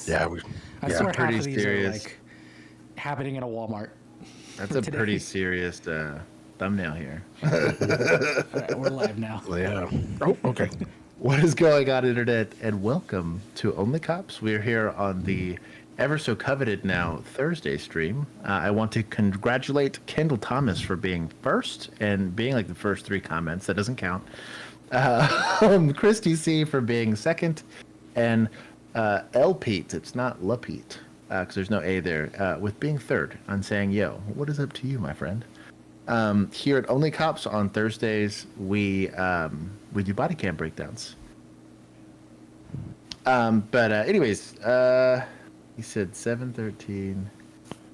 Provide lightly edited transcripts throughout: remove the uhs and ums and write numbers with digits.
Yeah, I swear half pretty of these serious. are like happening in a Walmart. That's a today. pretty serious thumbnail here. All right, we're live now. yeah. Oh, okay. What is going on, Internet? And welcome to OnlyCops. We're here on the ever so coveted now Thursday stream. I want to congratulate Kendall Thomas for being first and being like the first three comments. That doesn't count. Christy C for being second, and L Pete. It's not La Pete because there's no A there. With being third on saying, "Yo, what is up to you, my friend?" Here at OnlyCops on Thursdays, we do Bodycam breakdowns. But anyways, he said 7:13.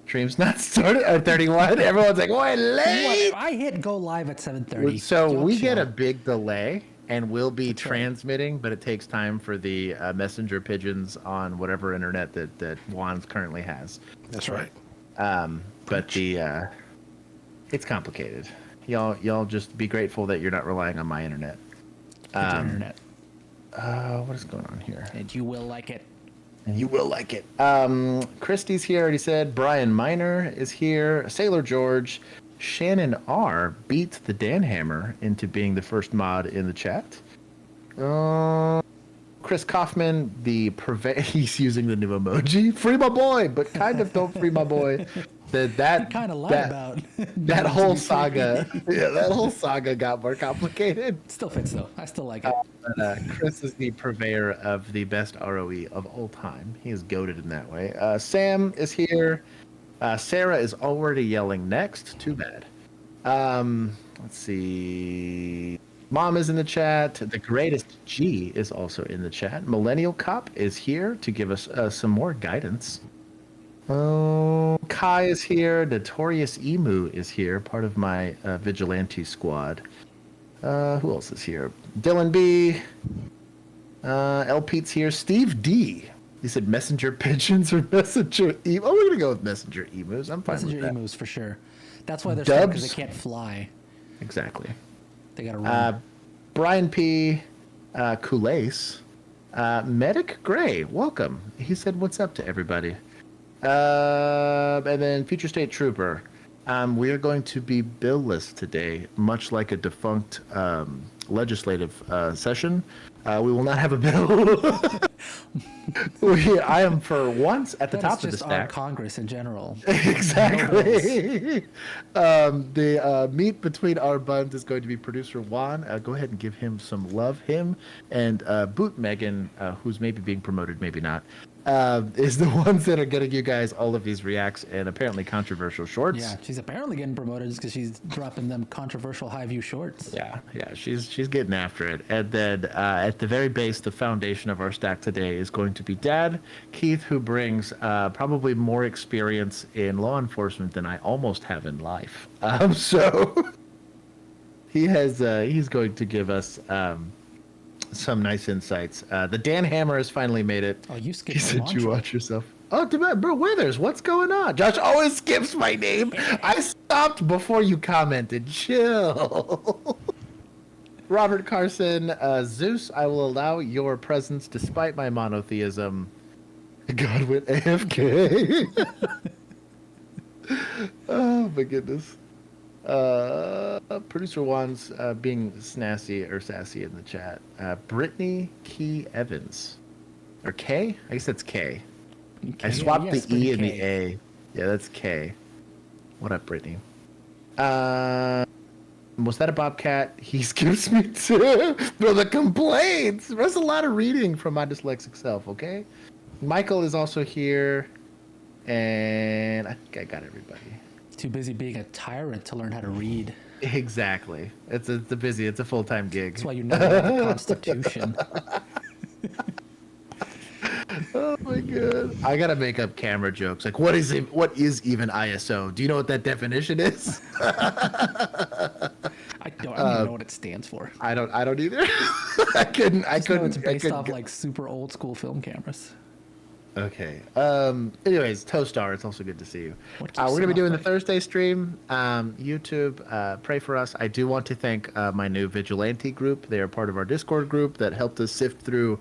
Stream's not started at 31. Everyone's like, "Why late?" What? I hit go live at 7:30. So Don't we chill. get a big delay, and we'll be That's right. transmitting, but it takes time for the messenger pigeons on whatever internet that Juan's currently has. That's right. But the it's complicated. Y'all just be grateful that you're not relying on my internet. Good internet. What is going on here? And you will like it. And you will like it. Christy's here, already said. Brian Miner is here. Sailor George. Shannon R beat the Dan Hammer into being the first mod in the chat. Chris Kaufman, he's using the new emoji. Free my boy, but kind of don't free my boy. That Kind of lied about that whole saga. Yeah, that whole saga got more complicated. Still fits though. I still like it. Chris is the purveyor of the best ROE of all time. He is goated in that way. Sam is here. Sarah is already yelling next. Too bad. Let's see. Mom is in the chat. The greatest G is also in the chat. Millennial Cop is here to give us some more guidance. Oh, Kai is here. Notorious Emu is here, part of my vigilante squad. Who else is here? Dylan B. L Pete's here. Steve D. He said messenger pigeons or messenger emu. Oh, we're gonna go with messenger emus. I'm fine Messenger with that. emus for sure. That's why they're stuck, because they Dubs. can't fly. Exactly. They gotta run. Brian P. Koulace. Medic Gray, welcome. He said, "What's up to everybody?" And then Future State Trooper. We are going to be bill-less today, much like a defunct legislative session. We will not have a bill. I am for once at the That is top of the just our stack. Congress in general. Exactly. The meat between our buns is going to be producer Juan. Go ahead and give him some love. Him and Boot Megan, who's maybe being promoted, maybe not, is the ones that are getting you guys all of these reacts and apparently controversial shorts. Yeah, she's apparently getting promoted just because she's dropping them controversial high view shorts. Yeah, she's getting after it. And then at the very base, the foundation of our stack today is going to be Dad Keith, who brings probably more experience in law enforcement than I almost have in life. So he's going to give us some nice insights. The Dan Hammer has finally made it. Oh, you He skipped the said you mantra. watch yourself. Oh, bro, Withers, what's going on? Josh always skips my name. I stopped before you commented. Chill. Robert Carson, Zeus, I will allow your presence despite my monotheism. God went AFK. Oh my goodness. Producer Juan's being sassy in the chat. Brittany Key Evans. Or K? I guess that's K. I swapped yes, the E and Brittany the A. Yeah, that's K. What up, Brittany? Was that a bobcat? He skips me too. Bro, the complaints. There's a lot of reading from my dyslexic self, okay? Michael is also here. And I think I got everybody. Too busy being a tyrant to learn how to read. Exactly. It's a full-time gig. That's why you never read the Constitution. Oh my god. I gotta make up camera jokes. Like, what is even ISO? Do you know what that definition is? I don't even know what it stands for. I don't either. I couldn't. It's based off like super old school film cameras. Okay. Anyways, Toastar, it's also good to see you. What keeps We're gonna be them doing the up? Thursday stream. YouTube, pray for us. I do want to thank my new vigilante group. They are part of our Discord group that helped us sift through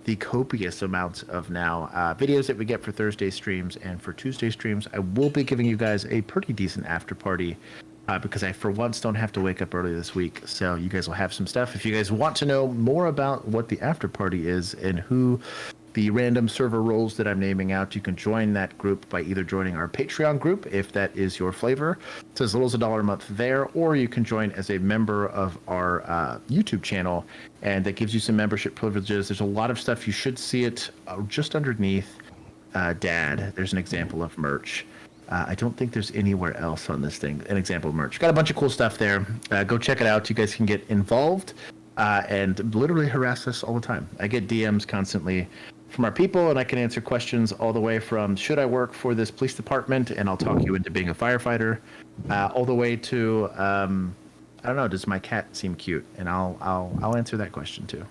the copious amounts of now videos that we get for Thursday streams and for Tuesday streams. I will be giving you guys a pretty decent after party because I, for once, don't have to wake up early this week. So you guys will have some stuff. If you guys want to know more about what the after party is and who the random server roles that I'm naming out, you can join that group by either joining our Patreon group, if that is your flavor. It's as little as $1 a month there, or you can join as a member of our YouTube channel, and that gives you some membership privileges. There's a lot of stuff. You should see it just underneath Dad. There's an example of merch. I don't think there's anywhere else on this thing an example of merch. Got a bunch of cool stuff there. Go check it out. You guys can get involved and literally harass us all the time. I get DMs constantly from our people, and I can answer questions all the way from should I work for this police department, and I'll talk you into being a firefighter, all the way to I don't know, does my cat seem cute? And I'll answer that question too.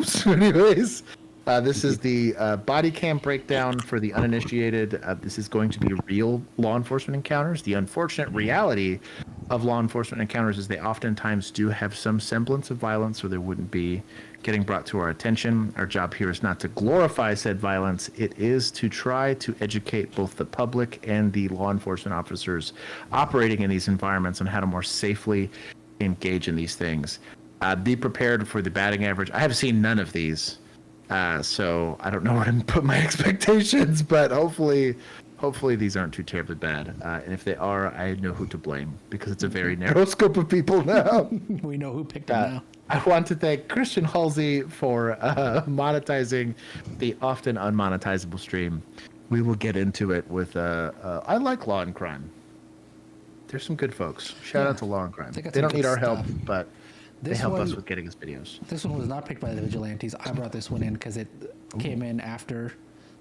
So anyways, this is the body cam breakdown for the uninitiated. This is going to be real law enforcement encounters. The unfortunate reality of law enforcement encounters is they oftentimes do have some semblance of violence, or they wouldn't be getting brought to our attention. Our job here is not to glorify said violence. It is to try to educate both the public and the law enforcement officers operating in these environments on how to more safely engage in these things. Be prepared for the batting average. I have seen none of these. So I don't know where to put my expectations, but hopefully these aren't too terribly bad. And if they are, I know who to blame, because it's a very narrow scope of people now. We know who picked them now. I want to thank Christian Halsey for monetizing the often unmonetizable stream. We will get into it with I like Law and Crime. There's some good folks. Shout out to Law and Crime. They don't need our help, but they help us with getting us videos. This one was not picked by the vigilantes. I brought this one in because it came in after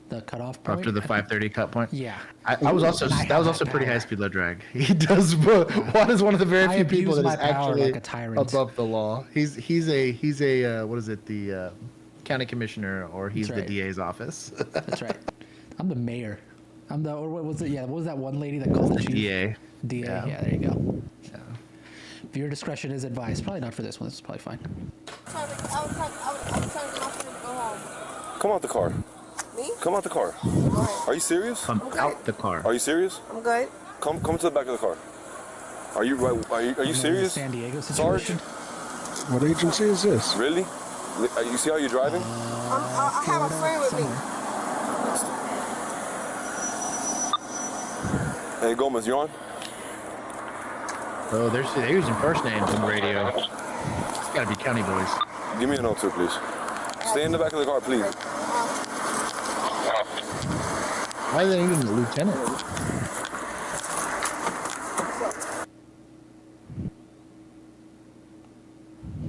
the cutoff point. After the 5:30 cut point. Yeah. That was also pretty high speed low drag. He does. Juan is one of the very few people that is actually like a tyrant. above the law. He's a what is it, the county commissioner, or he's the DA's office. That's right. I'm the mayor. I'm the, or what was it? Yeah, what was that one lady that calls the chief? DA. Yeah, there you go. Yeah. Viewer discretion is advised. Probably not for this one. This is probably fine. I was telling the officer to go home. Come out the car. Me? Come out the car. Go ahead. Are you serious? Come out the car. Are you serious? I'm good. Come to the back of the car. Are you serious? San Diego Sarge? situation. What agency is this? Really? You see how you're driving? I have a friend with me. Hey, Gomez, you on? Oh, they're using first names on the radio. It's got to be county boys. Give me a note too, please. Stay in the back of the car, please. Why are they even the lieutenant?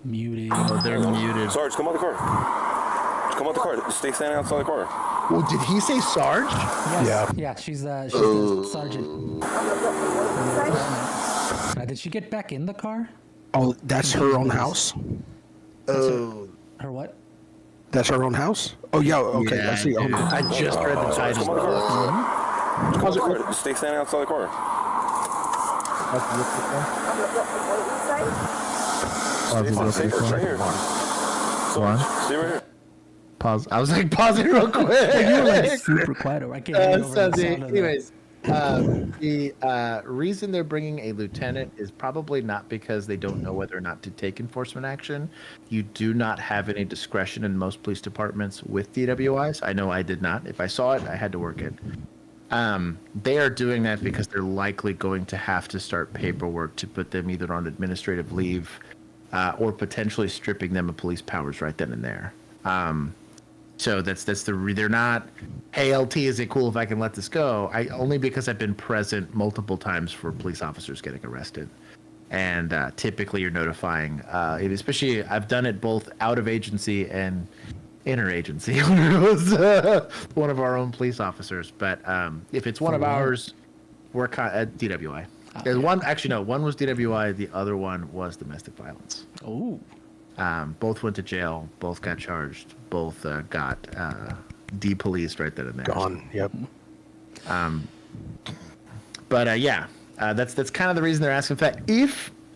Muted. Oh, they're muted. Sarge, come out the car. Come out the car. Stay standing outside the car. Well, did he say Sarge? Yes. Yeah. Yeah, she's the sergeant. Did she get back in the car? Oh, that's her own house? Oh. Her what? That's her own house? Oh, yeah, okay. Yeah, I see. dude. I just read the Sarge, title. come out the car. Come out the car. Stay standing outside the car. Stay right here. Sarge, stay right here. Pause. I was like, pause it real quick. You were like super quiet. I can't hear you over the sound of anyways, the reason they're bringing a lieutenant is probably not because they don't know whether or not to take enforcement action. You do not have any discretion in most police departments with DWIs. I know I did not. If I saw it, I had to work it. They are doing that because they're likely going to have to start paperwork to put them either on administrative leave or potentially stripping them of police powers right then and there. So they're not, hey, LT, is it cool if I can let this go? Only because I've been present multiple times for police officers getting arrested. And typically you're notifying, especially I've done it both out of agency and interagency when it was one of our own police officers. But if it's one of ours, we're at DWI. There's one, actually no, one was DWI, the other one was domestic violence. Oh. Both went to jail, both got charged, both got de-policed right then and there. Gone, yep. But yeah, that's kind of the reason they're asking for that.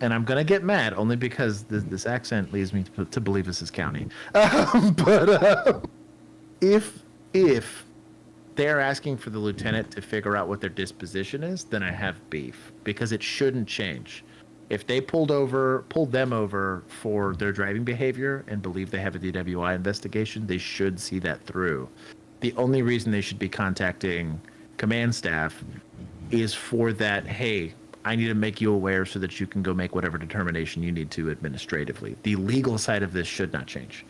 And I'm going to get mad only because this accent leads me to believe this is county. But if they're asking for the lieutenant to figure out what their disposition is, then I have beef because it shouldn't change. If they pulled them over for their driving behavior and believe they have a DWI investigation, they should see that through. The only reason they should be contacting command staff is for that, hey, I need to make you aware so that you can go make whatever determination you need to administratively. The legal side of this should not change.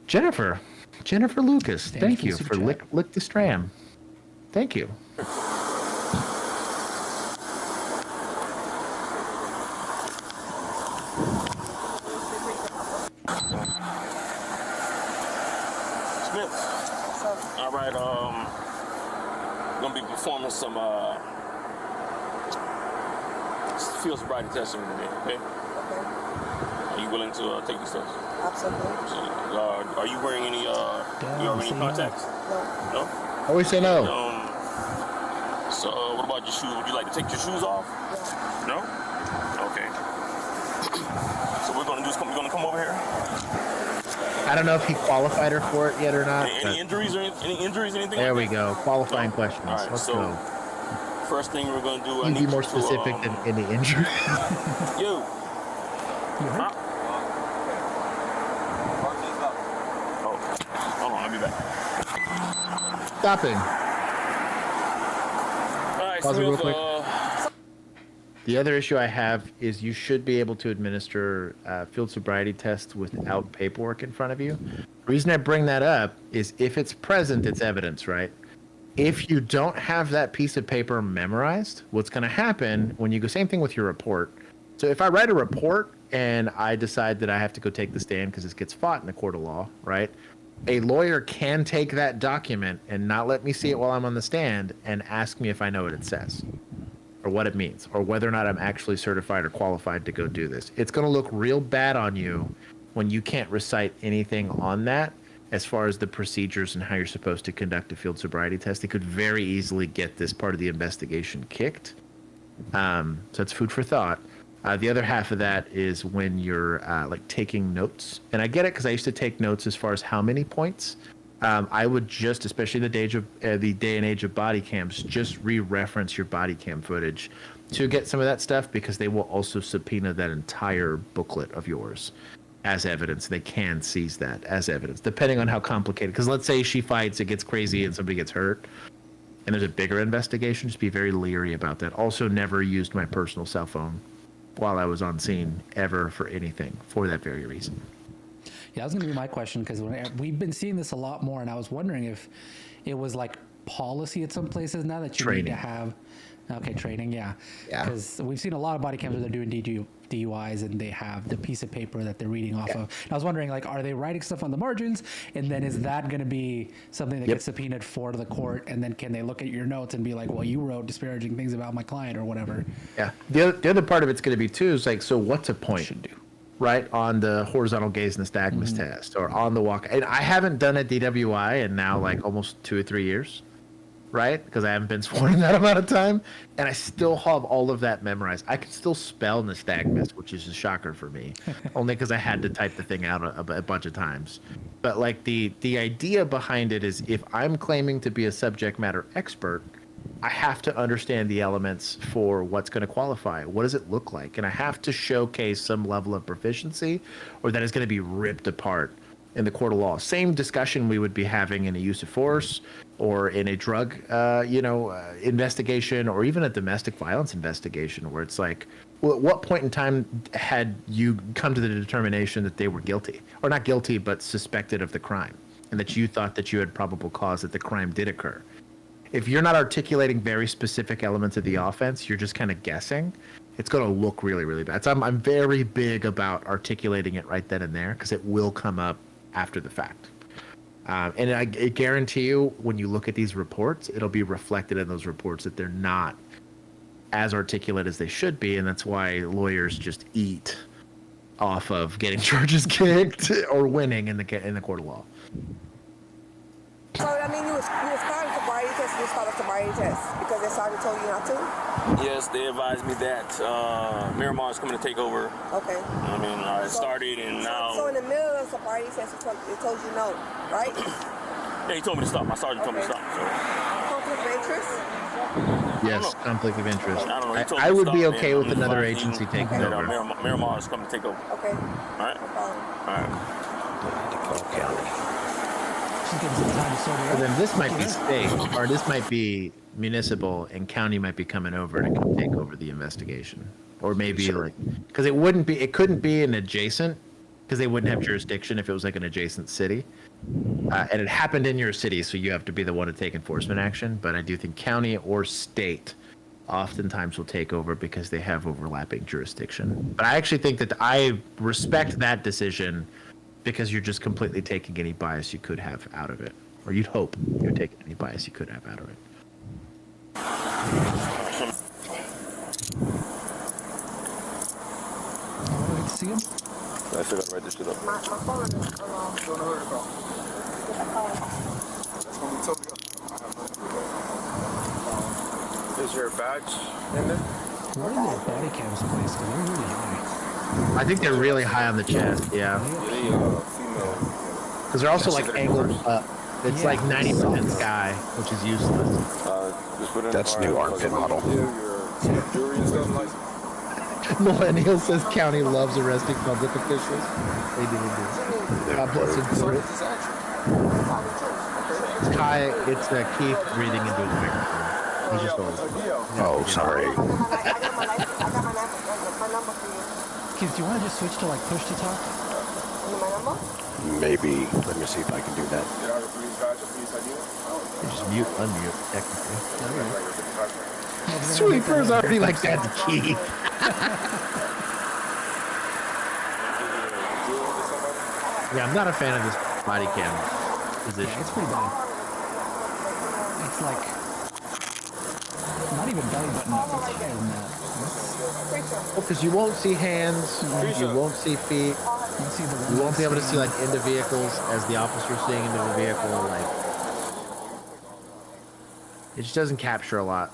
Jennifer Lucas, thank you for lick the stram. Thank you. Smith. All right, gonna be performing some field sobriety testing today, okay? Are you willing to take these tests? Absolutely. So, are you wearing any contacts? No. No? Always say no. So what about your shoes? Would you like to take your shoes off? Yeah. No? Okay. So we're gonna come over here. I don't know if he qualified her for it yet or not. Any injuries or anything? There like we that? go. Qualifying questions. All right, Let's so go. first thing we're gonna do. You can be more specific than any injury. You. Huh? Oh, hold on. I'll be back. Stopping. All right, Pause it real quick. Smith, The other issue I have is you should be able to administer field sobriety tests without paperwork in front of you. The reason I bring that up is if it's present, it's evidence, right? If you don't have that piece of paper memorized, what's going to happen when you go, same thing with your report. So if I write a report and I decide that I have to go take the stand because this gets fought in the court of law, right? A lawyer can take that document and not let me see it while I'm on the stand and ask me if I know what it says or what it means or whether or not I'm actually certified or qualified to go do this. It's going to look real bad on you when you can't recite anything on that as far as the procedures and how you're supposed to conduct a field sobriety test. It could very easily get this part of the investigation kicked. So it's food for thought. The other half of that is when you're like taking notes. And I get it because I used to take notes as far as how many points. I would just, especially in the day and age of body cams, just re-reference your body cam footage to get some of that stuff because they will also subpoena that entire booklet of yours as evidence. They can seize that as evidence, depending on how complicated. Because let's say she fights, it gets crazy, and somebody gets hurt, and there's a bigger investigation. Just be very leery about that. Also, never used my personal cell phone while I was on scene ever for anything for that very reason. Yeah, that was going to be my question because we've been seeing this a lot more, and I was wondering if it was like policy at some places now that you need to have. Okay, training, yeah. Because we've seen a lot of body cams where they're doing DUIs and they have the piece of paper that they're reading off of. And I was wondering, like, are they writing stuff on the margins? And then is that going to be something that gets subpoenaed for the court? And then can they look at your notes and be like, well, you wrote disparaging things about my client or whatever? Yeah. The other part of it's going to be, too, is like, so what's a point? Should do. Right, on the horizontal gaze nystagmus test or on the walk. And I haven't done a DWI in now like almost 2 or 3 years, right? Because I haven't been sworn in that amount of time. And I still have all of that memorized. I can still spell nystagmus, which is a shocker for me, only because I had to type the thing out a bunch of times. But like the idea behind it is if I'm claiming to be a subject matter expert, I have to understand the elements for what's going to qualify. What does it look like? And I have to showcase some level of proficiency or that is going to be ripped apart in the court of law. Same discussion we would be having in a use of force or in a drug, investigation or even a domestic violence investigation where it's like, well, at what point in time had you come to the determination that they were guilty or not guilty, but suspected of the crime and that you thought that you had probable cause that the crime did occur? If you're not articulating very specific elements of the offense, you're just kind of guessing, it's going to look really, really bad. So I'm very big about articulating it right then and there because it will come up after the fact. And I guarantee you, when you look at these reports, it'll be reflected in those reports that they're not as articulate as they should be. And that's why lawyers just eat off of getting charges kicked or winning in the court of law. So I mean, you was called a sobriety test. You started a sobriety test because they started told you not to. Yes, they advised me that Miramar is coming to take over. Okay. I mean, I started and now. So in the middle of the sobriety test, it told you no, right? Yeah, he told me to stop. My sergeant told me to stop. So. Conflict of interest. Yes, conflict of interest. I don't know. He told me I to would stop, be and okay I'm with just another advising agency taking that, over. Miramar is coming to take over. Okay. All right. No problem. All right. Just give us some time to sort it So out. then this might be state, or this might be municipal, and county might be coming over to come take over the investigation, or maybe like, because it couldn't be an adjacent, because they wouldn't have jurisdiction if it was like an adjacent city, and it happened in your city, so you have to be the one to take enforcement action. But I do think county or state oftentimes will take over because they have overlapping jurisdiction. But I actually think that I respect that decision because you're just completely taking any bias you could have out of it, or you'd hope you're taking any bias you could have out of it. Oh, wait to see him. I should have write this shit up. My phone is alarm. Don't know who about. That's when we totally Is your badge in there? Where are the body cams placed? Because they're really high. I think they're really high on the chest, yeah, Any female. because they're also like angled up. It's Yeah. like 90% sky, which is useless. Just put it in That's the new car, armpit because model. Your jewelry and stuff like. Millennial says county loves arresting public officials. They do. God bless him for it. Kai, it's Keith breathing into his microphone. He's just old. Oh, sorry. I got my number for you. Kids, do you want to just switch to like push to talk? You know my number? Maybe. Let me see if I can do that. You just mute, unmute, technically. No, but they're gonna make Sweeper's that already like that's key. Yeah, I'm not a fan of this body cam position. Yeah, it's pretty bad. It's like not even belly button up. It's higher than that. Well, because you won't see hands, you won't see feet, You see the you won't be able to see like into vehicles as the officer seeing into the vehicle. Like, it just doesn't capture a lot.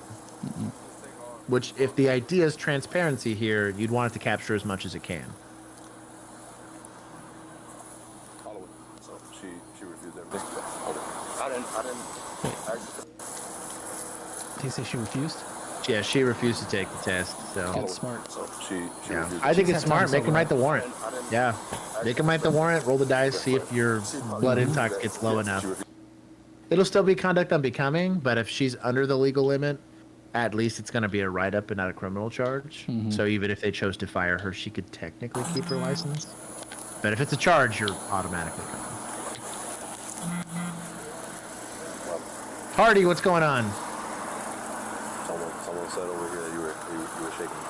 Which, if the idea is transparency here, you'd want it to capture as much as it can. So she refused that. I didn't actually. He said she refused. Yeah, she refused to take the test. So That's smart. So she yeah, refused. I think She's it's had time smart. to Make him sober write the warrant. Yeah, make him write the warrant. Roll the dice. See if your blood intox gets low enough. It'll still be conduct unbecoming, but if she's under the legal limit, at least it's going to be a write-up and not a criminal charge. So even if they chose to fire her, she could technically keep her license. But if it's a charge, you're automatically covered. Hardy, what's going on? Someone said over here that you were shaking.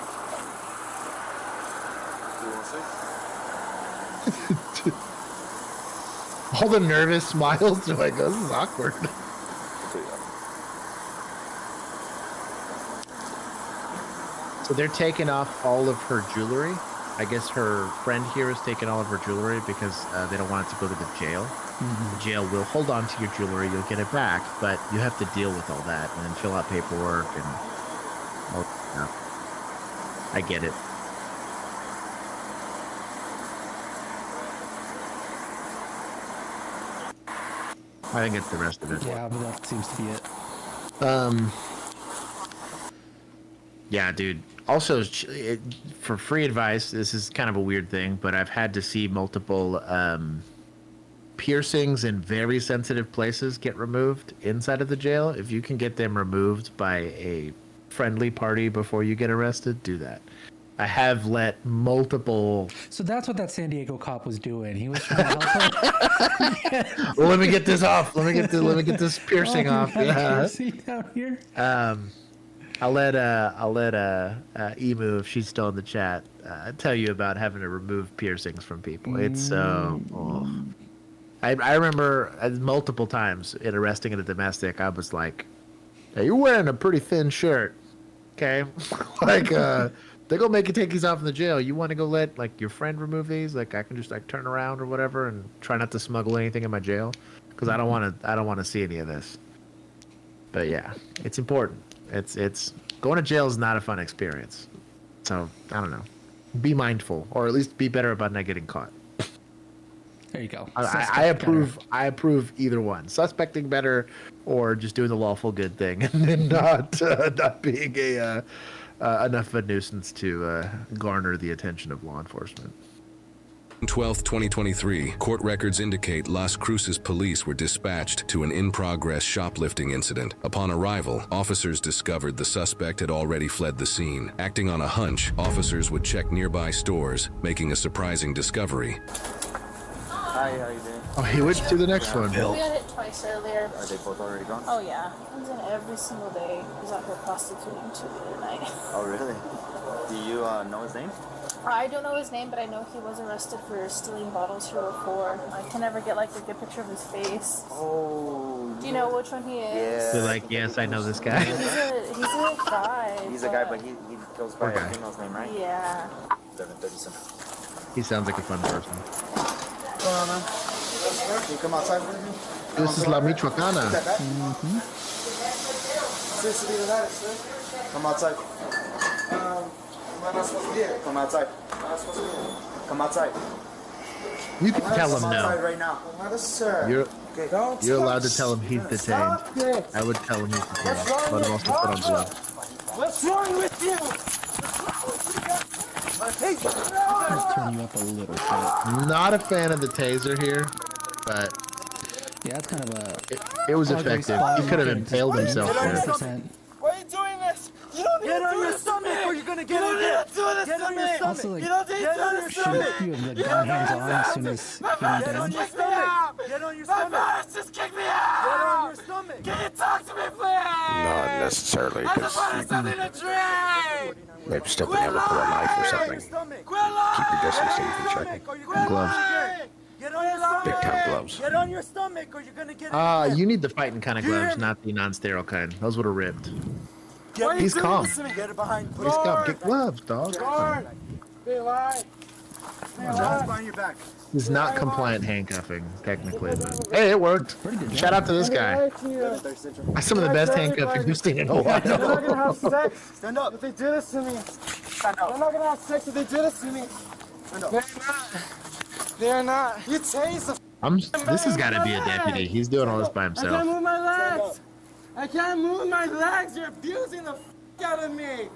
You want to see? All the nervous smiles. They're like, oh, this is awkward. I'll tell you that. So they're taking off all of her jewelry. I guess her friend here is taking all of her jewelry because they don't want it to go to the jail. The jail will hold on to your jewelry. You'll get it back, but you have to deal with all that and then fill out paperwork and all that stuff. I get it. I think it's the rest of it. Yeah, but that seems to be it. Yeah, dude. Also, for free advice, this is kind of a weird thing, but I've had to see multiple piercings in very sensitive places get removed inside of the jail. If you can get them removed by a friendly party before you get arrested, do that. I have let multiple. So that's what that San Diego cop was doing. He was trying to help her. Well, let me get this off. Let me get this piercing off. Oh, Yeah. piercing down here. I'll let Emu, if she's still in the chat, tell you about having to remove piercings from people. It's so. I remember multiple times in arresting at a domestic, I was like, "Hey, you're wearing a pretty thin shirt, okay? Like, they're gonna make you take these off in the jail. You want to go let like your friend remove these? Like, I can just like turn around or whatever and try not to smuggle anything in my jail." because I don't want to see any of this. But yeah, it's important. It's going to jail is not a fun experience. So I don't know. Be mindful, or at least be better about not getting caught. There you go. I approve. I approve either one. Suspecting better, or just doing the lawful good thing, and not being enough of a nuisance to garner the attention of law enforcement. 12th, 2023, court records indicate Las Cruces police were dispatched to an in-progress shoplifting incident. Upon arrival, officers discovered the suspect had already fled the scene. Acting on a hunch, officers would check nearby stores, making a surprising discovery. Hi, how you doing? Oh, he went to the next one. We got hit twice earlier. Are they both already gone? Oh yeah, comes in every single day. He's out here prostituting too the other night. Oh, really? Do you know his name? I don't know his name, but I know he was arrested for stealing bottles here before. I can never get like a good picture of his face. Oh. Do you know which one he is? Yeah. They're like, yes, I know this guy. He's a guy. He's a guy, but he goes by Okay. a female's name, right? Yeah. 737. He sounds like a fun person. What's going on, man? Can you come outside for me? This is La Michoacana. Come outside. Come outside. Come outside. You can tell him Outside no. right now. You're allowed to tell him he's detained. I would tell him he's detained, but I'm also put on gloves. What's wrong with you? Let's turn you up a little bit. Not a fan of the taser here, but Yeah, it's kind of a. it was ugly effective. spot. He could have impaled himself there. 100%. Why are you doing this? You don't need to do this to me. Or you're gonna get on your stomach. Get on your stomach. Also, like, You don't need to do this to shouldn't me. you have the gun hands on as soon as he went down? Get on your stomach. Just kick me out. Get on your stomach. Can you talk to me, please? Not necessarily, because Something to drink. maybe stepping in with a knife or something. Keep your distance so you can check it. Gloves. Get on your stomach. Big time gloves. Get on your stomach, or you're gonna get. You need the fighting kind of gloves, not the non-sterile kind. Those would have ripped. He's calm. Get it behind. He's calm. Get gloves, dog. Stay alive. Hands behind your back. He's not compliant handcuffing, technically. But hey, it worked. Pretty good job. Shout out to this guy. That's some of the best handcuffing we've seen in a They're not while. gonna have sex. Stand up. If they do this to me. Stand up. They're not gonna have sex if they do this to me. Stand up. They're not. They're not. You taste the This has got to be a deputy. He's doing all this by I can't himself. move my legs. I can't move my legs. You're abusing the out of me.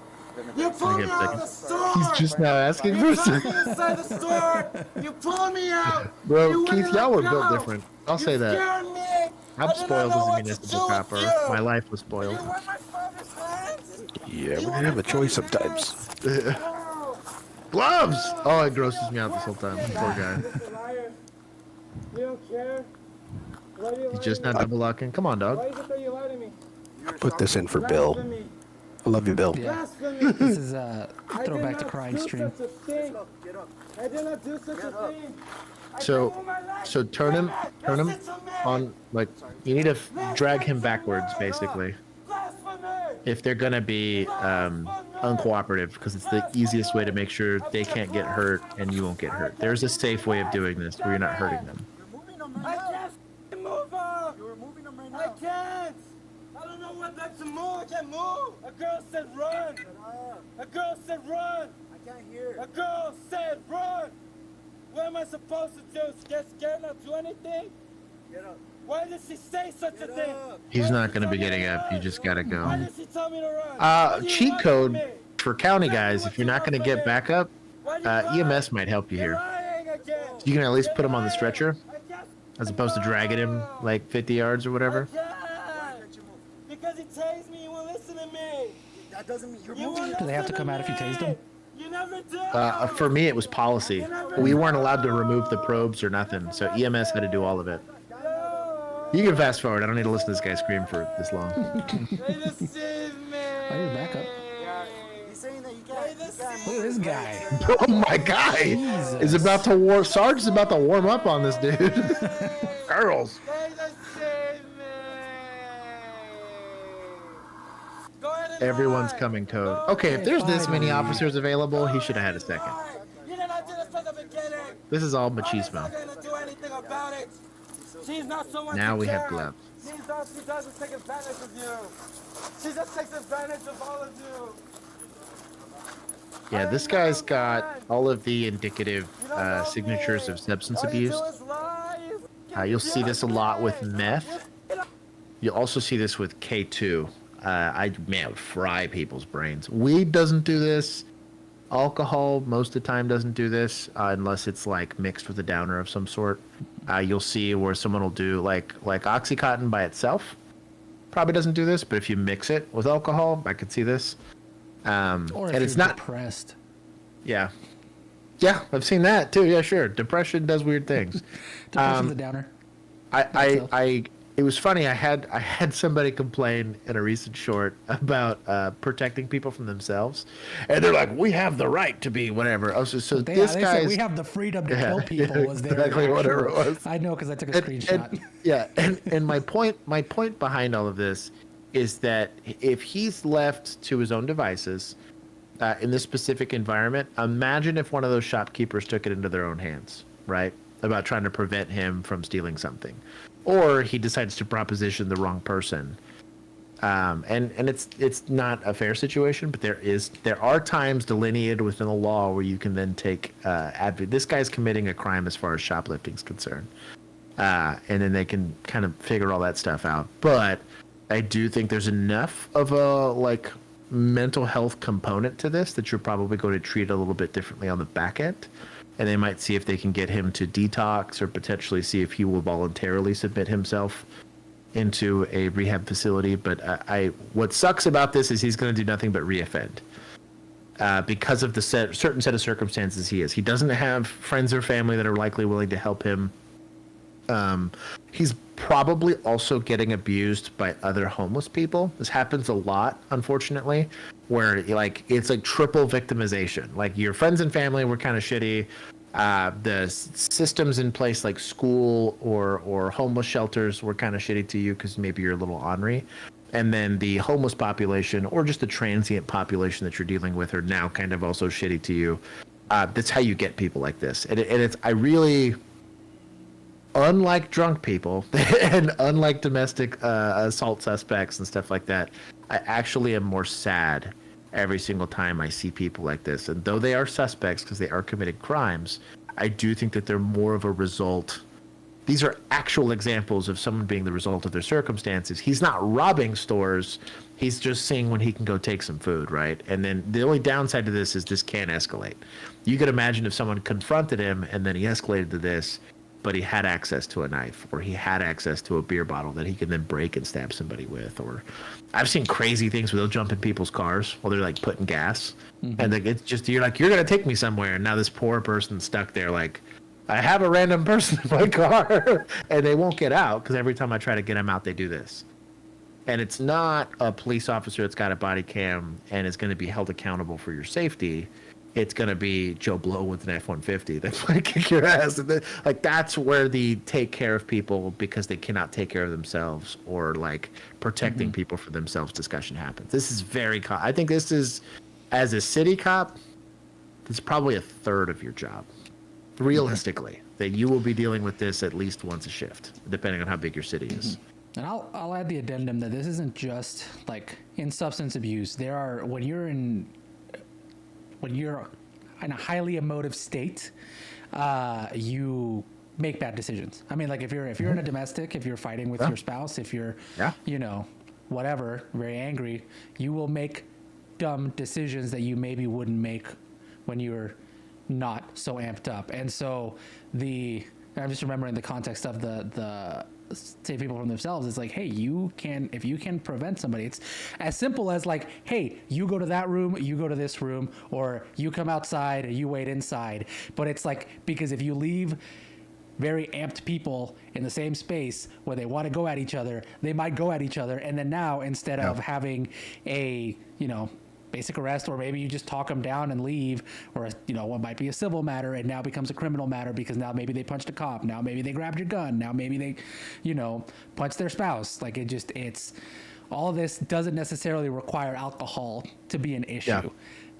You pulled me out of the store. He's just now asking for You a took me inside the store. You pulled me out. Bro, You Keith, wouldn't y'all let were built go. different. I'll You say that. scared me. I'm I did not spoiled know as a what to municipal do with copper. you. My life was You spoiled. were my father's friends. Yeah, we didn't have a choice sometimes. Gloves! Oh, it grosses me out this whole time. Poor guy. You don't care. Why do you He's lie just to me? not double locking. Come on, Why dog. is it that you lie to me? Put this in for Bill. Blasphemy. I love you, Bill. Yeah. Blasphemy. This is a I did throwback to not crime do stream. such a thing. I did not do such a thing. I So, can't move my legs. so turn him Listen to me. on, like, you need to drag him backwards, basically. Blasphemy. If they're gonna be uncooperative, because it's the easiest way to make sure they can't get hurt and you won't get hurt. There's a safe way of doing this where you're not hurting them. I can't f***ing move them. You're moving them right now. I can't. I don't know what that's to move. I can't move. A girl said run. A girl said run. I can't hear. A girl said run. What am I supposed to do? Get scared, not do anything? Get up. Why did she say such a thing? He's not gonna be getting up. You just gotta Why go. did she tell me to run? Why do you Cheat lie to code me? for county guys. If you're not gonna get back up, Why do you lie? EMS might help you You're here. lying again. You can at least put him on the stretcher, I can't as opposed to dragging him like 50 yards or whatever. Because he tased me, you won't listen to me. That doesn't mean you're moving. Do they have to come out if you tased them? You never do. For me, it was policy. We weren't allowed to remove the probes or nothing, so EMS had to do all of it. You can fast forward. I don't need to listen to this guy scream for this long. They deceived me. Oh, here's backup. He's saying that you can't. Look at this guy. Oh my guy is about to warm. Sarge is about to warm up on this dude. Girls. They deceived me. Go ahead and Everyone's lie. coming code. Okay, if there's this many officers available, he should have had a second. You did not do this from the beginning. This is all I'm not machismo. gonna do anything about it. She's not someone Now to we have care. gloves. She doesn't take advantage of you. She just takes advantage of all of you. Yeah, this guy's got all of the indicative signatures of substance abuse. You'll see this a lot with meth. You'll also see this with K2. Man, would fry people's brains. Weed doesn't do this. Alcohol, most of the time, doesn't do this unless it's like mixed with a downer of some sort. You'll see where someone will do like OxyContin by itself. Probably doesn't do this, but if you mix it with alcohol, I could see this. Or if and you're it's not depressed. Yeah, I've seen that too. Yeah, sure. Depression does weird things. Depression's a downer. It was funny. I had somebody complain in a recent short about protecting people from themselves, and they're like, "We have the right to be whatever." They said we have the freedom to kill people. Was there exactly whatever it was? I know because I took a screenshot. And my point behind all of this is that if he's left to his own devices in this specific environment, imagine if one of those shopkeepers took it into their own hands, right? About trying to prevent him from stealing something. Or he decides to proposition the wrong person. And it's not a fair situation, but there are times delineated within the law where you can then take this guy's committing a crime as far as shoplifting is concerned. And then they can kind of figure all that stuff out. But I do think there's enough of a mental health component to this that you're probably going to treat a little bit differently on the back end. And they might see if they can get him to detox or potentially see if he will voluntarily submit himself into a rehab facility. But what sucks about this is he's going to do nothing but reoffend because of the certain set of circumstances he is. He doesn't have friends or family that are likely willing to help him. He's probably also getting abused by other homeless people. This happens a lot, unfortunately, where it's like triple victimization. Like your friends and family were kind of shitty. The systems in place like school or homeless shelters were kind of shitty to you because maybe you're a little ornery. And then the homeless population or just the transient population that you're dealing with are now kind of also shitty to you. That's how you get people like this. Unlike drunk people and unlike domestic assault suspects and stuff like that, I actually am more sad every single time I see people like this. And though they are suspects because they are committing crimes, I do think that they're more of a result. These are actual examples of someone being the result of their circumstances. He's not robbing stores. He's just seeing when he can go take some food, right? And then the only downside to this is this can escalate. You could imagine if someone confronted him and then he escalated to this, but he had access to a knife or he had access to a beer bottle that he can then break and stab somebody with. Or I've seen crazy things where they'll jump in people's cars while they're like putting gas. Mm-hmm. And it's just, you're like, you're going to take me somewhere. And now this poor person's stuck there like, I have a random person in my car and they won't get out because every time I try to get them out, they do this. And it's not a police officer that's got a body cam and is going to be held accountable for your safety. It's going to be Joe Blow with an F-150 that's going to kick your ass. And that's where the take care of people because they cannot take care of themselves or protecting people for themselves discussion happens. This is I think this is, as a city cop, it's probably a third of your job. Realistically, that you will be dealing with this at least once a shift, depending on how big your city is. And I'll add the addendum that this isn't just in substance abuse. There are when you're in a highly emotive state, you make bad decisions. I mean, if you're in a domestic, if you're fighting with your spouse, if you're whatever, very angry, you will make dumb decisions that you maybe wouldn't make when you're not so amped up. And so I'm just remembering the context of the save people from themselves. It's hey, if you can prevent somebody, it's as simple as hey, you go to that room, you go to this room, or you come outside, you wait inside. But it's because if you leave very amped people in the same space where they want to go at each other, they might go at each other. And then now, instead of having a, basic arrest, or maybe you just talk them down and leave, or what might be a civil matter and now becomes a criminal matter because now maybe they punched a cop, now maybe they grabbed your gun, now maybe they punched their spouse. It's all of this doesn't necessarily require alcohol to be an issue,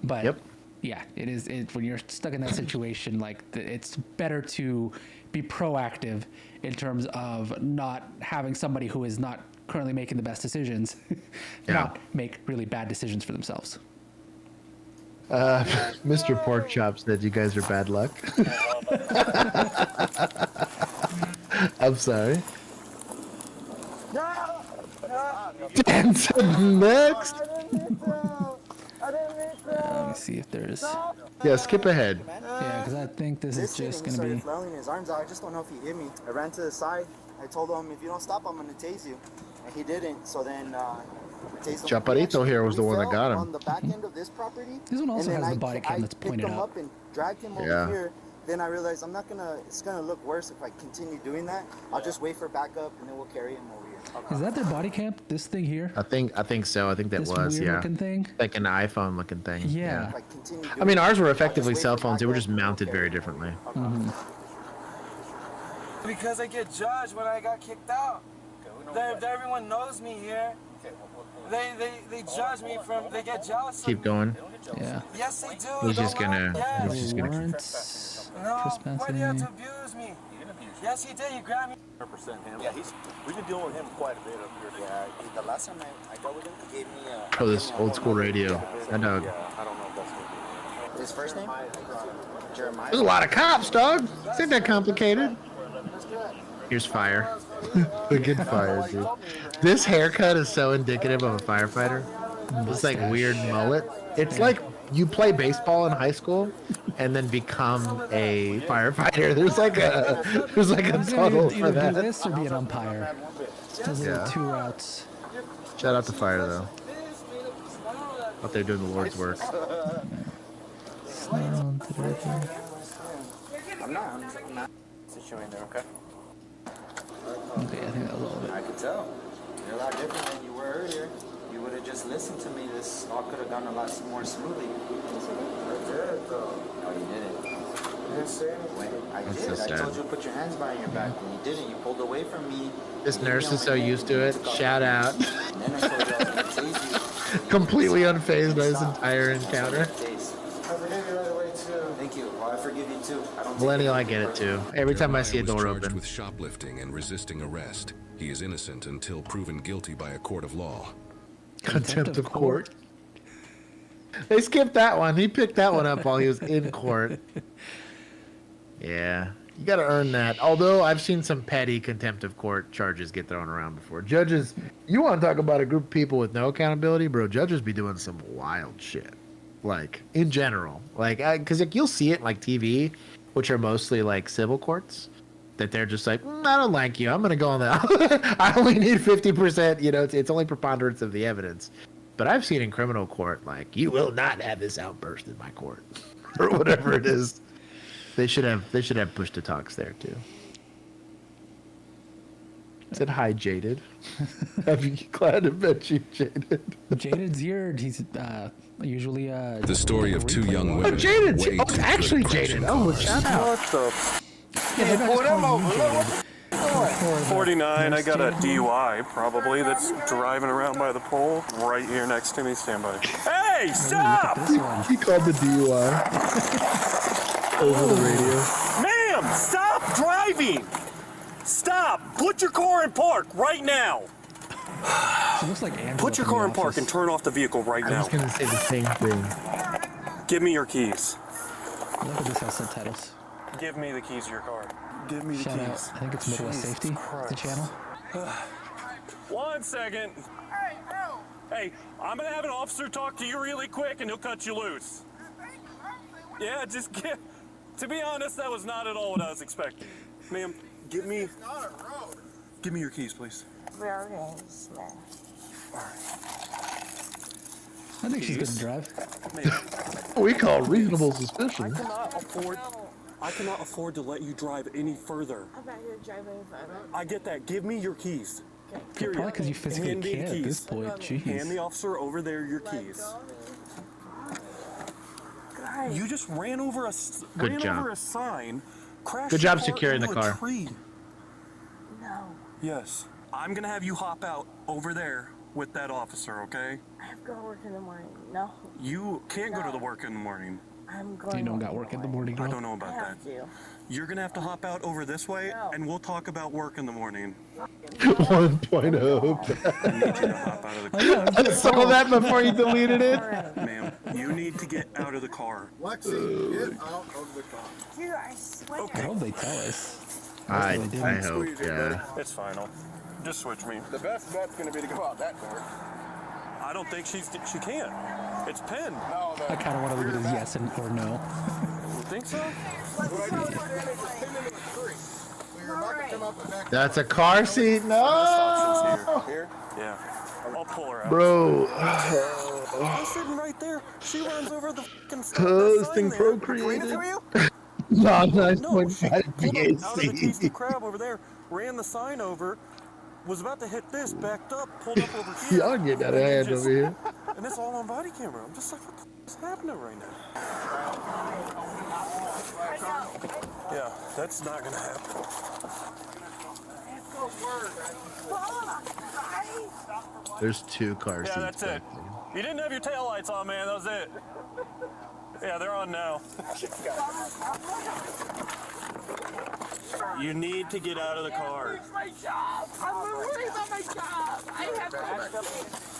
but it is when you're stuck in that situation, it's better to be proactive in terms of not having somebody who is not currently making the best decisions not make really bad decisions for themselves. Mr. Pork Chop said you guys are bad luck. I'm sorry. Dan said next. Let me see if there's. Yeah, skip ahead. Yeah, because I think this is just going to be. Flailing his arms out. I just don't know if he hit me. I ran to the side. I told him, if you don't stop, I'm going to tase you. And he didn't. So then Chaparrito here was the one that got him. On the back end of this property. This one also has the body cam that's pointed I picked him up. up and dragged him over here. Then I realized it's going to look worse if I continue doing that. I'll just wait for backup and then we'll carry him over here. Is that their body cam? This thing here? I think so. I think that this was weird looking thing? like an iPhone looking thing. Yeah. I mean, ours were effectively cell phones. They were just mounted very differently. Mm-hmm. Because I get judged when I got kicked out. Everyone knows me here. They judge me from. They get jealous. Keep going. Yeah. Yes, they do. He's just gonna. He's just gonna. Warrants. No, why do you have to abuse me? Yes, he did. He grabbed me. 100% him. Yeah, we've been dealing with him quite a bit up here. Yeah, the last time I dealt with him, he gave me a. Oh, this old school radio. That dog. Yeah, I don't know if that's what His first name? Jeremiah. There's a lot of cops, dog. It's not that complicated. Here's fire. Look at fire, dude. This haircut is so indicative of a firefighter. This like weird mullet. It's like you play baseball in high school and then become a firefighter. There's like a tunnel for that. Do this or be an umpire. Those are the 2 routes. Shout out to fire though. Out there doing the Lord's work. I'm not. Situated there, okay? Okay, I think that was all of it. I could tell. You're a lot different than you were earlier. You would have just listened to me. This all could have gone a lot more smoothly. I did, though. No, you didn't. You didn't say anything. I did. So I told you to put your hands behind your back, and you didn't. You pulled away from me. This nurse is so used to it. Shout out. And then I told you I was going to tase you. Completely unfazed by this entire encounter. I forgive you right away, too. Thank you. Well, I forgive you, too. Millennial, I get it, too. Every time I see a door Jeremiah was open. charged with shoplifting and resisting arrest. He is innocent until proven guilty by a court of law. Contempt of court. They skipped that one. He picked that one up while he was in court. Yeah, you got to earn that. Although I've seen some petty contempt of court charges get thrown around before. Judges, you want to talk about a group of people with no accountability, bro? Judges be doing some wild shit. Like in general, like because you'll see it in, like TV, which are mostly like civil courts. That they're just like, I don't like you. I'm gonna go on that. I only need 50%. You know, it's only preponderance of the evidence. But I've seen in criminal court, like, you will not have this outburst in my court, or whatever it is. They should have push to talks there too. Said hi, Jaded. I'm glad to met you, Jaded. Jaded's here. He's usually The story of 2 young women. Oh, Jaded's way oh, too actually quick Jaded. approaching Oh, cars. shout out. What the? Yeah, they're not just calling you Jaded. 49, I got a DUI, probably, that's driving around by the pole right here next to me. Stand by. Hey, stop! He called the DUI over the radio. Ma'am, stop driving! Stop! Put your car in park right now! She looks like Angela Put your from car The in park Office. and turn off the vehicle right I now. was gonna say the same thing. Give me your keys. Look at this has subtitles. Give me the keys to your car. Give me the Shout out. keys. I think it's Midwest Jesus Safety. Christ. The channel. 1 second. Hey, I'm gonna have an officer talk to you really quick and he'll cut you loose. Yeah, just get. To be honest, that was not at all what I was expecting. Ma'am, give me your keys, please. I think she's good to drive. We call reasonable suspicion. I cannot afford to let you drive any further. I'm not here driving further. I get that. Give me your keys. Period. Probably because you physically Hand me the can't at keys. this point. Hand Jeez. the officer over there your keys. You just ran over a Good job. over a sign. Crashed Good job your car securing the into a car. tree. No, Yes. I'm gonna have you hop out over there with that officer, okay? I have to go to work in the morning. No. You can't go to the work in the morning. I'm going. You don't got work in the morning, girl. I don't know about that. You're gonna have to hop out over this way, and we'll talk about work in the morning. 1.0. I need you to hop out of the car. I saw that before you deleted it. Ma'am, you need to get out of the car. Lexi, get out of the car. Dude, I swear. I hope they tell us. I hope, yeah. It's final. Just switch me. The best bet's gonna be to go out that door. I don't think she can. It's pinned. No, I kind of want to leave it as yes and or no. You think so? That's a car seat? No! Here? Yeah. I'll pull her out. Bro. She's sitting right there. She runs over the fucking stuff. Hosting procreated. No, nice No, point. she pulled up out of the tasty crab over there, ran the sign over, was about to hit this, backed up, pulled up over here. Y'all getting out of hand over here. And it's all on body camera. I'm just like, what the f is happening right now? Yeah, that's not gonna happen. There's 2 car seats. Yeah, that's it. You didn't have your taillights on, man. That was it. Yeah, they're on now. You need to get out of the car.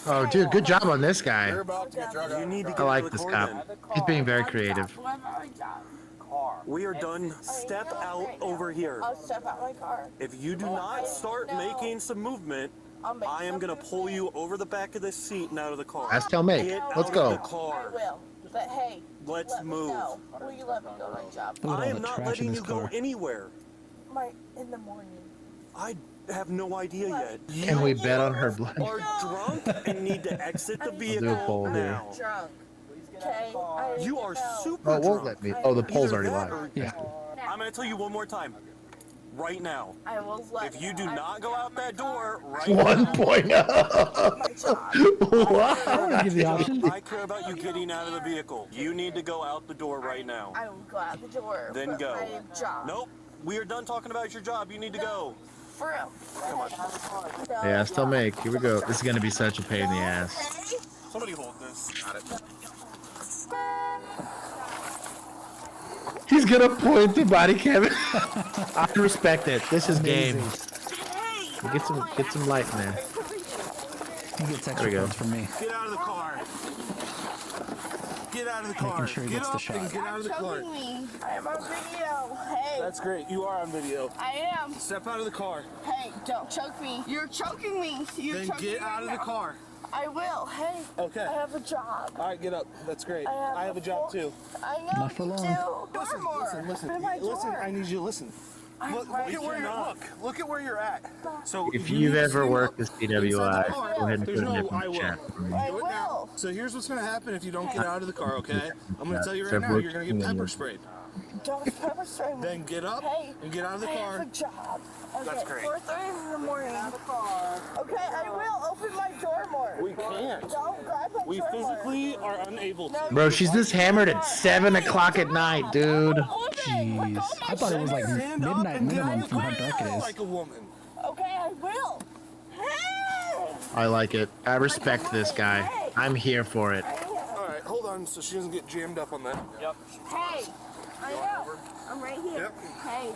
Oh, dude, good job on this guy. You need to get I like out of the this car, cop. then. He's being very creative. We are done. Step out over here. I'll step out my car. If you do not start making some movement, I am going to pull you over the back of this seat and out of the car. That's tell me. Get Let's out go. of the car. I will. But hey, Let's let move. Me know. Will you let me go my job? Look at I all am the not trash in letting this you go car. anywhere. In the morning. I have no idea yet. Can we bet on her blood? You are drunk and need to exit the do a vehicle poll here. now. Drunk. Okay. You are super Oh, it won't drunk. let me. Oh, the poll's Either already that live. or- Yeah. I'm going to tell you one more time. Right now. I will let If you do not go out that door right 1.0. now, Wow. I'll give you the option. I care about you getting out of the vehicle. You need to go out the door right now. I will go out the door. Then but go. My job. Nope. We are done talking about your job. You need to go. For real. Come on. Yeah, still make. Here we go. This is going to be such a pain in the ass. Somebody hold this. Got it. He's going to point to body cam. I respect it. This is game. Get some light, man. He gets There extra we go. points from me. Get out of the car. Get out of the car. Making sure he Get gets the up shot. and get out of the car. Me. I am on video. Hey. That's great. You are on video. I am. Step out of the car. Hey, don't choke me. You're choking me. You're Then choking get me out of right the now. car. I will. Hey. Okay. I have a job. All right, get up. That's great. I have a job too. I know. Not for you long. do. Door more. Listen. Open my Listen. door. I need you to listen. Look at where you're. Look at where you're at. So If you you've need to ever stand worked up this inside DWI, the go car. ahead and There's put a no nip in I the will. chat for me. I Do it now. will. So here's what's gonna happen if you don't get out of the car, okay? I'm gonna tell you right So now, we're- you're gonna get pepper sprayed. Don't pepper spray me. Then get up Hey. and get out of the I car. have a job. Okay, That's great. 4:30 in the morning. Okay, I will open my door more. We can't. Don't grab my We door more. physically are unable to. No, Bro, she's this hammered at 7 o'clock at night, dude. Jeez. I thought it was like Stand up midnight and get minimum out from how of the dark car it is. like a woman. Okay, I will. Hey! I like it. I respect this guy. I'm here for it. All right, hold on, so she doesn't get jammed up on that. Yep. Hey! I know. I'm right here. Yep. Hey.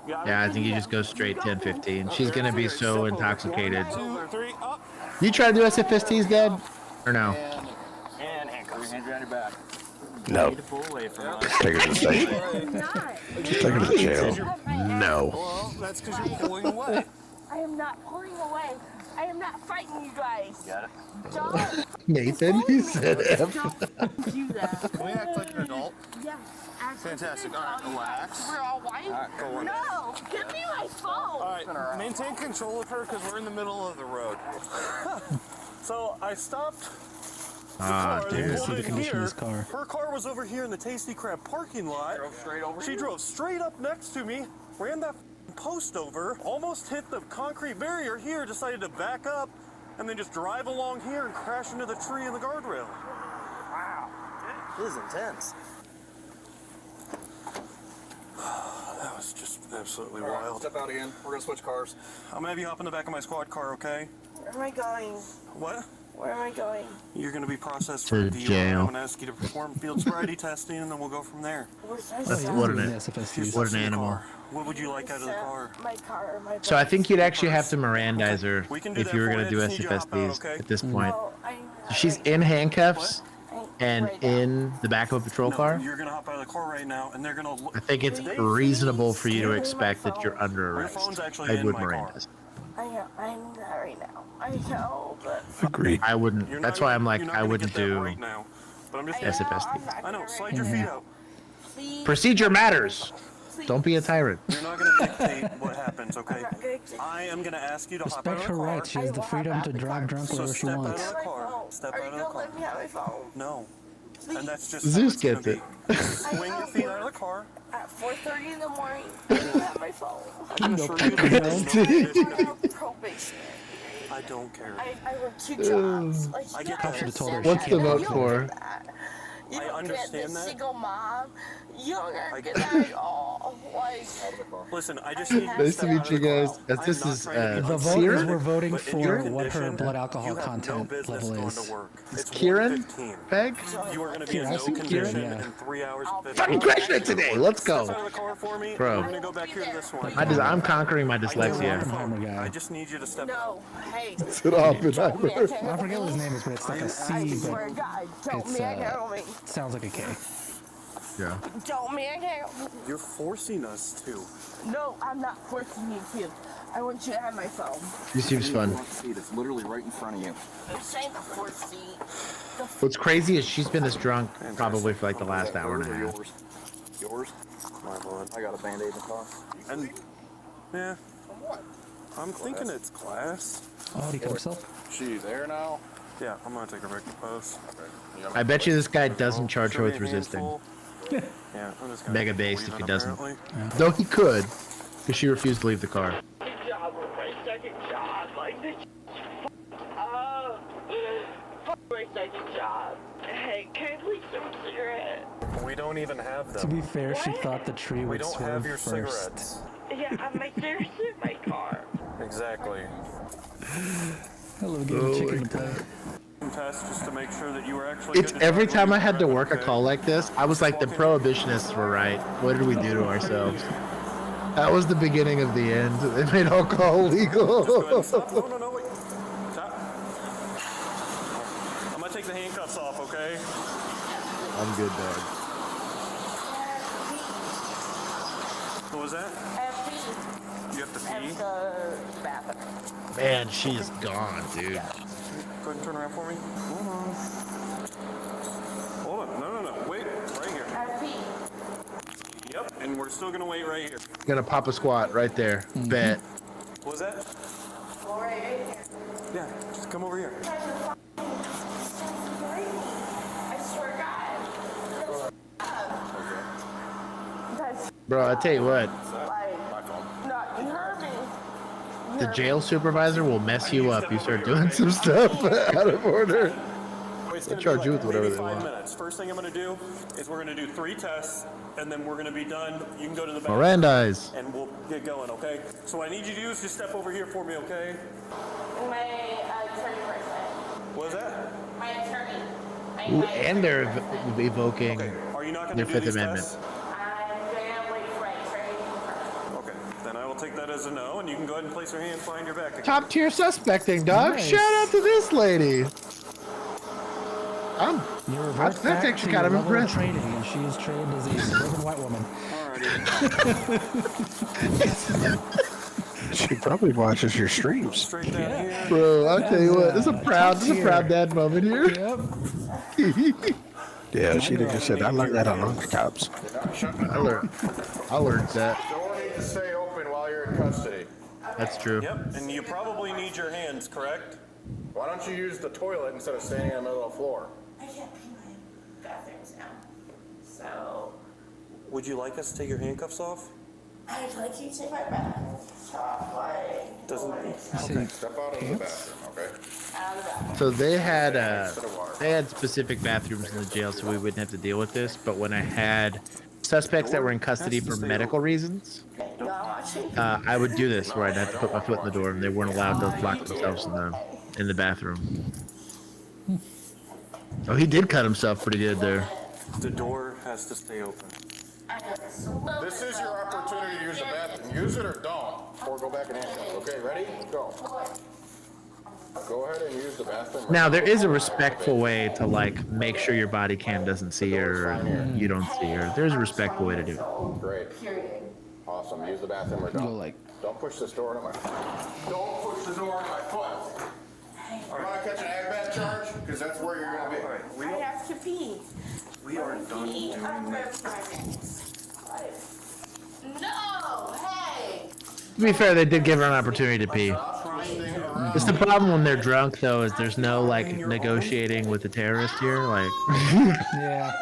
Yeah, I think you just go straight 10-15. She's gonna be so intoxicated. 2, 3, up. You try to do SFSTs, Dad? Or no? And handcuffs. Hands behind your back. No. Need to pull away from us. Take her to the station. I'm not. Take her to the jail. No. Well, that's because you're pulling away. I am not pulling away. I am not fighting you guys. Got it? Don't. Nathan, he said F. Don't do that. Can we act like an adult? Yes. Fantastic. All right, relax. We're all white? All right, go on. No! Give me my phone! All right, maintain control of her because we're in the middle of the road. So I stopped the Ah, car. They dude. pulled See the in condition of here. this car. Her car was over here in the Tasty Crab parking lot. Drove straight over She here? drove straight up next to me, ran that post over, almost hit the concrete barrier here, decided to back up, and then just drive along here and crash into the tree and the guardrail. Wow. This is intense. That was just absolutely wild. Step out again. We're going to switch cars. I'm gonna have you hop in the back of my squad car, okay? Where am I going? What? Where am I going? You're going to be processed To for DUI. jail. I'm going to ask you to perform field sobriety testing, and then we'll go from there. That's what an animal. What would you like out of the car? My car. My So I think you'd actually have to Mirandize her We can do if that you were for going to do you. Just need you to hop out, SFSDs okay? at this point. No, She's in handcuffs and in the back of a patrol car. You're going to hop out of the car right now, and they're going to... I think it's reasonable for you to expect that you're under Your arrest. phone's actually I in would my car. Mirandize. I'm not right now. I know, but Agreed. I wouldn't. You're That's not why gonna- I'm like, you're not I gonna wouldn't get that do right now. But I'm just SFSD. I know, slide your feet out. Procedure matters. Don't be a tyrant. You're not going to dictate what happens, okay? I am going to ask you to hop out Respect of her the car. rights. She has the freedom to drive drunk So wherever she step out wants. of the car. Step out of the car. let me have my phone. No. And that's just Zeus how it's gets it. gonna be. Swing your feet out of the car. At 4:30 in the morning, I didn't have my phone. I'm going to assure you that there's no condition of Probation. I don't care. I work 2 jobs. Like, I get I should have told her. What's she the can't vote have for? You I don't understand get the that. single mom. You don't I get get that at all. Like, Listen, I just need you to Nice step to meet out you of the car. guys. As this I'm is not trying to be The vote Kieran? is we're voting But in your for what her condition, blood alcohol you have no content business level going is. to work. It's Kieran? 1:15. Peg? You are going to be Kieran, in I no see condition Kieran, yeah. in 3 hours and 50 Fucking crushing it today. Let's Step go. out of the car for me. Bro. I'm going to go back here to this one. I'm conquering my I dyslexia. just need you to step no, hey. Sit off and Don't me, I I can't forget what his name is, but it's like a I C, swear but to God, don't it's me, I can't me. sounds like a K. Yeah. Don't me, I can't. You're forcing us to. No, I'm not forcing you to. I want you to have my phone. This seems fun. It's literally right in front of you. I'm saying the 4th seat. What's crazy is she's been this drunk probably for like the last hour and a half. Yours? My bud. I got a band-aid in the car. And, yeah. I'm thinking it's class. Oh, he cut himself? She there now? Yeah, I'm going to take her back to post. I bet you this guy doesn't charge her with resisting. Yeah, I'm just gonna Mega keep based if leaving, he doesn't. apparently. Though he could, because she refused to leave the car. Good job with my second job. Like this. Fuck my second job. Hey, can I please some cigarette? We don't even have them. To be fair, she thought the tree We would don't swerve have your first. cigarettes. Yeah, my cigarettes in my car. Exactly. Hello, getting chicken to play. Test just to make sure that you were actually. It's good to every drive time when I you had to drive, work a okay? call like this, I was like, the prohibitionists were right. What did we do to ourselves? That was the beginning of the end. They made alcohol legal. Just go ahead and stop. No, wait. Stop. I'm gonna take the handcuffs off, okay? I'm good, dog. What was that? I have to pee. You have to I pee? have the bathroom. Man, she is gone, dude. Go ahead and turn around for me. Hold on. Hold on. No. Wait. Right here. I have to pee. Yep. And we're still gonna wait right here. Gonna pop a squat right there. Bet. What was that? All right, right here. Yeah. Just come over here. I swear to God. That's Bro, I tell you what, like, not, you heard me. the jail supervisor will mess you up. You start doing some stuff out of order. It's They'll gonna charge be you like with whatever maybe they 5 want. minutes. First thing I'm gonna do is we're gonna do 3 tests, and then we're gonna be done. You can go to the bathroom. Mirandize. And we'll get going, okay? So what I need you to do is just step over here for me, okay? My attorney person. What was that? My attorney. Ooh, and they're evoking Are you not gonna their do Fifth these Amendment. tests? I'm gonna wait for my attorney. Okay, then I will take that as a no, and you can go ahead and place your hands behind your back again. Top tier suspecting, dog. Nice. Shout out to this lady. You revert That's back actually to kind of your level impressive. training, and she is trained as a suburban white woman. She probably watches your streams. Straight down here. Bro, I'll tell you what, this is a proud dad moment here. Yep. Yeah, she just said, I learned that on OnlyCops. I learned that. Door needs to stay open while you're in custody. That's true. Yep, and you probably need your hands, correct? Why don't you use the toilet instead of standing in the middle of the floor? I can't pee my bathrooms now. So, Would you like us to take your handcuffs off? I'd like you to take my bathrooms off. Like, Doesn't. Okay, step out of the bathroom, okay? out of the bathroom. So they had specific bathrooms in the jail, so we wouldn't have to deal with this. But when I had suspects that were in custody for medical reasons, You are watching? I would do this where I'd have to put my foot in the door, and they weren't allowed to lock themselves in the bathroom. Oh, he did cut himself pretty good there. The door has to stay open. This is your opportunity to use the bathroom. Use it or don't. Or go back and handcuff. Okay, ready? Go. Go ahead and use the bathroom. Now, there is a respectful way to, like, make sure your body cam doesn't see her and you don't see her. There's a respectful way to do it. Great. Awesome. Use the bathroom or don't. Don't push this door into my foot. Don't push the door into my foot. You want to catch an ag charge? Because that's where you're going to be. I have to pee. We are done doing this. No, hey. To be fair, they did give her an opportunity to pee. It's the problem when they're drunk, though, is there's no, like, negotiating with the terrorist here. Like, yeah.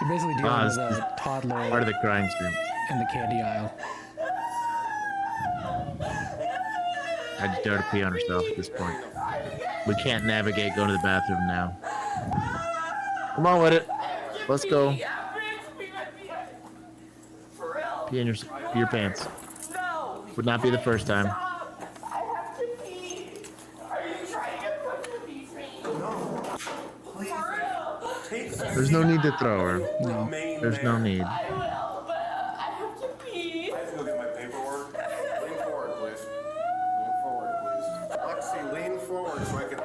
You're basically dealing with a toddler part of the crying scream. in the candy aisle. I just dare to pee on herself at this point. We can't navigate going to the bathroom now. Come on with it. Let's go. Pee in your pants. Would not be the first time. There's no need to throw her. No, there's no need. I have to go get my paperwork. Lean forward, please. Lean forward, please. Lexi, lean forward so I can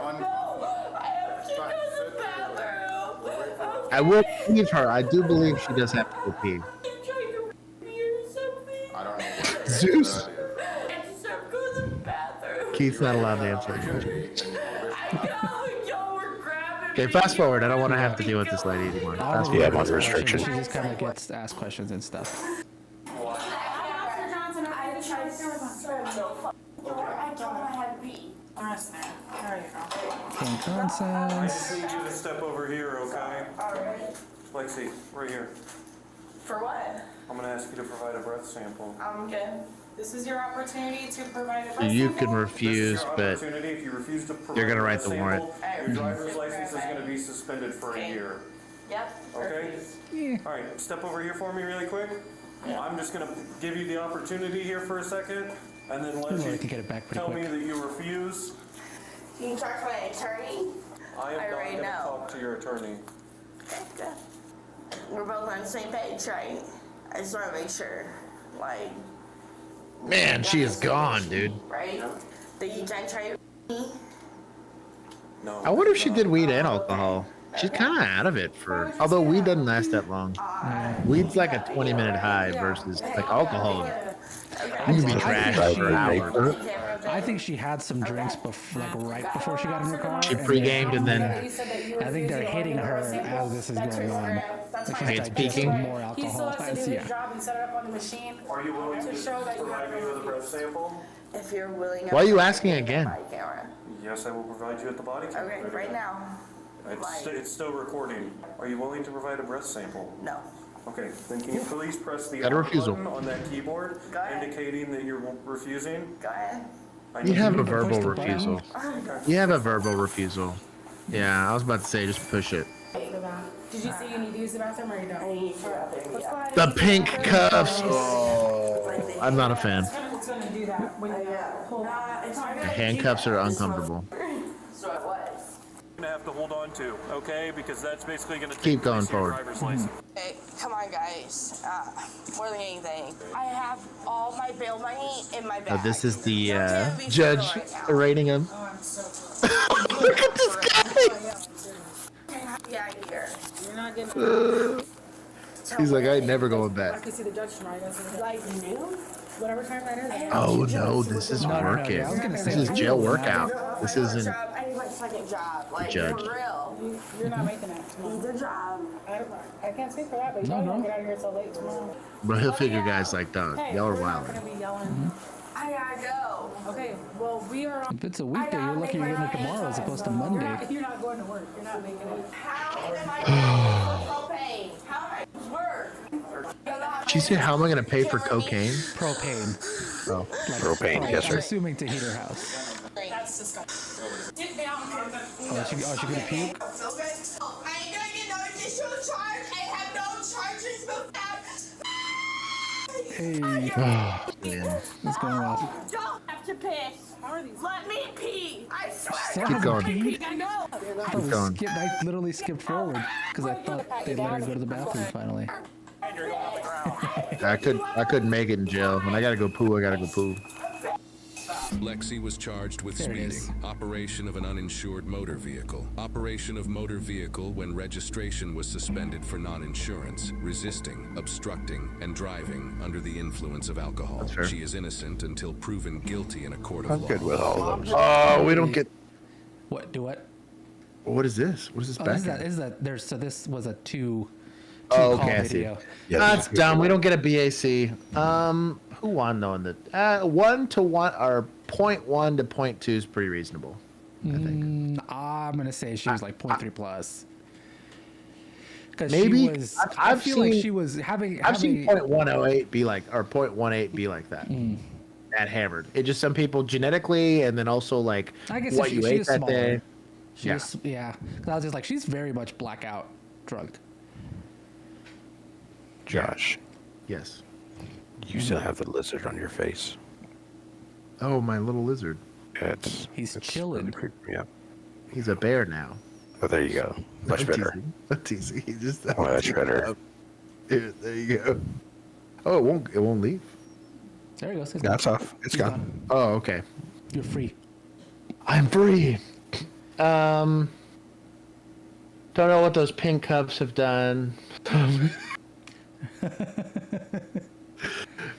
I will believe her. I do believe she does have to go pee. I don't know. Zeus. Keith's not allowed to answer. Okay, fast forward. I don't want to have to deal with this lady anymore. Fast Yeah, I'm forward. under restriction. She just kind of gets to ask questions and stuff. Gain I consent. just need you to step over here, okay? Alright. Lexi, right here. For what? I'm gonna ask you to provide a breath sample. Good. This is your opportunity to provide a So you can refuse, This is your but opportunity. If you refuse to provide you're gonna a write breath the warrant. sample, Your driver's license is gonna be suspended for a year. Yep. Okay? All right, step over here for me really quick. I'm just gonna give you the opportunity here for a second, and then let Ooh, I you can get it back pretty tell quick. me that you refuse. You can talk to my attorney. I am not already gonna know. talk to your attorney. Okay, good. We're both on the same page, right? I just want to make sure, like, man, she is gone, dude. right? That you can try me. No. I wonder if she did weed and alcohol. She's kind of out of it for. Although weed doesn't last that long. Weed's like a 20-minute high versus like alcohol. You can be trashed for an hour. I think she had some drinks like right before she got in her car. She pre-gamed and then. I think they're hitting her as this is going on. Hey, it's peaking. More He still alcohol. has to do his job and set it up on the machine. Are you willing to show that you provide me with a breath sample? If you're willing. Why are you asking again? Body camera. Yes, I will provide you at the body camera. Okay, right now. It's still recording. Are you willing to provide a breath sample? No. Okay, then can you please press the Got a on refusal. button on that keyboard, Go ahead. indicating that you're refusing? Go ahead. You have a push verbal the button. refusal. You have a verbal refusal. Yeah, I was about to say just push it. Did you see you need to use the bathroom or you don't? I need to Let's go ahead The and- pink cuffs. Oh, I'm not a fan. It's gonna do that when you pull that. The handcuffs are uncomfortable. So it was. You're gonna have to hold on to, okay? Because that's basically gonna Keep going place your forward. driver's license. Hey, come on, guys. More than anything, I have all my bail money in my bag. This is the judge rating him. Oh, I'm so Look at this guy. Yeah, here. You're not getting. He's like, I ain't never going I back. can see the judge tonight. That's like noon, whatever time that is. Oh no, this is working. yeah, I was gonna say This is that. jail workout. This isn't. I need my second job. Like, judge. for real. You're not making it tomorrow. Need a job. I can't speak for that, but you don't want to get out of here so late tomorrow. Bro, he'll figure guys like, dog, Hey, y'all are we're not wild. gonna be yelling. I gotta go. Okay, well, we are on. If it's a weekday, you're lucky you're getting it tomorrow as opposed to Monday. You're not going to work. You're not making it. How am I gonna propane? How am I work? She said, how am I going to pay for cocaine? Propane. Oh. Propane, yes, I'm sir. assuming to heat her house. That's disgusting. Sit down. Oh, she gonna puke? I ain't gonna get no additional charge. I have no charges moved out. Hey, Man. what's going on? Don't have to piss. How are these? Let me pee. I swear. She's Keep going. Keep going. I literally skipped forward because I thought they'd let her go to the bathroom finally. I couldn't make it in jail. When I gotta go poo, I gotta go poo. Lexi was charged with speeding, operation of an uninsured motor vehicle, operation of motor vehicle when registration was suspended for non-insurance, resisting, obstructing, and driving under the influence of alcohol. She is innocent until proven guilty in a court of law. I'm good with all of them. Oh, we don't get. What? Do what? What is this? What is this back? Is that there's so this was a two oh, call okay, I see. video. Yeah, that's dumb. We don't get a BAC. Who won though? In the 1 to 1 or 0.1 to 0.2 is pretty reasonable. I think. I'm gonna say she was like 0.3 plus. Maybe she was, I feel like she was having. I've seen 0.108 be like, or 0.18 be like that. At hammered. It just some people genetically, and then also like I guess what you ate that day. Yeah. Because I was just like, she's very much blackout drunk. Josh. Yes. You still have the lizard on your face. Oh, my little lizard. Yeah, he's chilling. Really yeah. He's a bear now. Oh, there you go. Much better. That's easy. He just much better. There you go. Oh, it won't leave. There he goes. That's off. It's gone. Oh, okay. You're free. I'm free. Don't know what those pink cups have done.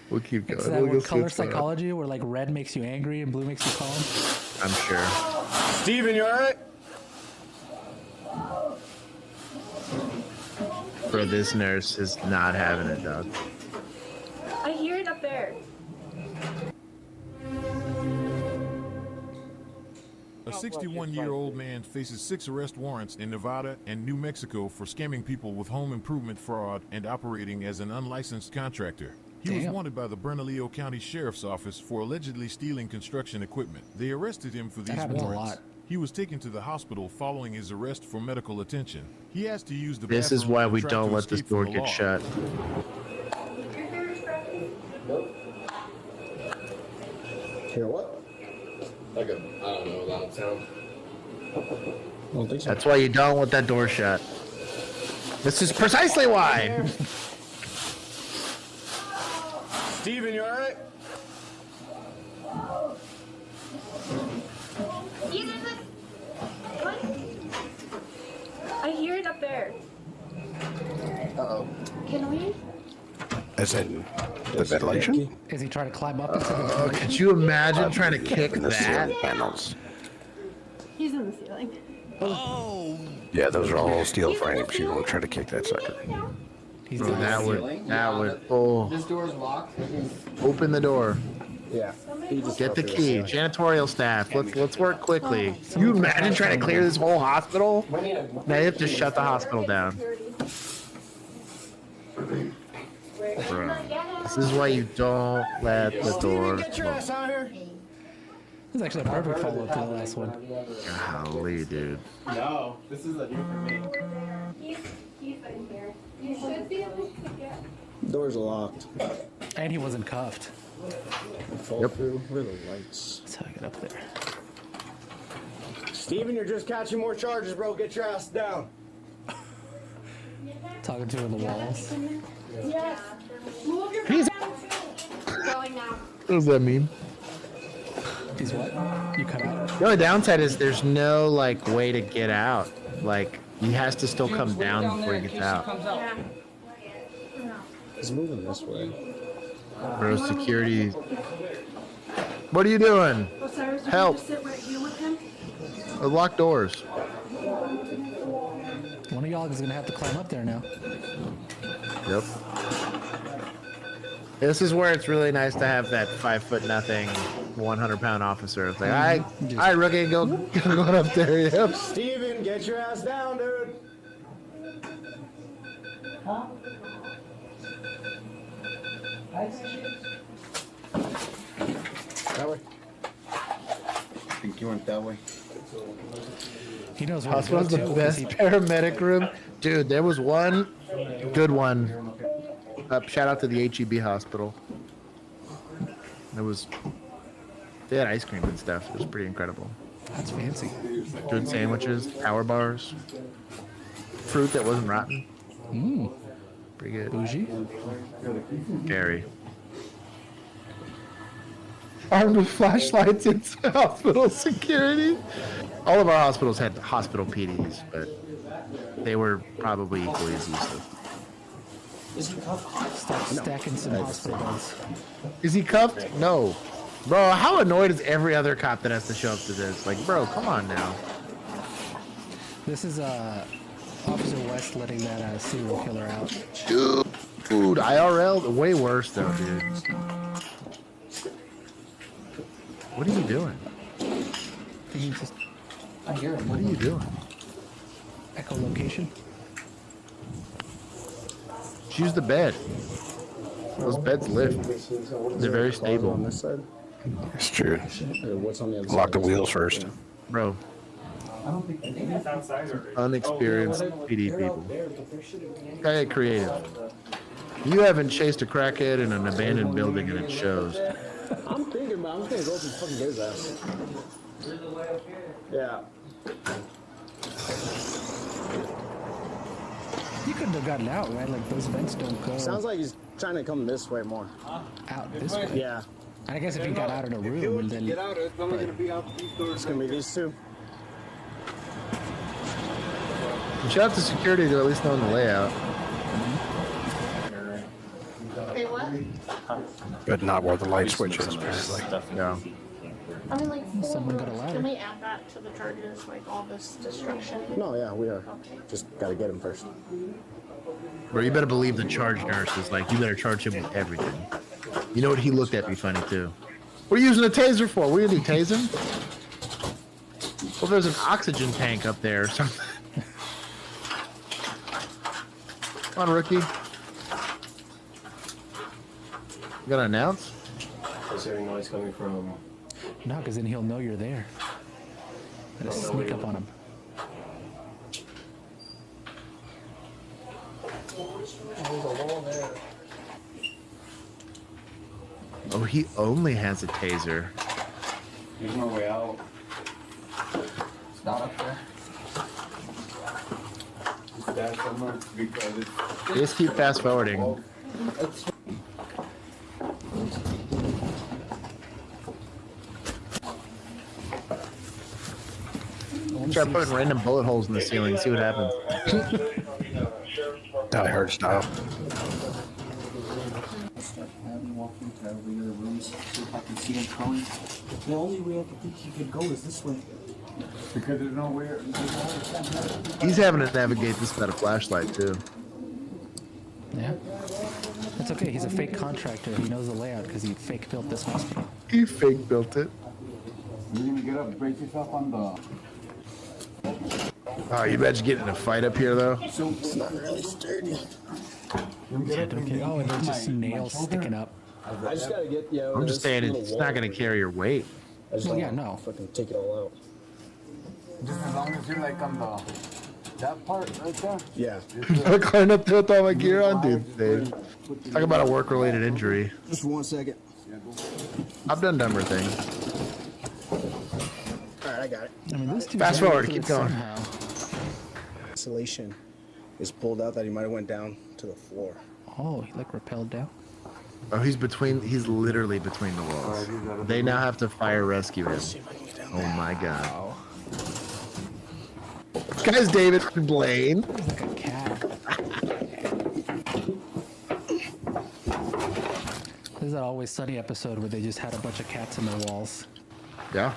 We'll keep going. Is that what color psychology, where like red makes you angry and blue makes you calm? I'm sure. Steven, you alright? Bro, this nurse is not having it, dog. I hear it up there. A 61-year-old man faces 6 arrest warrants in Nevada and New Mexico for scamming people with home improvement fraud and operating as an unlicensed contractor. He was wanted by the Bernalillo County Sheriff's Office for allegedly stealing construction equipment. They arrested him for these warrants. He was taken to the hospital following his arrest for medical attention. He has to use the bathroom. This is why we to don't let this escape from door the get law. shut. Hear what? Like a, I don't know, loud sound. I don't think so. That's why you don't let that door shut. This is precisely why. Steven, you alright? I hear it up there. Uh-oh. Can we? As in the ventilation? Is he trying to climb up into the ventilation? Could you imagine trying to kick in the that? ceiling panels. He's in the ceiling. Oh. Yeah, those are all steel frames. You won't try to kick that sucker. Bro, that would. Oh. This door is locked. Open the door. Yeah. Get the key. Janitorial staff. Let's work quickly. Can you imagine trying to clear this whole hospital? Now you have to shut the hospital down. Bro, this is why you don't let the door. Get your ass out here. This is actually a perfect follow-up to the last one. Golly, dude. No, this is a new for me. He's in here. You should be able to get. Doors are locked. And he wasn't cuffed. Fall through. Where are the lights? That's how I get up there. Steven, you're just catching more charges, bro. Get your ass down. Talking to her in the walls. Yes. Move your He's going now. What does that mean? He's what? You cut out? The only downside is there's no like way to get out. Like he has to still come down before he gets out. Yeah. He's moving this way. Bro, security. What are you doing? Osiris, Help. you sit right here with him? Lock doors. One of y'all is gonna have to climb up there now. Yep. This is where it's really nice to have that 5'0" 100-pound officer. It's like, all right, rookie, go up there. Yep. Steven, get your ass down, dude. Huh? That way. I think you went that way. He knows what Hospital's the best paramedic room. Dude, there was one good one. Shout out to the HEB hospital. They had ice cream and stuff. It was pretty incredible. That's fancy. Good sandwiches, power bars, fruit that wasn't rotten. Mmm. Pretty good. Bougie. Gary. Armed with flashlights into hospital security. All of our hospitals had hospital PDs, but they were probably equally as useless. Is he cuffed? Start stacking some hospital beds. Is he cuffed? No. Bro, how annoyed is every other cop that has to show up to this? Like, bro, come on now. This is Officer West letting that serial killer out. Dude, IRL, way worse though, dude. What are you doing? I hear him. What are you doing? Echolocation. Choose the bed. Those beds lift. They're very stable. On this side? It's true. What's on the other side? Lock the wheels first. Bro. Unexperienced PD people. Gotta get creative. You haven't chased a crackhead in an abandoned building and it shows. I'm thinking about I'm gonna go to fucking his ass. Yeah. You couldn't have gotten out, right? Like those vents don't go. Sounds like he's trying to come this way more. Out this way? Yeah. And I guess if you got out of the room and then... Get out, it's only going to be out these doors. It's going to be these two. Shout out to security to at least know the layout. Hey, what? But not where the light switch is, apparently. Yeah. I mean, like, Someone got a ladder. can we add that to the charges, like all this destruction? No, yeah, we are. Okay. Just got to get him first. Bro, you better believe the charge nurse is like, you better charge him with everything. You know what? He looked at me funny too. What are you using a taser for? What are you gonna do, tase him? Well, there's an oxygen tank up there or something. Come on, rookie. You gonna announce? Is there any noise coming from? No, because then he'll know you're there. Gotta sneak up on him. There's a wall there. Oh, he only has a taser. There's no way out. It's not up there. It's that somewhere because it's... Just keep fast forwarding. Try putting random bullet holes in the ceiling, see what happens. Die Hard style. Walk into every other room, see if I can see him coming. The only way I can think he could go is this way. Because there's nowhere. He's having to navigate this without a flashlight too. Yeah. That's okay. He's a fake contractor. He knows the layout because he fake built this hospital. He fake built it. You're gonna get up and break yourself on the... Oh, you bet you get in a fight up here though. So it's not really sturdy. Okay. Oh, and there's just some nails sticking up. I just got to get, I'm just saying it's not going to carry your weight. I just Well, don't yeah, no. fucking take it all out. Just as long as you're like on the... That part right there. Yeah. I'm climbing up there with all my gear on, dude. Dave. Talk about a work-related injury. Just 1 second. I've done dumber things. All right, I got it. I mean, this dude's Fast getting forward, through keep it going. somehow. Isolation is pulled out that he might have went down to the floor. Oh, he like rappelled down. Oh, he's literally between the walls. They now have to fire rescue him. Oh my god. This guy's David Blaine. He's like a cat. This is that Always Sunny episode where they just had a bunch of cats in their walls. Yeah.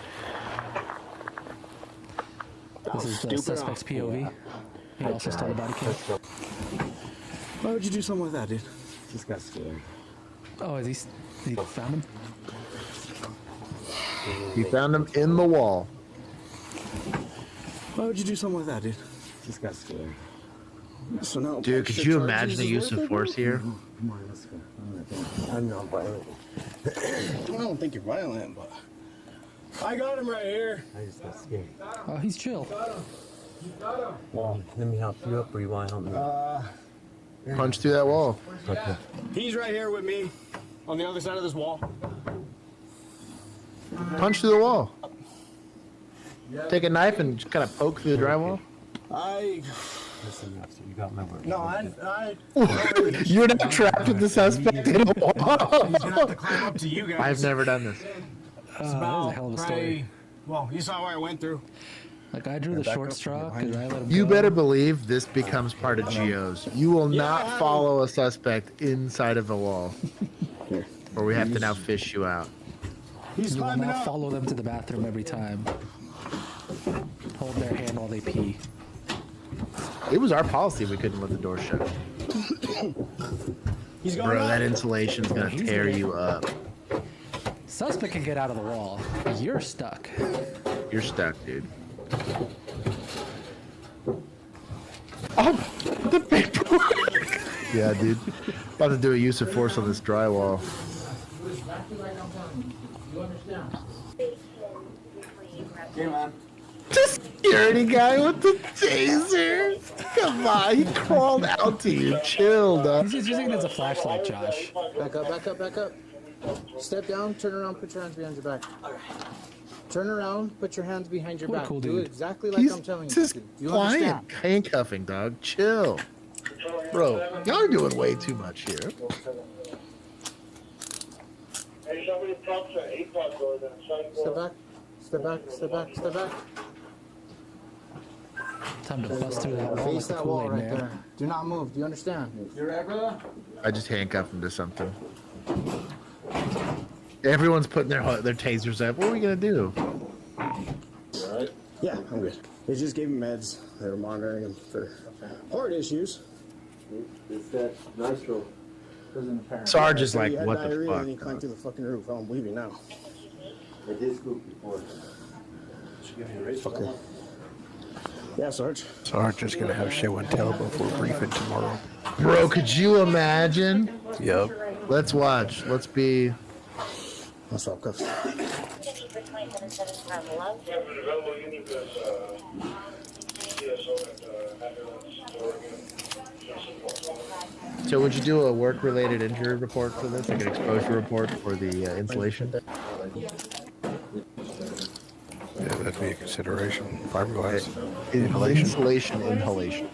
This is the suspect's POV. He also stole the body cam. Why would you do something like that, dude? Just got scared. Oh, he found him? He found him in the wall. Why would you do something like that, dude? Just got scared. So now, Dude, could you imagine the use of force here? Come on, let's go. I'm not violent. I don't think you're violent, but I got him right here. I just got scared. Oh, he's chill. Well, let me help you up, or you want to help me? Punch through that wall. Okay. He's right here with me on the other side of this wall. Punch through the wall. take a knife and just kind of poke through the drywall? Listen, you got my word. No, You're not trapped with the suspect in a wall. He's gonna have to climb up to you guys. I've never done this. That was a hell of a story. Well, you saw what I went through. Like I drew the short straw because I let him You go. better believe this becomes part of GOs. You will not follow a suspect inside of a wall, or we have to now fish you out. You will not follow them to the bathroom every time. Hold their hand while they pee. It was our policy we couldn't let the door shut. Bro, that insulation's gonna tear you up. Suspect can get out of the wall. You're stuck. You're stuck, dude. Oh, the paperwork. Yeah, dude. About to do a use of force on this drywall. Hey, man. The security guy with the taser. Come on, he crawled out to you. Chill, dog. He's just using it as a flashlight, Josh. Back up, back up, back up. Step down, turn around, put your hands behind your back. Turn around, put your hands behind your What a back. cool Do dude. it exactly like I'm telling you. This to. is Do you client understand? handcuffing, dog. Chill. Bro, y'all are doing way too much here. Hey, somebody props an 8-o'clock door then. Step back, step back, step back, step back. Time to bust through that wall like Face the that wall Kool-Aid right man. there. Do not move. Do you understand? You right, brother? I just handcuffed him to something. Everyone's putting their tasers up. What are we gonna do? Alright. Yeah, I'm good. They just gave him meds. They were monitoring him for heart issues. It's that nitro. Sarge is like, He had what the diarrhea fuck? and he climbed through the fucking roof. I don't believe you now. I did scoop before. Okay. Yeah, Sarge. Sarge is gonna have show and tell before briefing tomorrow. Bro, could you imagine? Yep. Let's watch. Let's be. What's up, cuffs? So would you do a work-related injury report for this, like an exposure report for the insulation? Yeah, that'd be a consideration. Fiberglass. Insulation inhalation.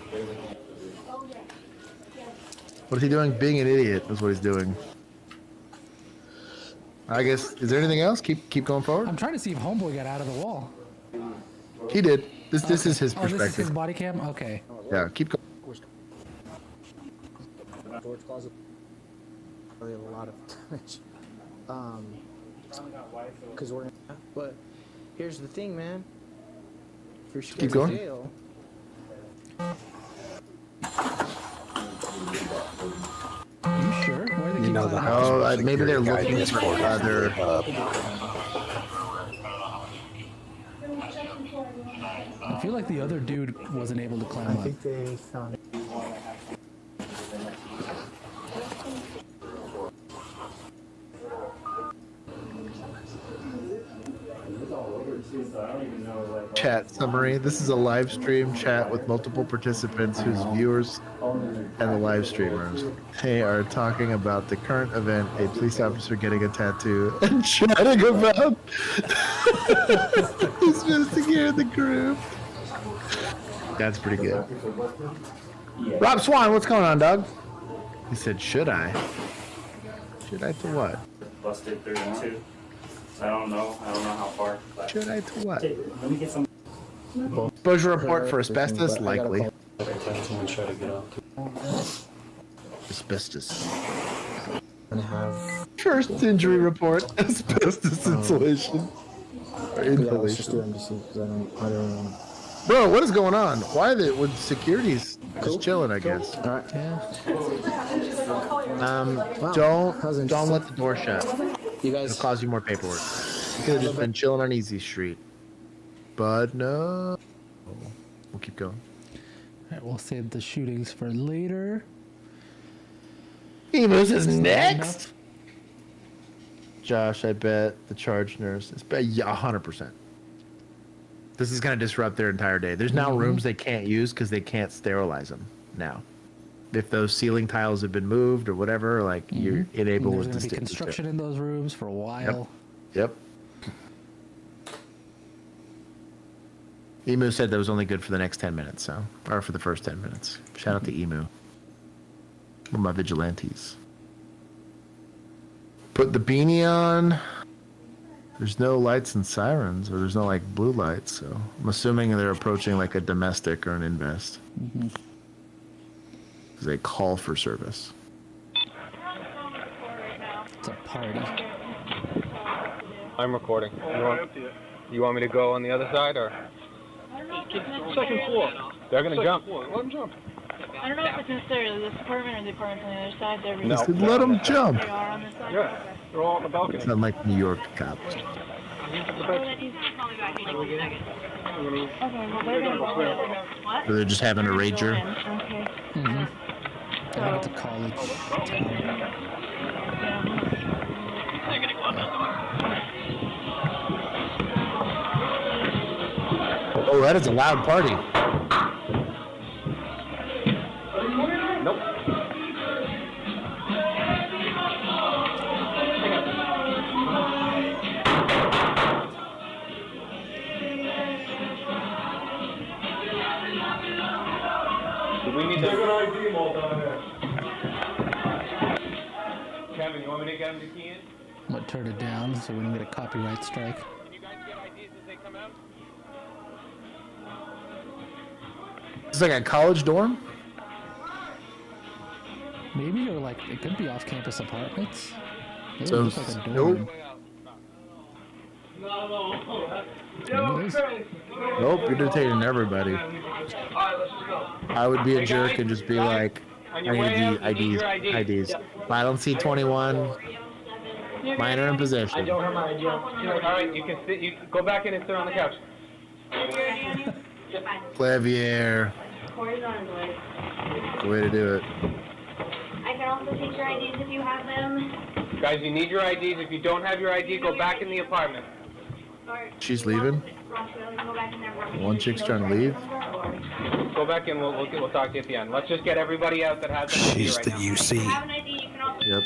What is he doing? Being an idiot is what he's doing. I guess. Is there anything else? Keep going forward. I'm trying to see if Homeboy got out of the wall. He did. This is his Oh, this is perspective. his body cam? Okay. Yeah, keep going. Storage closet. Really a lot of damage. Because we're in. But here's the thing, man. If you're Keep going. Jail, Are you sure? Why are they keep going? Oh, maybe they're looking for other. I feel like the other dude wasn't able to climb up. they found it. Chat summary. This is a live stream chat with multiple participants whose viewers and the live streamers they are talking about the current event, a police officer getting a tattoo and chatting about dismissing here in the group. That's pretty good. Rob Swan, what's going on, dog? He said, should I? Should I to what? Busted 32. I don't know how far. Should I to what? Let me get some. Exposure report for asbestos, likely. Asbestos. First injury report, asbestos insulation. Or inhalation. Bro, what is going on? Why the with security's just chilling, I guess. Alright. Don't let the door shut. You guys It'll cause you more paperwork. You could have just been chilling on Easy Street. But no. We'll keep going. Alright, we'll save the shootings for later. Emus is next. Josh, I bet the charge nurse is 100%. This is going to disrupt their entire day. There's now rooms they can't use because they can't sterilize them now. If those ceiling tiles have been moved or whatever, like you're unable There's with going to be construction in those rooms for a while. Yep. Emu said that was only good for the next 10 minutes, so or for the first 10 minutes. Shout out to Emu. One of my vigilantes. Put the beanie on. There's no lights and sirens, or there's no like blue lights, so I'm assuming they're approaching like a domestic or an invest. Mm-hmm. They call for service. It's a party. I'm recording. You want me to go on the other side, or? Second floor. They're gonna jump. Let them jump. I don't know if it's necessarily this apartment or the apartment on the other side. They're No. Said, let them jump. They are on this side? Yeah, they're all on the balcony. It's not like New York cops. Okay, well, they're gonna go. What? So they're just having a rager. Okay. Mm-hmm. I think it's a college town. Oh, that is a loud party. Nope. Do we need to... ID mall down there. Kevin, you want me to get him to key in? I'm gonna turn it down so we don't get a copyright strike. Can you guys get IDs as they come out? It's like a college dorm? Maybe, or like it could be off-campus apartments. Maybe So, it looks like a dorm. Nope, you're dictating everybody. I would be a jerk and just be like, I need IDs. If I don't see 21, minor in possession. I don't have my ID. Alright, you can sit, you go back in and sit on the couch. Clavier. The way to do it. I can also take your IDs if you have them. Guys, you need your IDs. If you don't have your ID, go back in the apartment. She's leaving? One chick's trying to leave? Go back in, we'll talk to you at the end. Let's just get everybody out that has an ID She's right the now. UC. Yep.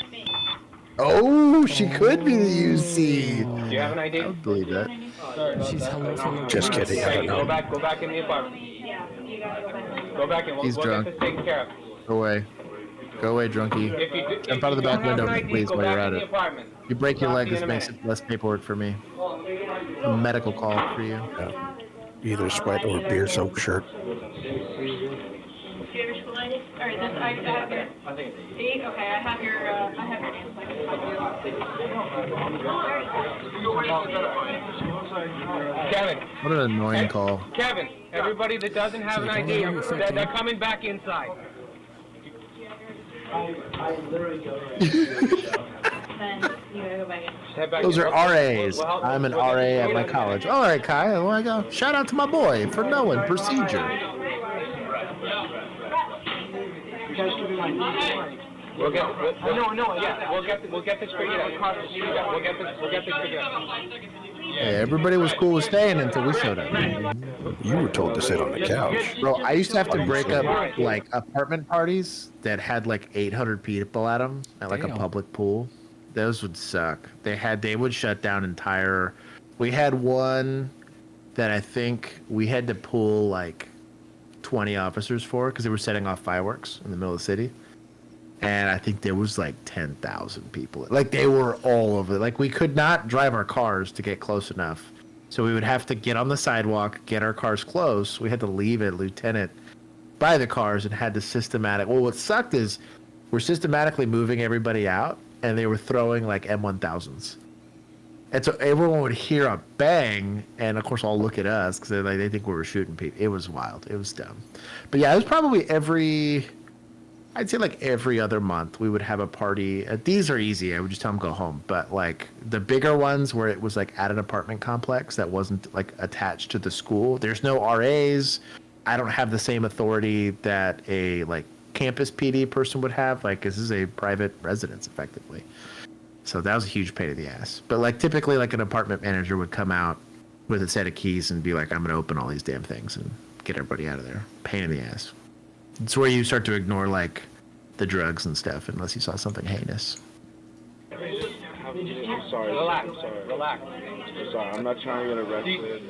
Oh, she could be the UC. Do you have an ID? I would believe that. She's hello for Just kidding, I don't know. Go back in the apartment. Go back in, we'll He's get drunk. this taken care of. Go away. Go away, drunkie. Jump out of the back window, please, while you're at it. If you break your leg, this makes it less paperwork for me. A medical call for you. Yeah. Either sweat or beer soaked shirt. Do you have your school ID? Alright, this I have your. See? Okay, I have your name. Kevin. What an annoying call. Kevin, everybody that doesn't have an ID, they're coming back inside. Then you gotta go back in. Those are RAs. I'm an RA at my college. All right, Kai. Well, I go. Shout out to my boy for knowing procedure. We'll get this figured out. We'll get this figured out. Hey, everybody was cool with staying until we showed up. You were told to sit on the couch. Bro, I used to have to break up like apartment parties that had like 800 people at them at like a public pool. Those would suck. They would shut down entire. We had one that I think we had to pull like 20 officers for because they were setting off fireworks in the middle of the city. And I think there was like 10,000 people. Like they were all over. Like we could not drive our cars to get close enough. So we would have to get on the sidewalk, get our cars close. We had to leave at Lieutenant by the cars and had to well, what sucked is we're systematically moving everybody out and they were throwing like M1000s. And so everyone would hear a bang and of course all look at us because they think we were shooting people. It was wild. It was dumb. But yeah, it was probably I'd say like every other month we would have a party. These are easy. I would just tell them go home. But like the bigger ones where it was like at an apartment complex that wasn't like attached to the school. There's no RAs. I don't have the same authority that a like campus PD person would have. Like this is a private residence effectively. So that was a huge pain in the ass. But like typically like an apartment manager would come out with a set of keys and be like, I'm going to open all these damn things and get everybody out of there. Pain in the ass. It's where you start to ignore like the drugs and stuff unless you saw something heinous. Sorry. Relax. I'm not trying to get arrested.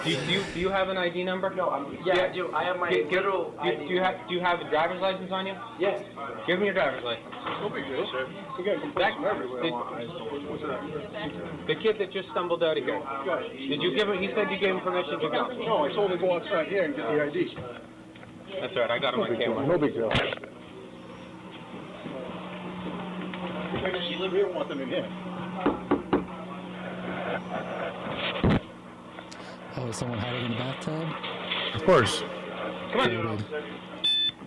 Do you have an ID number? No, Yeah, I do. I have my literal ID. Do you have a driver's license on you? Yes. Give me your driver's license. No big deal, sir. You got complaints from everywhere. What's that? The kid that just stumbled out of here. Did you give him? He said you gave him permission to go. No, I told him to go outside here and get the ID. That's right. I got him on camera. No big deal. You live here, want them in here. Oh, is someone hiding in the bathtub? Of course. Come on.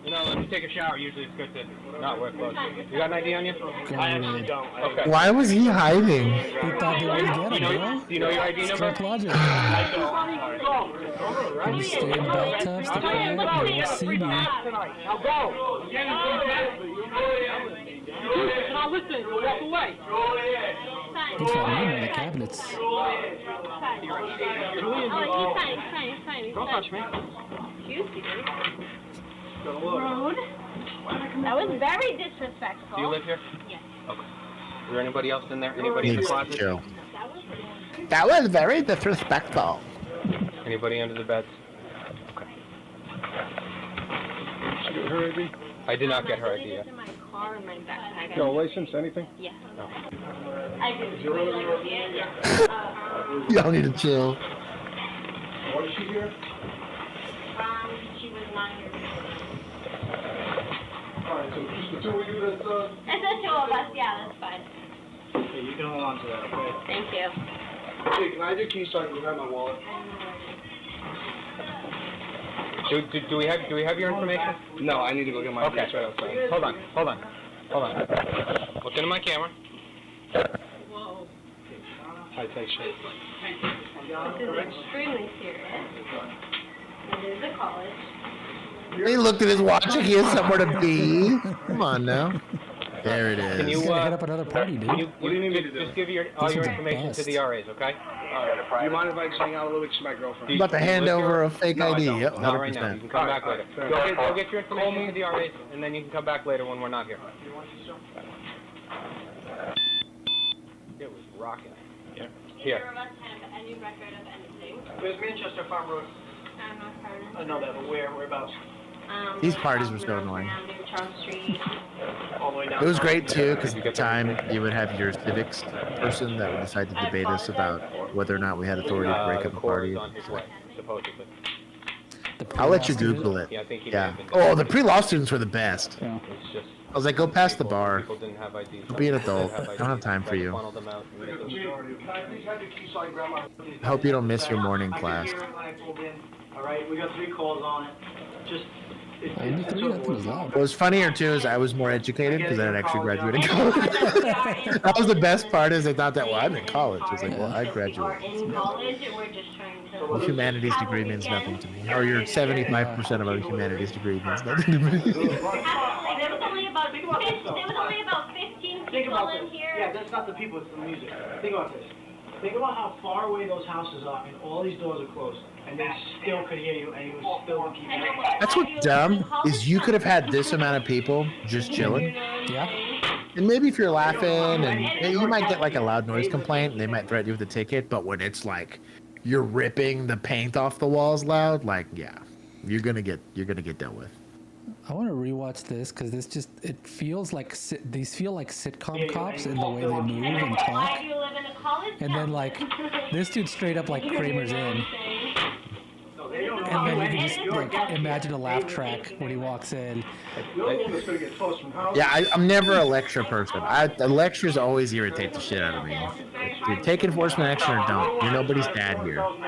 You know, when you take a shower, usually it's good to not wear clothes. You got an ID on you? I actually don't. Okay. Why was he hiding? He thought they wouldn't get him, bro. Do you know your ID number? Straight logic. I don't. Can you stay in the bathtub, stay quiet, they won't see me. Now go. Now listen, walk away. He's finding me in the cabinets. Don't touch me. Rude. That was very disrespectful. Do you live here? Yes. Okay. Is there anybody else in there? Anybody in the Needs to closet? chill. That was very disrespectful. Anybody under the beds? Okay. She got her ID? I did not get her ID yet. In my car and my backpack. No license, anything? Yeah. No. I did. Y'all need to chill. Why is she here? She was 9 years old. Alright, so just the two of you that's, It's the two of us, yeah, that's fine. Okay, you can hold on to that, okay? Thank you. Hey, can I have your keys so I can grab my wallet? Do we have your information? No, I need to go get my Okay. keys right outside. Hold on. Look into my camera. Whoa. High tech shit. This is extremely serious. It is a college. He looked at his watch like he has somewhere to be. Come on now. There it is. Can you He's gonna hit up another party, dude. What do you need me to do? Just give all This your is a information to bust. the RAs, okay? Do you mind if I just hang out a little bit to my girlfriend? I'm about to hand over a fake No, I ID. don't. Yep, Not right now. You 100%. can come back later. Alright, Go get your information to the RAs, and then you can come back later when we're not here. It was rocking. Here. Here. Neither of us have any record of anything. There's Manchester Farm Road. I'm not heard. I know that, but whereabouts? These parties were so annoying. Charles Street. All the way down. It was great too, because at the time you would have your civics person that would decide to debate us about whether or not we had authority to break up a party. On his way, supposedly. I'll let you Google it. Yeah, I think he Yeah. may have been Oh, the pre-law students were the best. Yeah. It's just I was like, go past the bar. people didn't have IDs. Be an adult. I don't have time for you. Funnel them out and make them- Can I please have your keys so I can grab my... I hope you don't miss your morning class. All right, we got 3 calls on it. Just. Only 3? That was loud. What was funnier too is I was more educated because I had actually graduated college. That was the best part is I thought that, well, I'm in college. I was like, well, I graduated. In college, and we're just trying to. Well, humanities degree means nothing to me. Or your 75% of a humanities degree means nothing to me. There was only about 15 people in here. Yeah, that's not the people, it's the music. Think about this. Think about how far away those houses are, and all these doors are closed, and they still could hear you, and you would still keep hearing you. That's what's dumb is you could have had this amount of people just chilling. Yeah. And maybe if you're laughing and you might get like a loud noise complaint and they might threaten you with a ticket, but when it's like you're ripping the paint off the walls loud, like yeah, you're gonna get dealt with. I want to rewatch this because it feels like these feel like sitcom cops in the way they move and talk. Why do you live in a college And then like this dude straight up like Kramer's in. And then you can just like imagine a laugh track when he walks in. Yeah, I'm never a lecture person. The lectures always irritate the shit out of me. Dude, take enforcement action or don't. You're nobody's dad here. I'm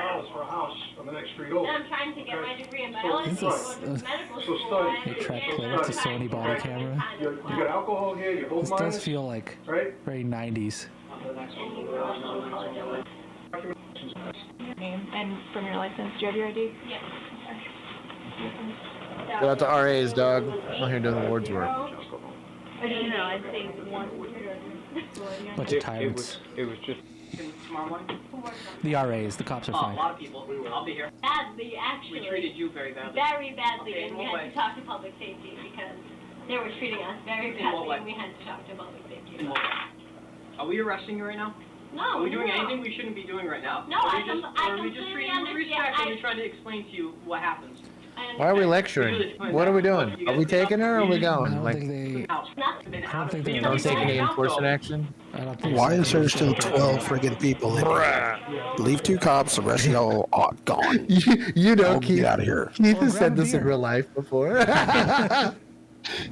trying to get my degree in biology. This is a track player. It's a Sony body camera. You got alcohol here, you both This does feel like very 90s. Name and from your license. Do you have your ID? Yes. Go out to RAs, dog. I'm here doing the Lord's work. I don't know. I'd say one. Bunch of tyrants. It was just. Tomorrow morning? The RAs, the cops are Oh, a fine. lot of people. I'll be here. Badly, actually. We treated you very badly. Very badly, Okay, and in we what had way? to talk to public safety because they were treating us very In what badly, way? and we had to talk to public safety. In what way? Are we arresting you right now? No. Are we doing anything we shouldn't be doing right now? No, I completely treating you with respect and we're trying to explain to you what happens? Why are we lecturing? What are we doing? Are we taking her or are we going? Like, don't take any enforcement action? Why is there still 12 friggin' people in here? Leave 2 cops, the rest of y'all are gone. You know, Keith, get out of here. Keith has said this in real life before.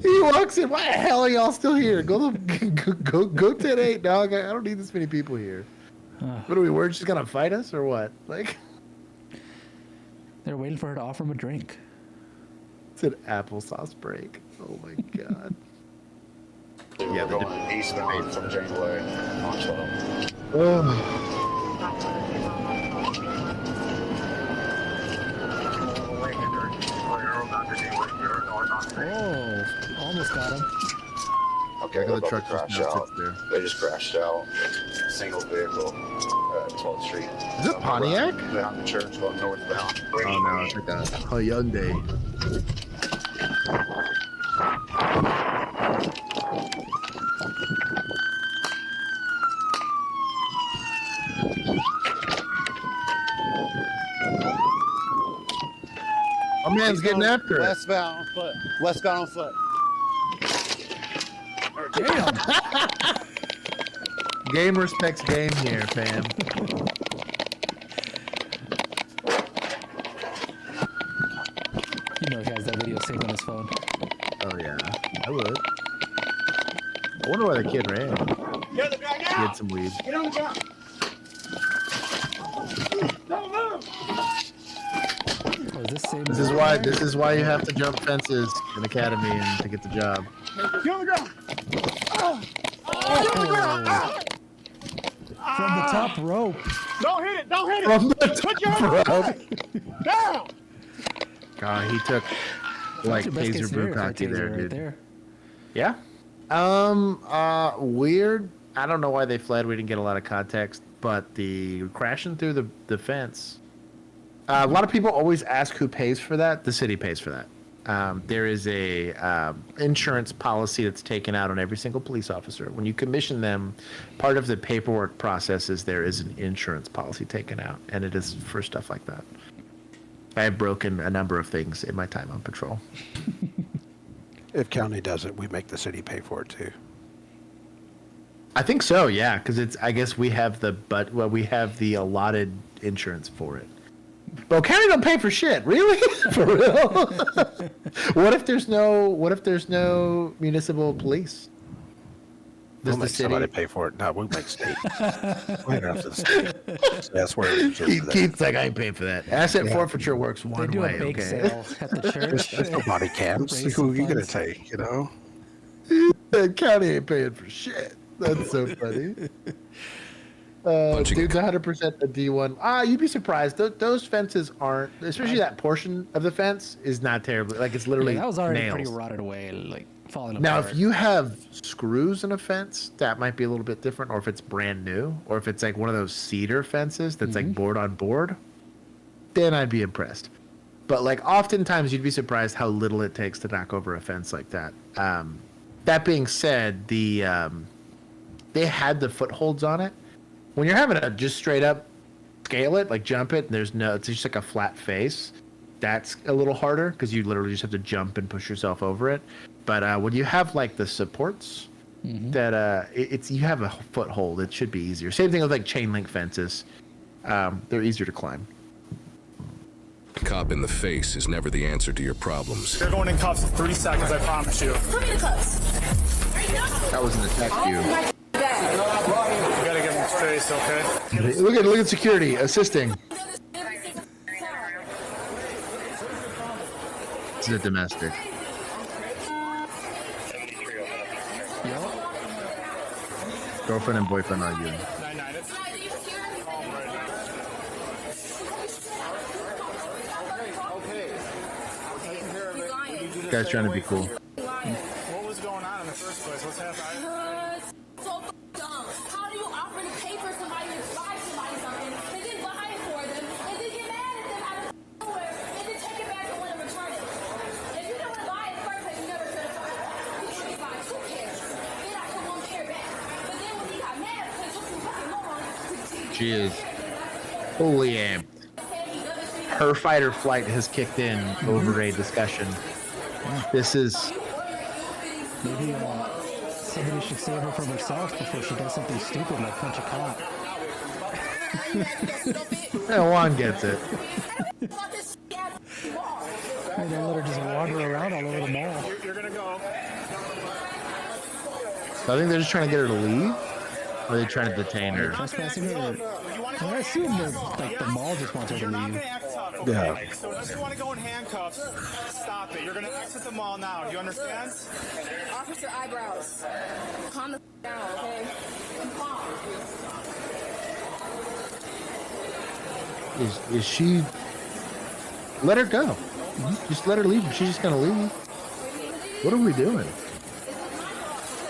He walks in. Why the hell are y'all still here? Go 10-8, dog. I don't need this many people here. What are we? We're just gonna fight us or what? Like, they're waiting for her to offer him a drink. It's an applesauce break. Oh my god. Yeah, we're going eastbound from Janeway on 12. Oh, almost got him. Okay, the truck crashed out. They just crashed out. Single vehicle at 12th Street. Is it Pontiac? Down the church going northbound. Oh no, it's like a Hyundai. My man's getting after it. Westbound on foot. Westbound on foot. Damn. Game respects game here, fam. You know he has that video saved on his phone. Oh yeah, I would. I wonder why the kid ran. Get the guy He now. had some weed. Get on the ground. Don't move. Oh, is this same This is why you have to jump fences in academy and to get the job. Get on the ground. From the top rope. Don't hit it. Don't hit it. From the Put your top hand down. God, he took like That's your best taser case scenario for a bukkake there, taser dude. there. Yeah. Weird. I don't know why they fled. We didn't get a lot of context, but the crashing through the fence. A lot of people always ask who pays for that. The city pays for that. There is a insurance policy that's taken out on every single police officer. When you commission them, part of the paperwork process is there is an insurance policy taken out, and it is for stuff like that. I have broken a number of things in my time on patrol. If county does it, we make the city pay for it too. I think so, yeah, because it's. I guess we have we have the allotted insurance for it. Well, county don't pay for shit, really? For real? What if there's no municipal police? Does the city somebody pay for it? No, we'll make state. We don't have to state. That's where it's just Keith's like, I ain't paying for that. Asset forfeiture works one They do way. a bake Okay. sale at the church. There's no body cams. Who are you gonna take? You know. The county ain't paying for shit. That's so funny. Dude's 100% a D1. You'd be surprised. Those fences aren't, especially that portion of the fence is not terribly, like it's literally that was already nails. pretty rotted away, like falling Now, apart. if you have screws in a fence, that might be a little bit different, or if it's brand new, or if it's like one of those cedar fences that's like board on board, then I'd be impressed. But like oftentimes you'd be surprised how little it takes to knock over a fence like that. That being said, they had the footholds on it. When you're having to just straight up scale it, like jump it, and it's just like a flat face, that's a little harder because you literally just have to jump and push yourself over it. But when you have like the supports, that you have a foothold, it should be easier. Same thing with like chain link fences. They're easier to climb. Cop in the face is never the answer to your problems. They're going in cuffs in 30 seconds, I promise you. Put me in the cuffs. That was an attack view. You gotta give him space, okay? Look at security assisting. This is a domestic. Girlfriend and boyfriend arguing. This guy's trying to be cool. What was going on in the first place? What's happening? So dumb. How do you offer to pay for somebody to buy somebody something, and then buy it for them, and then get mad at them out of nowhere, and then take it back and want to return it? If you didn't want to buy it first, you never should have bought it. You should have bought 2 pairs. Then I could 1 pair back. But then when he got mad because you fucking moron, She is fully amped. Her fight or flight has kicked in over a discussion. This is... Maybe somebody should save her from herself before she does something stupid like punch a cop. Yeah, Juan gets it. And then let her just wander around all over the mall. You're gonna go. So I think they're just trying to get her to leave, or are they trying to detain her? Trespassing her? I assume that like the mall just wants her to leave. Yeah. So if you want to go in handcuffs, stop it. You're gonna exit the mall now. Do you understand? Officer Eyebrows, calm the down, okay? Calm. Is she? Let her go. Just let her leave. She's just gonna leave. What are we doing?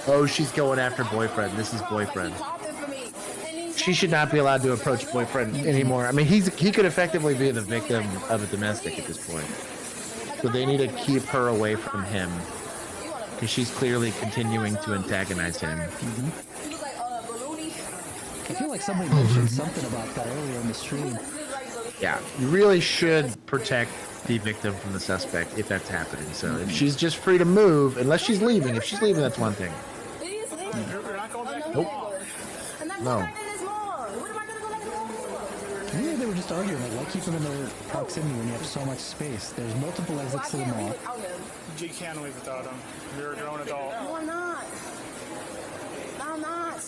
Oh, she's going after boyfriend. This is boyfriend. She should not be allowed to approach boyfriend anymore. I mean, he could effectively be the victim of a domestic at this point. So they need to keep her away from him because she's clearly continuing to antagonize him. I feel like somebody mentioned something about that earlier in the stream. Yeah, you really should protect the victim from the suspect if that's happening. So if she's just free to move, unless she's leaving. If she's leaving, that's one thing. Nope. No. Maybe they were just arguing, like, why keep them in their proximity when you have so much space? There's multiple exits to the mall. You can't leave without him. You're a grown adult. No, I'm not. I'm not.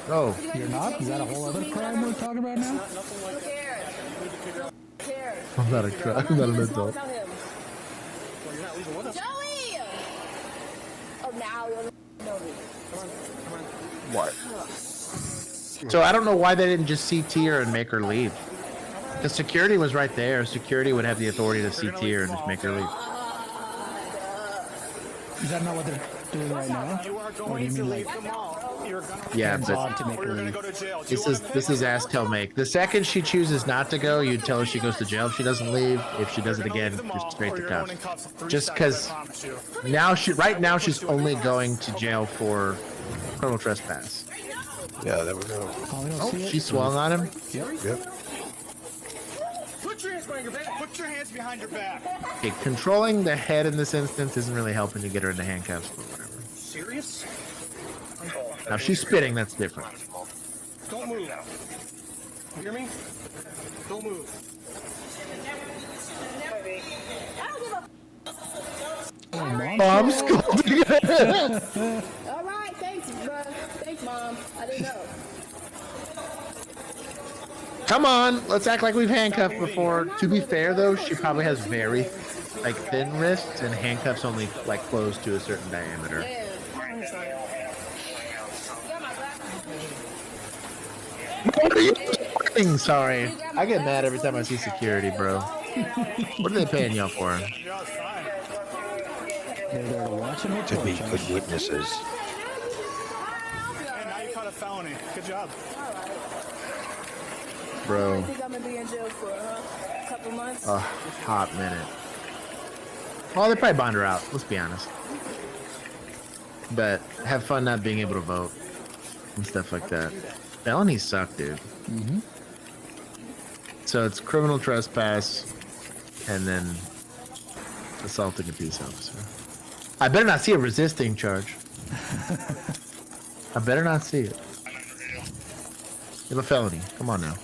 Oh, you're not? Is that a whole other crime we're talking about now? I'm not an adult. Joey! Oh, now you'll know me. What? So I don't know why they didn't just CT her and make her leave. Because security was right there. Security would have the authority to CT her and just make her leave. Is that not what they're doing right now? Or do you mean like Yeah, but to make her leave? this is ask tell make. The second she chooses not to go, you tell her she goes to jail if she doesn't leave. If she does it again, just straight to cuffs. Just because now right now she's only going to jail for criminal trespass. Yeah, there we go. Oh, she swung on him. Yep. Put your hands behind your back. Put your hands behind your back. Okay, controlling the head in this instance isn't really helping you get her into handcuffs or whatever. Serious? Now if she's spitting, that's different. Don't move. You hear me? Don't move. Mom scolding. All right, thanks, bro. Thanks, Mom. I didn't know. Come on, let's act like we've handcuffed before. To be fair, though, she probably has very thin wrists, and handcuffs only close to a certain diameter. What are you doing? Sorry, I get mad every time I see security, bro. What are they paying y'all for? They're watching it. To be good witnesses. And now you caught a felony. Good job. Bro. I think I'm gonna be in jail for a couple months. A hot minute. Well, they probably bond her out, let's be honest. But have fun not being able to vote and stuff like that. Felonies suck, dude. Mm-hmm. So it's criminal trespass and then assaulting a peace officer. I better not see a resisting charge. I better not see it. You have a felony. Come on now.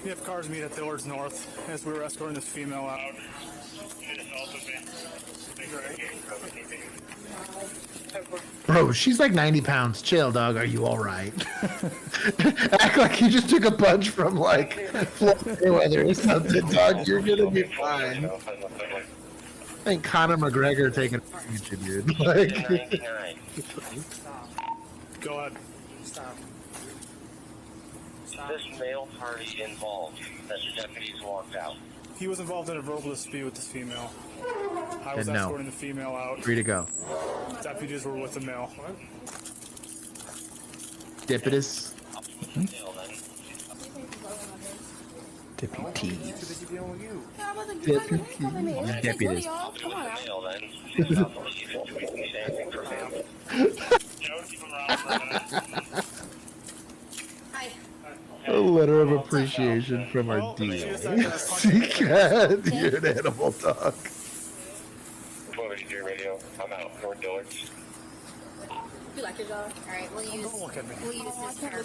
We have cars meet at Dillard's North as we were escorting this female out. Bro, she's like 90 pounds. Chill, dog. Are you all right? Act like you just took a punch from Floyd Mayweather or something, dog. You're gonna be fine. I think Conor McGregor taking you, dude. Go ahead. Stop. This male party involved that the deputies walked out. He was involved in a verbal dispute with this female. I was And no. escorting the female out. Free to go. Deputies were with the male. Deputies. Deputies. Come on. A letter of appreciation from our DA. You're an animal dog. Radio. I'm out. North Dillard's. You like your dog? All right, we'll use this card.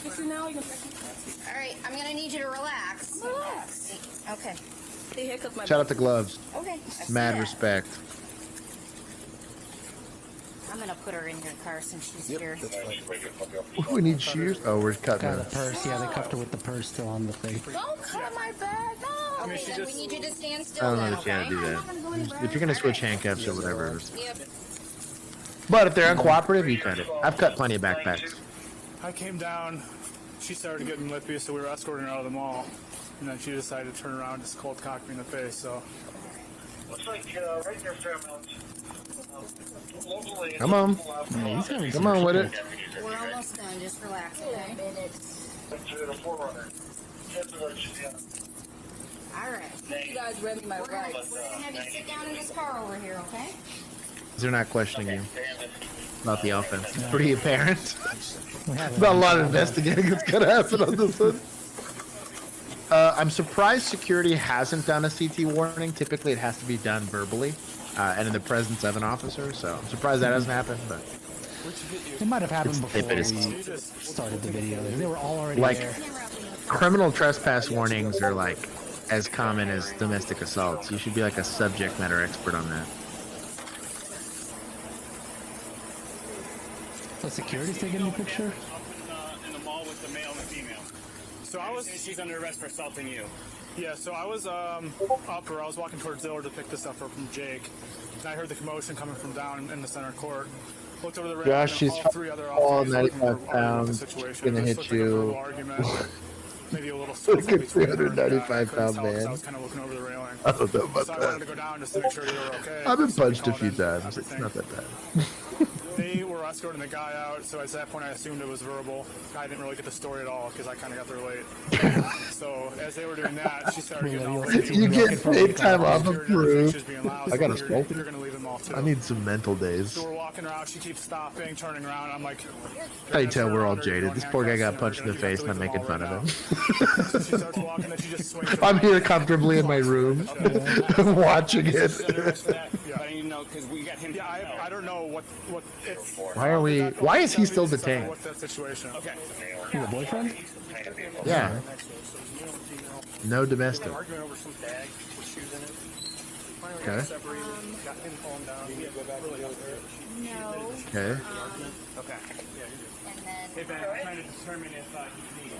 All right, I'm gonna need you to relax. Relax. Okay. Shout out to Gloves. Okay. Mad respect. I'm gonna put her in your car since she's here. We need shears. Oh, we're cutting Got her. the purse. Yeah, they cuffed her with the purse still on the thing. Don't cut my bag. No. Okay, then we need you to stand I still. don't Then, understand okay? how to do that. If you're gonna switch handcuffs or whatever. Yep. But if they're uncooperative, you cut it. I've cut plenty of backpacks. I came down, she started getting lippy, so we were escorting her out of the mall. And then she decided to turn around and just cold cock me in the face, so. Looks like right near Fairmount. Come on. Come on with it. We're almost done. Just relax, okay? All right. You guys ready my ride? We're gonna have you sit down in this car over here, okay? They're not questioning you about the offense. It's pretty apparent. Not a lot of investigating that's gonna happen on this one. I'm surprised security hasn't done a CT warning. Typically, it has to be done verbally and in the presence of an officer. So I'm surprised that hasn't happened. But it might have happened before we started the video. They were all already like there. criminal trespass warnings are like as common as domestic assaults. You should be like a subject matter expert on that. So security's taking a picture? In the mall with the male and the female. So she's under arrest for assaulting you. Yeah, so I was up, or I was walking towards Dillard to pick this up from Jake. And I heard the commotion coming from down in the center court. Looked over the rail, Josh, she's all 3 other all officers 95 pounds. Gonna hit you. Maybe a little Look at 395 pound man. I was kind of looking over the railing. I don't know about So I wanted to that. go down just to make sure you were okay. I've been So we punched a called few in times. It's everything. not that bad. They were escorting the guy out, so at that point I assumed it was verbal. I didn't really get the story at all because I kind of got there late. So as they were doing that, she started getting all You get paid time off approved. I got a You're smoke. going to leave him off too. I need some mental days. So we're walking around, she keeps stopping, turning around. I'm like, How you tell we're all jaded? This poor guy got punched in the face and I'm making fun of him. so she starts walking, then she just swings. I'm here comfortably in my room watching it. Yeah, I don't know what it's. Why is he still detained? What's that situation? Okay. Your boyfriend? Yeah. No domestic. Arguing over some bag with shoes in it. Okay. No. Okay. Okay. Hey, Ben, I'm trying to determine if he's needed.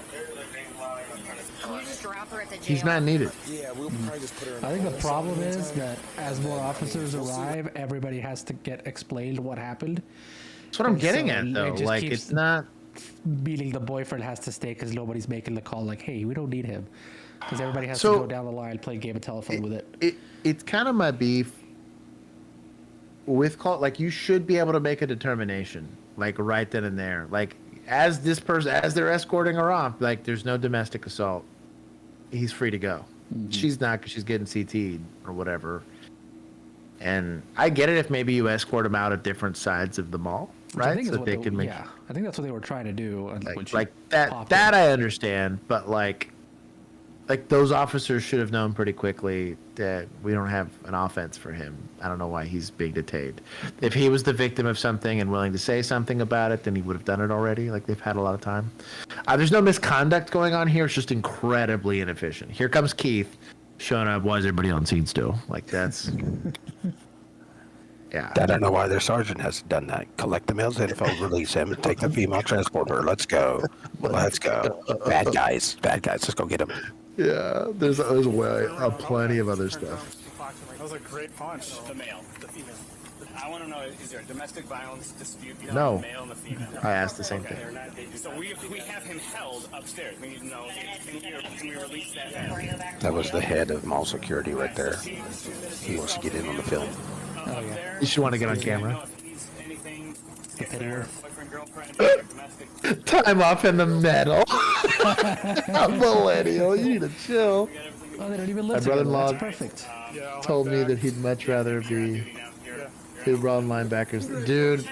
Can you just drop her at the jail? He's not needed. Yeah, we'll probably just put her in. I think the problem is that as more officers arrive, everybody has to get explained what happened. That's what I'm And getting so at, it though. just Like, keeps it's not. Meaning the boyfriend has to stay because nobody's making the call. Like, hey, we don't need him, because everybody has So, to go down the line, play a game of telephone with it. It's kind of my beef with call. Like, you should be able to make a determination, like right then and there. Like, as this person, as they're escorting her off, like, there's no domestic assault. He's free to go. She's not, because she's getting CT'd or whatever. And I get it if maybe you escort them out at different sides of the mall, Which I right? think is So what they can make. Yeah, I think that's what they were trying to do. Like that I understand, but like those officers should have known pretty quickly that we don't have an offense for him. I don't know why he's being detained. If he was the victim of something and willing to say something about it, then he would have done it already. Like, they've had a lot of time. There's no misconduct going on here. It's just incredibly inefficient. Here comes Keith showing up. Why is everybody on scene still? Like, that's... Yeah. I don't know why their sergeant hasn't done that. Collect the male's info, release him, and take the female transporter. Let's go. Let's go. Bad guys. Let's go get them. Yeah, there's plenty of other stuff. That was a great punch. The male, the female. I want to know, is there a domestic violence dispute between No. the male and the female? I asked the same thing. So we have him held upstairs. We need to know, can we release that man? That was the head of mall security right there. He wants to get in on the film. Oh, yeah. You should want to get on camera. Time off in the metal. A millennial. You need to chill. Oh, they don't even My live together. brother-in-law That's perfect. told me that he'd much rather be two broad linebackers. Dude,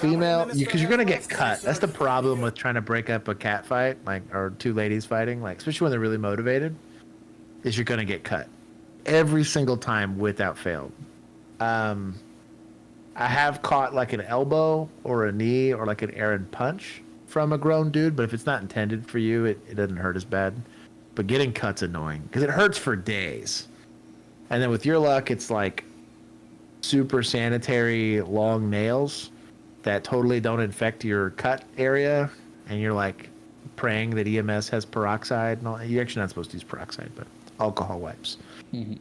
female, because you're gonna get cut. That's the problem with trying to break up a cat fight, like, or two ladies fighting, like, especially when they're really motivated, is you're gonna get cut every single time without fail. I have caught like an elbow or a knee or like an errant punch from a grown dude, but if it's not intended for you, it doesn't hurt as bad. But getting cut's annoying because it hurts for days. And then with your luck, it's like super sanitary long nails that totally don't infect your cut area. And you're like praying that EMS has peroxide. And all. You're actually not supposed to use peroxide, but alcohol wipes. Mm-hmm.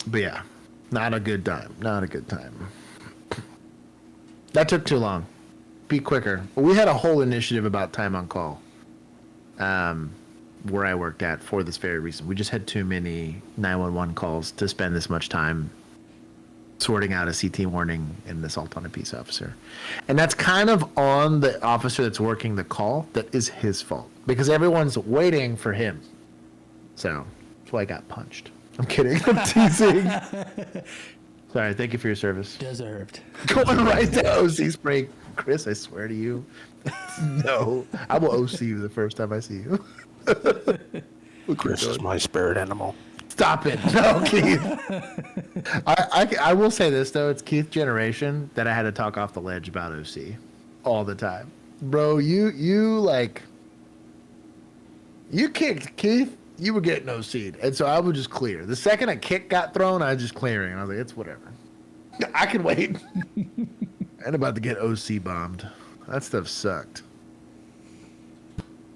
But yeah, not a good time. Not a good time. That took too long. Be quicker. We had a whole initiative about time on call. Where I worked at for this very reason. We just had too many 911 calls to spend this much time sorting out a CT warning and assault on a peace officer. And that's kind of on the officer that's working the call. That is his fault because everyone's waiting for him. So that's why I got punched. I'm kidding. I'm teasing. Sorry. Thank you for your service. Deserved. Going right to OC spray. Chris, I swear to you. No. I will OC you the first time I see you. Chris is my spirit animal. Stop it. No, Keith. I will say this, though. It's Keith's generation that I had to talk off the ledge about OC all the time. Bro, you kicked Keith, you were getting OC'd. And so I would just clear. The second a kick got thrown, I was just clearing. I was like, it's whatever. I can wait. I'm about to get OC bombed. That stuff sucked.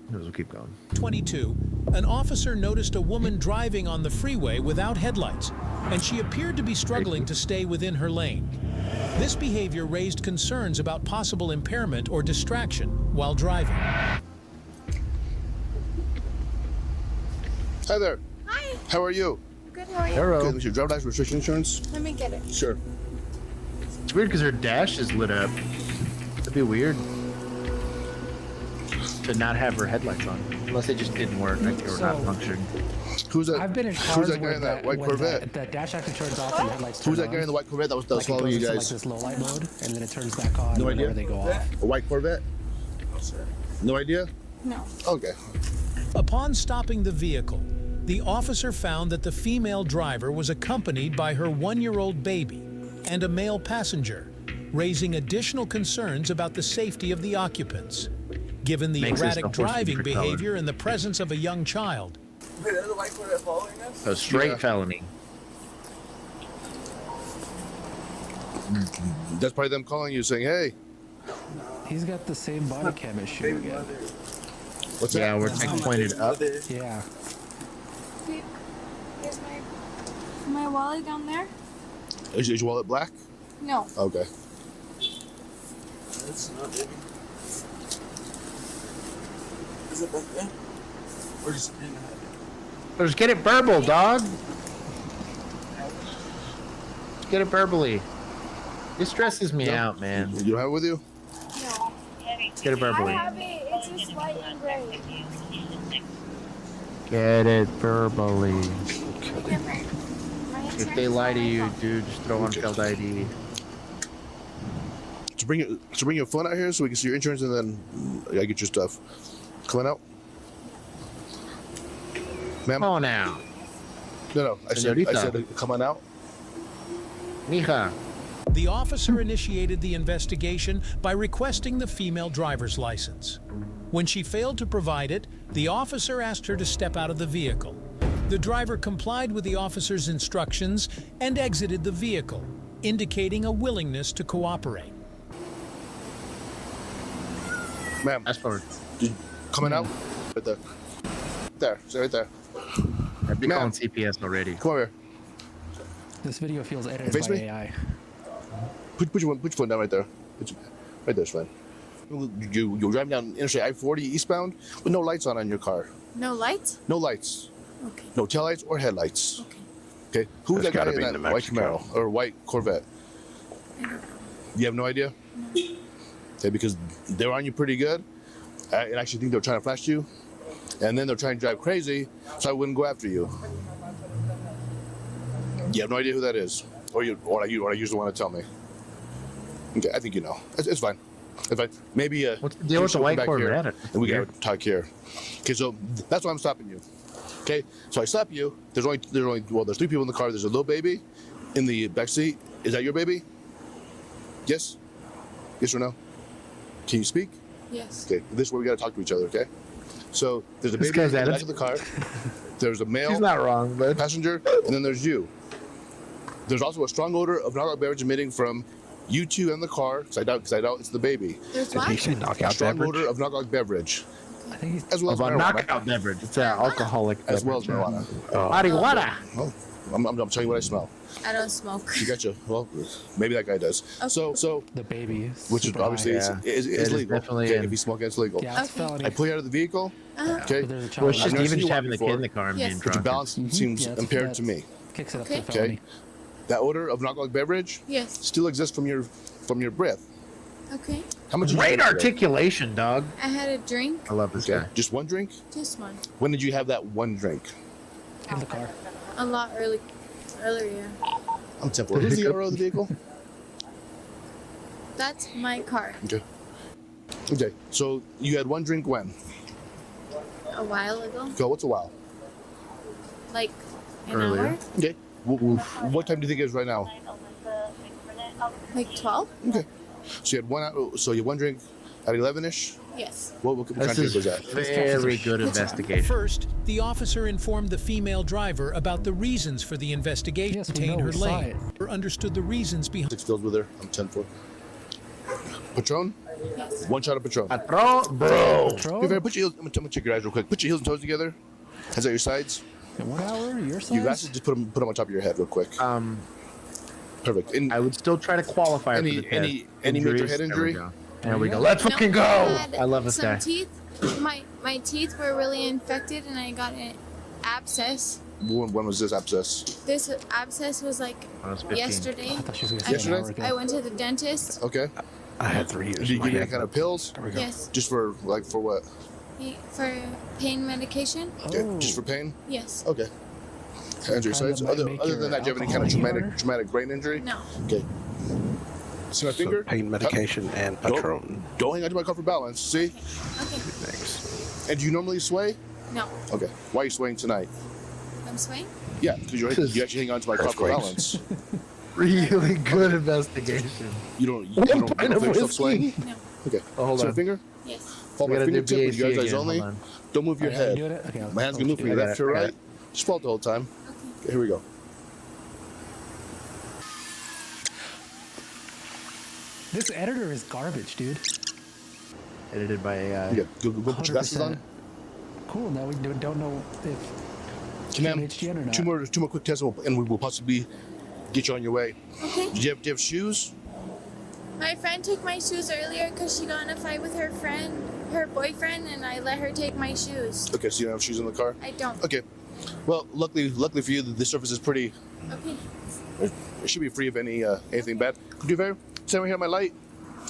We'll keep going. 22, an officer noticed a woman driving on the freeway without headlights, and she appeared to be struggling to stay within her lane. This behavior raised concerns about possible impairment or distraction while driving. Hi there. Hi. How are you? Good, how are you? Hello. Good. Is your driver's license restriction insurance? Let me get it. Sure. It's weird because her dash is lit up. That'd be weird to not have her headlights on, unless they just didn't work, like they were not functioning. Who's that? I've been in cars who's that guy in that white Corvette? The dash actually turns off and the headlights turn Who's that guy on. in the white Corvette that was Like following you it goes guys? into like this low light mode, and then it turns back on No whenever idea? they go off. A white Corvette? No, sir. No idea? No. Okay. Upon stopping the vehicle, the officer found that the female driver was accompanied by her 1-year-old baby and a male passenger, raising additional concerns about the safety of the occupants. Given the erratic driving behavior in the presence of a young child. Wait, there's a white Corvette following us? A straight felony. That's probably them calling you saying, hey. He's got the same body cam issue again. What's that? Yeah, we're pointed up. Yeah. Is my wallet down there? Is your wallet black? No. Okay. It's not, baby. Is it back there? Or just in the head? Let's get it verbal, dog. Let's get it verbally. This stresses me out, man. You don't have it with you? No. Get it verbally. I have it. It's just white and gray. Get it verbally. My If they lie to you, dude, just throw on failed ID. So bring your phone out here so we can see your insurance and then I get your stuff. Coming out? Ma'am? Come on now. No, I said come on out. Mija. The officer initiated the investigation by requesting the female driver's license. When she failed to provide it, the officer asked her to step out of the vehicle. The driver complied with the officer's instructions and exited the vehicle, indicating a willingness to cooperate. Ma'am. Fast forward. Coming out? Right there. There. Stay right there. I've been calling CPS already. Come over here. This video feels edited Face by me? AI. Put your phone down right there. Right there's fine. You're driving down Interstate I-40 eastbound with no lights on your car. No lights? No lights. Okay. No taillights or headlights. Okay. Who's That's that guy gotta in be that New white Mexico. Camaro or white Corvette? You have no idea? Okay, because they were on you pretty good. I actually think they were trying to flash you. And then they're trying to drive crazy, so I wouldn't go after you. You have no idea who that is? Or you just want to tell me? Okay, I think you know. It's fine. It's fine. Maybe what's the deal with the white Corvette? And we gotta talk here. Okay, so that's why I'm stopping you. Okay, so I stop you. There's 3 people in the car. There's a little baby in the back seat. Is that your baby? Yes. Yes or no? Can you speak? Yes. Okay, this is where we gotta talk to each other. Okay. So there's a baby in the back of the car. There's a male. He's not wrong, but passenger, and then there's you. There's also a strong odor of knockout beverage emitting from you two in the car. Because I doubt it's the baby. There's what? A strong odor of knockout beverage. I think he's as well as a marijuana. knockout beverage. It's an alcoholic as well as marijuana. Marijuana. Oh, I'm telling you what I smell. I don't smoke. You gotcha. Well, maybe that guy does. Okay. So the baby, which is obviously is legal. Definitely okay, if you smoke, it's legal. Yeah, it's felony. I pull you out of the vehicle. Okay. Well, it's just even just having the kid in the car and being But drunk. your balance seems impaired to me. Kicks it up Okay. to felony. That odor of alcoholic beverage Yes. still exists from your breath. Okay. How much? Great articulation, dog. I had a drink. I love this guy. Just one drink? Just one. When did you have that one drink? In the car. A lot earlier. I'm temple. Who's the owner of the vehicle? That's my car. Okay. Okay. So you had one drink when? A while ago. So what's a while? Like an hour. Okay. What time do you think it is right now? Like 12. Okay. So you had one. So you had one drink at 11ish. Yes. What kind of drink was that? Very good investigation. First, the officer informed the female driver about the reasons for the investigation. Yes, we Maintained know, her we saw lane. Or understood the reasons behind. 6 fills with her. I'm 10-4. Patron? Yes. One shot of Patron. Patron, bro. Okay, put your heels. I'm gonna check your eyes real quick. Put your heels and toes together. Hands at your sides. In 1 hour, your size? You guys just put them on top of your head real quick. Perfect. And I would still try to qualify for the test. Any major Injuries? head injury? There we go. Let's fucking go. I love this some guy. teeth. My teeth were really infected, and I got an abscess. When was this abscess? This abscess was like I was 15. yesterday. I thought she was gonna say Yesterday? an hour ago. I went to the dentist. Okay. I had 3 years. Did you in my give any head. kind of pills? Yes. Just for what? For pain medication. Okay. Just for pain? Yes. Okay. Hands at your sides. Other than that, do you have any kind of traumatic brain injury? No. Okay. See my finger? Pain medication and Patron. Don't hang onto my car for balance. See? Okay. Thanks. And do you normally sway? No. Okay. Why are you swaying tonight? I'm swaying. Yeah, because you actually hang onto my car for Earthquakes. balance. Really good investigation. You don't feel yourself swaying? No. Okay. Oh, hold See my on. finger? Yes. Follow We my gotta do fingertip with your BAC eyes again. only. Hold on. Don't move your Are you head. doing it? Okay, My hands can move from your I got left it, to I got right. it. Just follow it the whole time. Okay, here we go. This editor is garbage, dude. Edited by AI. Yeah, go put your glasses on. Cool. Now we don't know if Ma'am, HGN or not. two more quick tests, and we will possibly get you on your way. Okay. Do you have shoes? My friend took my shoes earlier because she got in a fight with her boyfriend, and I let her take my shoes. Okay, so you don't have shoes in the car? I don't. Okay. Well, luckily for you, the surface is pretty. Okay. It should be free of anything bad. Do you favor? Stand right here at my light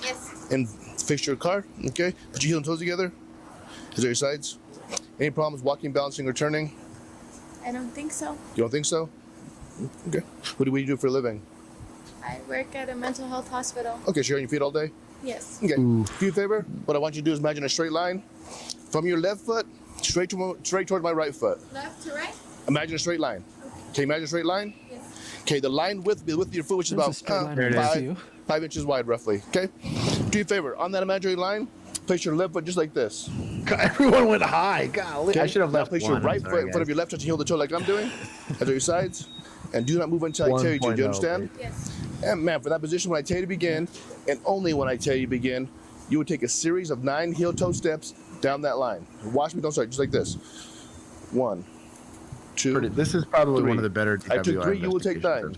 Yes. and fix your car. Okay. Put your heels and toes together. Hands at your sides. Any problems walking, balancing, or turning? I don't think so. You don't think so? Okay. What do you do for a living? I work at a mental health hospital. Okay, so you're on your feet all day? Yes. Okay. Do you a favor? What I want you to do is imagine a straight line from your left foot straight towards my right foot. Left to right? Imagine a straight line. Okay, imagine a straight line? Yes. Okay, the line with your foot, which is There's a straight about line right 5 inches wide, roughly. Okay? Do you a favor. On that imaginary line, place your left foot just like this. Everyone went high. Golly. Okay? I should have Now left place one. your right I'm foot sorry, in front of guys. your left touching heel to toe like I'm doing. Hands at your sides. And do not move until I tell you to. Do you 1.0, understand? Yes. And man, for that position, when I tell you to begin, and only when I tell you to begin, you would take a series of 9 heel-toe steps down that line. Watch me, don't start, just like this. 1, 2, This is probably 3. one of the better I took DWI 3, you will take 9.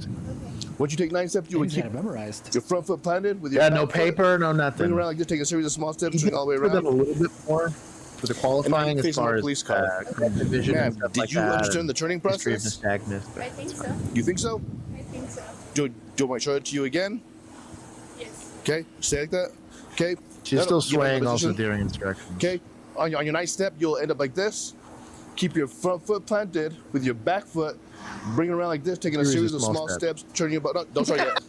Once you take 9 steps, you would He's keep got it memorized. your front foot planted with your Yeah, no back foot. paper, no Bring nothing. around like this, take a series of small steps, swing all the way For them a around. little bit more for the qualifying And then as facing far the as police car. division Man, and stuff did like you that. understand the turning History of process? nystagmus. I think so. You think so? I think so. Do you want me to show it to you again? Yes. Okay, stay like that. Okay. She's still swaying also position. during instructions. Okay, on your ninth step, you'll end up like this. Keep your front foot planted with your back foot. Bring it around like this, taking a series of small steps. Turning your butt. No, don't start yet.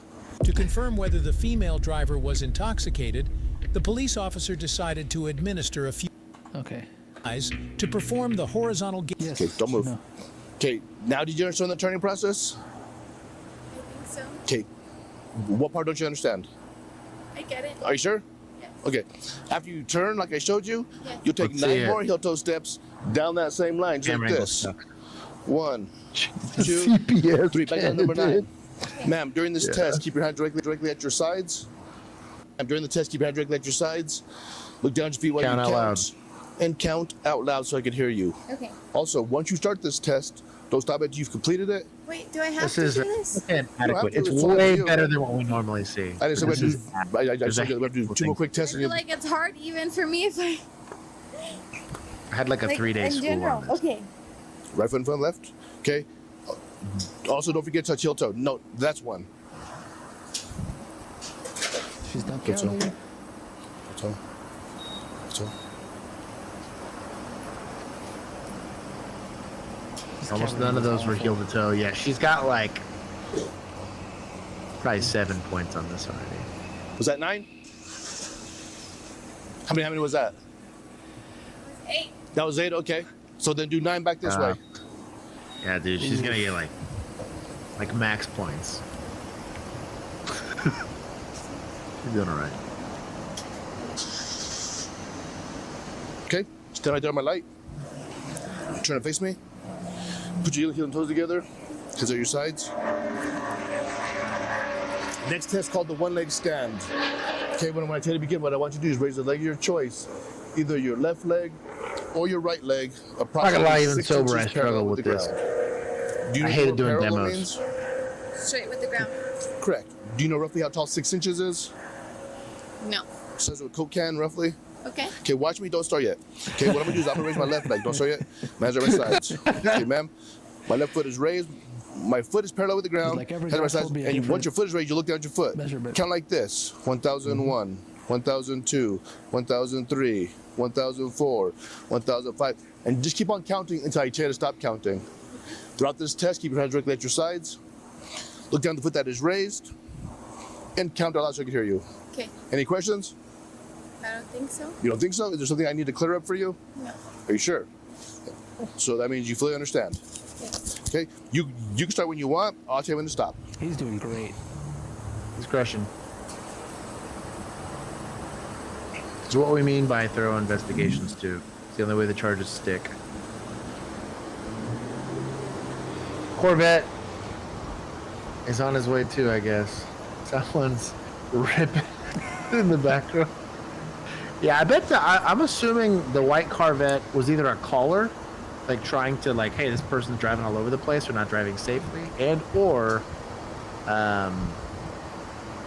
To confirm whether the female driver was intoxicated, the police officer decided to administer a few eyes to perform the horizontal gaze. Okay, don't move. Okay, now did you understand the turning process? I think so. Okay, what part don't you understand? I get it. Are you sure? Yes. Okay, after you turn like I showed you, Yes. you'll take Let's see 9 it. more heel-toe steps down that same line, just Camera like angle this. stuck. 1, 2, CPS 3, back down to number 9. Okay. Ma'am, during this Yeah. test, keep your hand directly at your sides. And during the test, keep your hand directly at your sides. Look down at your feet while Count you out count. loud. And count out loud so I can hear you. Okay. Also, once you start this test, don't stop until you've completed it. Wait, do I have This to is do this? inadequate. It's It's fine way for you. better than what we normally see. I just said we This have is- to do, I there's said a we have to do 2 more quick I tests. And feel you, like it's hard even for me if I... I had like a 3-day in school general. on this. Okay. right foot in front, left. Okay. Also, don't forget to touch heel toe. No, that's one. She's not Good counting. toe. Good toe. Good toe. Almost none of those were heel to toe. Yeah, she's got like probably 7 points on this already. Was that 9? How many was that? 8. That was 8, okay. So then do 9 back this way. Yeah, dude, she's gonna get like max points. She's doing all right. Okay, stand right there on my light. Turn and face me. Put your heel and toes together. Hands at your sides. Next test called the one-leg stand. Okay, when I tell you to begin, what I want you to do is raise the leg of your choice. Either your left leg or your right leg. Not gonna lie, even 6 sober, I inches struggle parallel with the this. ground. Do you I know hated what doing parallel demos. means? Straight with the ground. Correct. Do you know roughly how tall 6 inches is? No. Says with a Coke can, roughly. Okay. Okay, watch me. Don't start yet. Okay, what I'm gonna do is I'm gonna raise my left leg. Don't start yet. Hands at my sides. Okay, ma'am. My left foot is raised. My foot is parallel with the ground. Like every Hands at my girl's sides. will be a And different once your foot is raised, you look down at your foot. measurement. Count like this: 1001, 1002, 1003, 1004, 1005, and just keep on counting until I tell you to stop counting. Throughout this test, keep your hands directly at your sides. Look down at the foot that is raised, and count out loud so I can hear you. Okay. Any questions? I don't think so. You don't think so? Is there something I need to clear up for you? No. Are you sure? So that means you fully understand. Yes. Okay, you can start when you want. I'll tell you when to stop. He's doing great. He's crushing. It's what we mean by thorough investigations too. It's the only way the charges stick. Corvette is on his way too, I guess. Someone's ripping in the background. Yeah, I bet I'm assuming the white Corvette was either a caller, like trying to like, hey, this person's driving all over the place or not driving safely, and or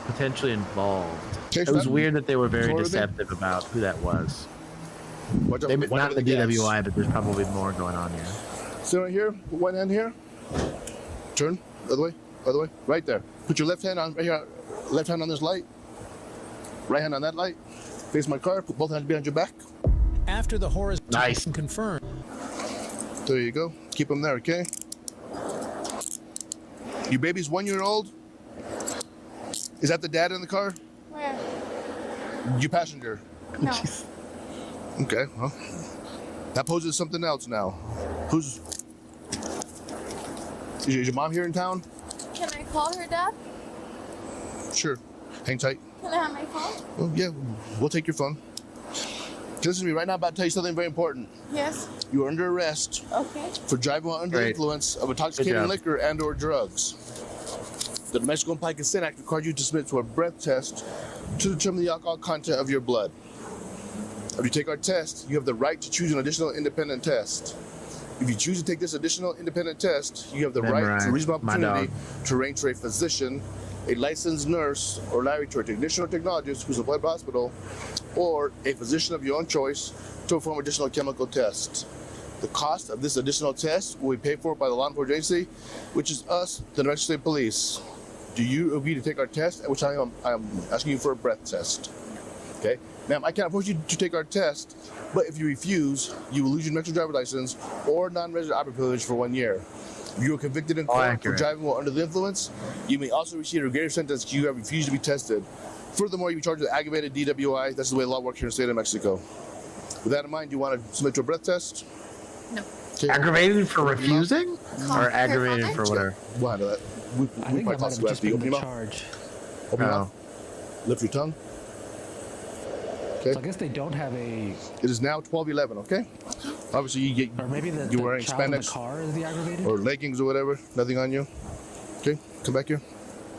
potentially involved. It was weird that they were very deceptive about who that was. Maybe not the DWI, but there's probably more going on here. Sit right here. Put one hand here. Turn. Other way. Other way. Right there. Put your left hand on right here. Left hand on this light. Right hand on that light. Face my car. Put both hands behind your back. After the horizontal confirmed. There you go. Keep them there, okay? Your baby's 1 year old. Is that the dad in the car? Where? You passenger. No. Okay, well, that poses something else now. Is your mom here in town? Can I call her, Dad? Sure. Hang tight. Can I have my phone? Oh, yeah, we'll take your phone. Listen to me right now. I'm about to tell you something very important. Yes. You are under arrest Okay. for driving while under the influence of intoxicating liquor and/or drugs. The Mexico Implied Consent Act requires you to submit to a breath test to determine the alcohol content of your blood. If you take our test, you have the right to choose an additional independent test. If you choose to take this additional independent test, you have the right to reasonable opportunity to arrange for a physician, a licensed nurse, or laboratory technician or technologist who's applied by hospital, or a physician of your own choice to perform additional chemical tests. The cost of this additional test will be paid for by the law enforcement agency, which is us, the New Mexico State Police. Do you agree to take our test? At which time I'm asking you for a breath test. Okay? Ma'am, I can't force you to take our test, but if you refuse, you will lose your New Mexico driver's license or non-resident operating privilege for 1 year. You are convicted in court for driving while under the influence. You may also receive a greater sentence if you have refused to be tested. Furthermore, you be charged with aggravated DWI. That's the way law works here in the state of Mexico. With that in mind, do you want to submit to a breath test? No. Okay. Aggravated for refusing? Or aggravated for whatever? We'll handle that. I think that might have just been the charge. Open your mouth. Lift your tongue. Okay. So I guess they don't have a. It is now 12:11. Okay. Obviously, you get. Or maybe you're wearing child in the spandex car is the aggravated. or leggings or whatever. Nothing on you. Okay. Come back here.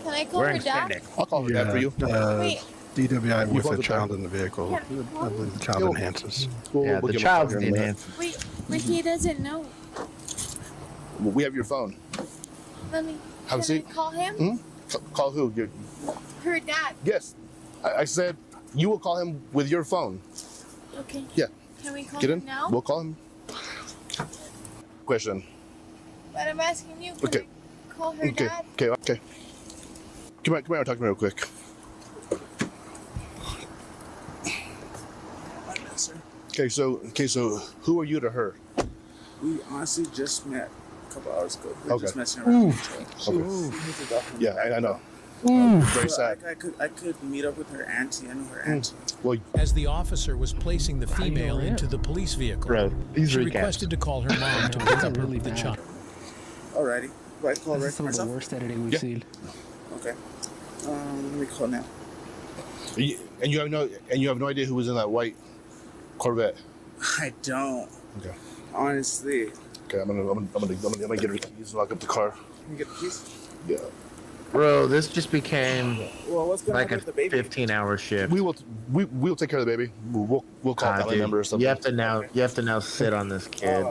Can I call her dad? I'll call her dad for you. Wait. DWI with want a the child in the vehicle. I believe the child enhances. Yeah, the child's the enhanced. Wait, but he doesn't know. We have your phone. Let me. Have a seat. I call him? Hmm? Call who? Her dad. Yes. I said you will call him with your phone. Okay. Yeah. Can we call Get him in. now? We'll call him. Question. But I'm asking you. Can Okay. I call her Okay. dad? Okay. Come here and talk to me real quick. Okay, so who are you to her? We honestly just met a couple hours ago. We were Okay. just messing around. Okay. Yeah, I know. Very sad. I could meet up with her auntie. I know her auntie. Well, As the officer was placing the female into the police vehicle, Bro, these she recaps. requested to call her mom to pick up the child. Alrighty. Do I call This right is for some of the myself? worst editing we've seen. Okay. Let me call now. And you have no idea who was in that white Corvette. I don't. Okay. Honestly. Okay, I'm gonna get her keys and lock up the car. Can you get the keys? Yeah. Bro, this just became Well, what's going like on a with the baby? 15-hour shift. We'll take care of the baby. We'll call family Dude, member or something. you have to now sit on this kid.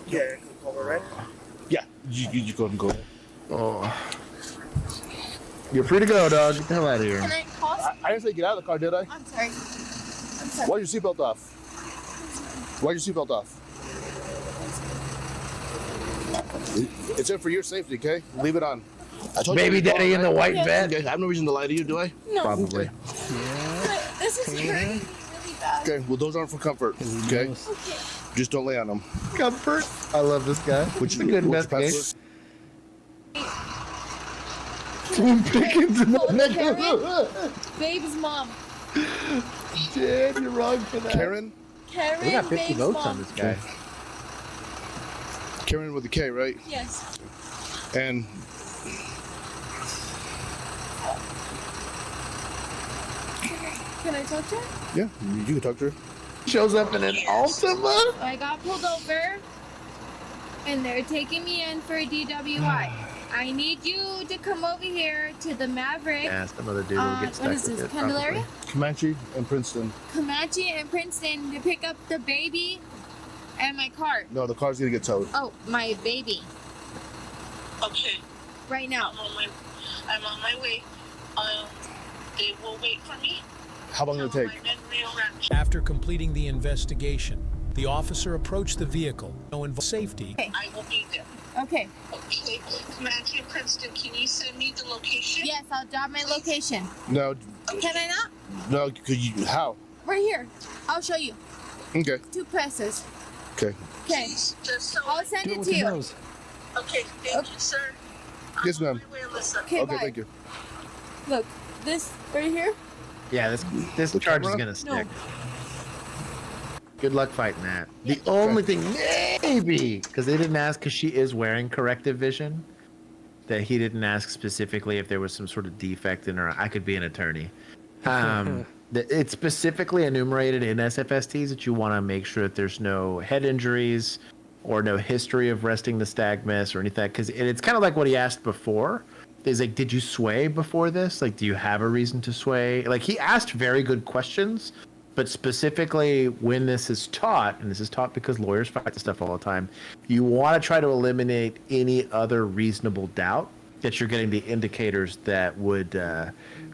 Yeah, can you call her right? Yeah, you go and go. Oh. You're free to go, dog. Get the hell out of here. Can I call? I didn't say get out of the car, did I? I'm sorry. I'm sorry. Why is your seatbelt off? Why is your seatbelt off? It's in for your safety, okay? Leave it on. I told Baby you daddy in the white Yes. vet. Okay, I have no reason to lie to you, do I? No. Probably. But this is hurting me really bad. Okay, well those aren't for comfort, okay? Okay. Just don't lay on them. Comfort. I love this guy. Which It's a good what's your investigation. Twin Pickens. Babe's mom. Dad, you're wrong for that. Karen? Karen, We got 50 Babe's votes mom. on this guy. Karen with a K, right? Yes. And Can I talk to her? yeah, you can talk to her. Shows up in an Altima. I got pulled over, and they're taking me in for a DWI. I need you to come over here to the Maverick. Yeah, some other dude will get stuck what is with this, it, Candelaria? Comanche and Princeton. Comanche and Princeton to pick up the baby and my car. No, the car's gonna get towed. Oh, my baby. Okay. Right now. I'm on my way. They will wait for me. How long will it take? After completing the investigation, the officer approached the vehicle. No safety. Okay. I will be there. Okay. Okay. Comanche and Princeton, can you send me the location? Yes, I'll drop my location. No. Can I not? No, could you? How? Right here. I'll show you. Okay. 2 presses. Okay. Okay. Just so I'll send Do it it with to your you. nose. Okay, thank you, sir. Yes, ma'am. Okay, bye. Thank you. Look, this right here. Yeah, this charge is gonna stick. Good luck fighting that. The only thing, maybe, because they didn't ask, because she is wearing corrective vision, that he didn't ask specifically if there was some sort of defect in her. I could be an attorney. It's specifically enumerated in SFSTs that you want to make sure that there's no head injuries or no history of resting nystagmus or anything. Because it's kind of like what he asked before. Is like, did you sway before this? Like, do you have a reason to sway? Like, he asked very good questions, but specifically when this is taught, and this is taught because lawyers fight this stuff all the time, you want to try to eliminate any other reasonable doubt that you're getting the indicators that would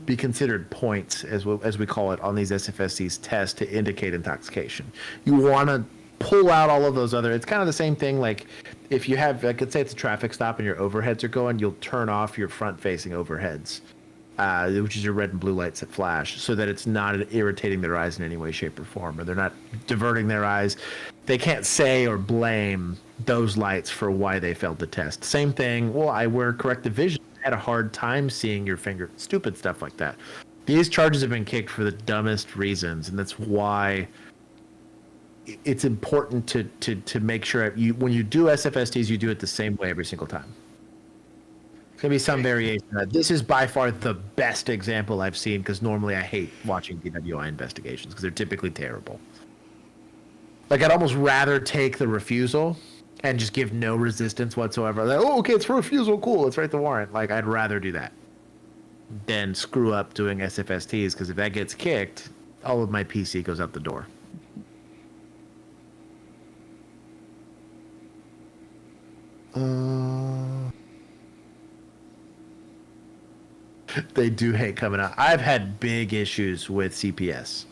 be considered points, as we call it, on these SFSC's tests to indicate intoxication. You want to pull out all of those other, it's kind of the same thing, like if you have, like, let's say it's a traffic stop and your overheads are going, you'll turn off your front-facing overheads, which is your red and blue lights that flash, so that it's not irritating their eyes in any way, shape, or form, or they're not diverting their eyes. They can't say or blame those lights for why they failed the test. Same thing. Well, I wear corrective vision. I had a hard time seeing your finger. Stupid stuff like that. These charges have been kicked for the dumbest reasons, and that's why it's important to make sure when you do SFSTs, you do it the same way every single time. There's gonna be some variation. This is by far the best example I've seen, because normally I hate watching DWI investigations because they're typically terrible. Like, I'd almost rather take the refusal and just give no resistance whatsoever. Like, oh, okay, it's for refusal, cool, let's write the warrant. Like, I'd rather do that than screw up doing SFSTs, because if that gets kicked, all of my PC goes out the door. They do hate coming out. I've had big issues with CPS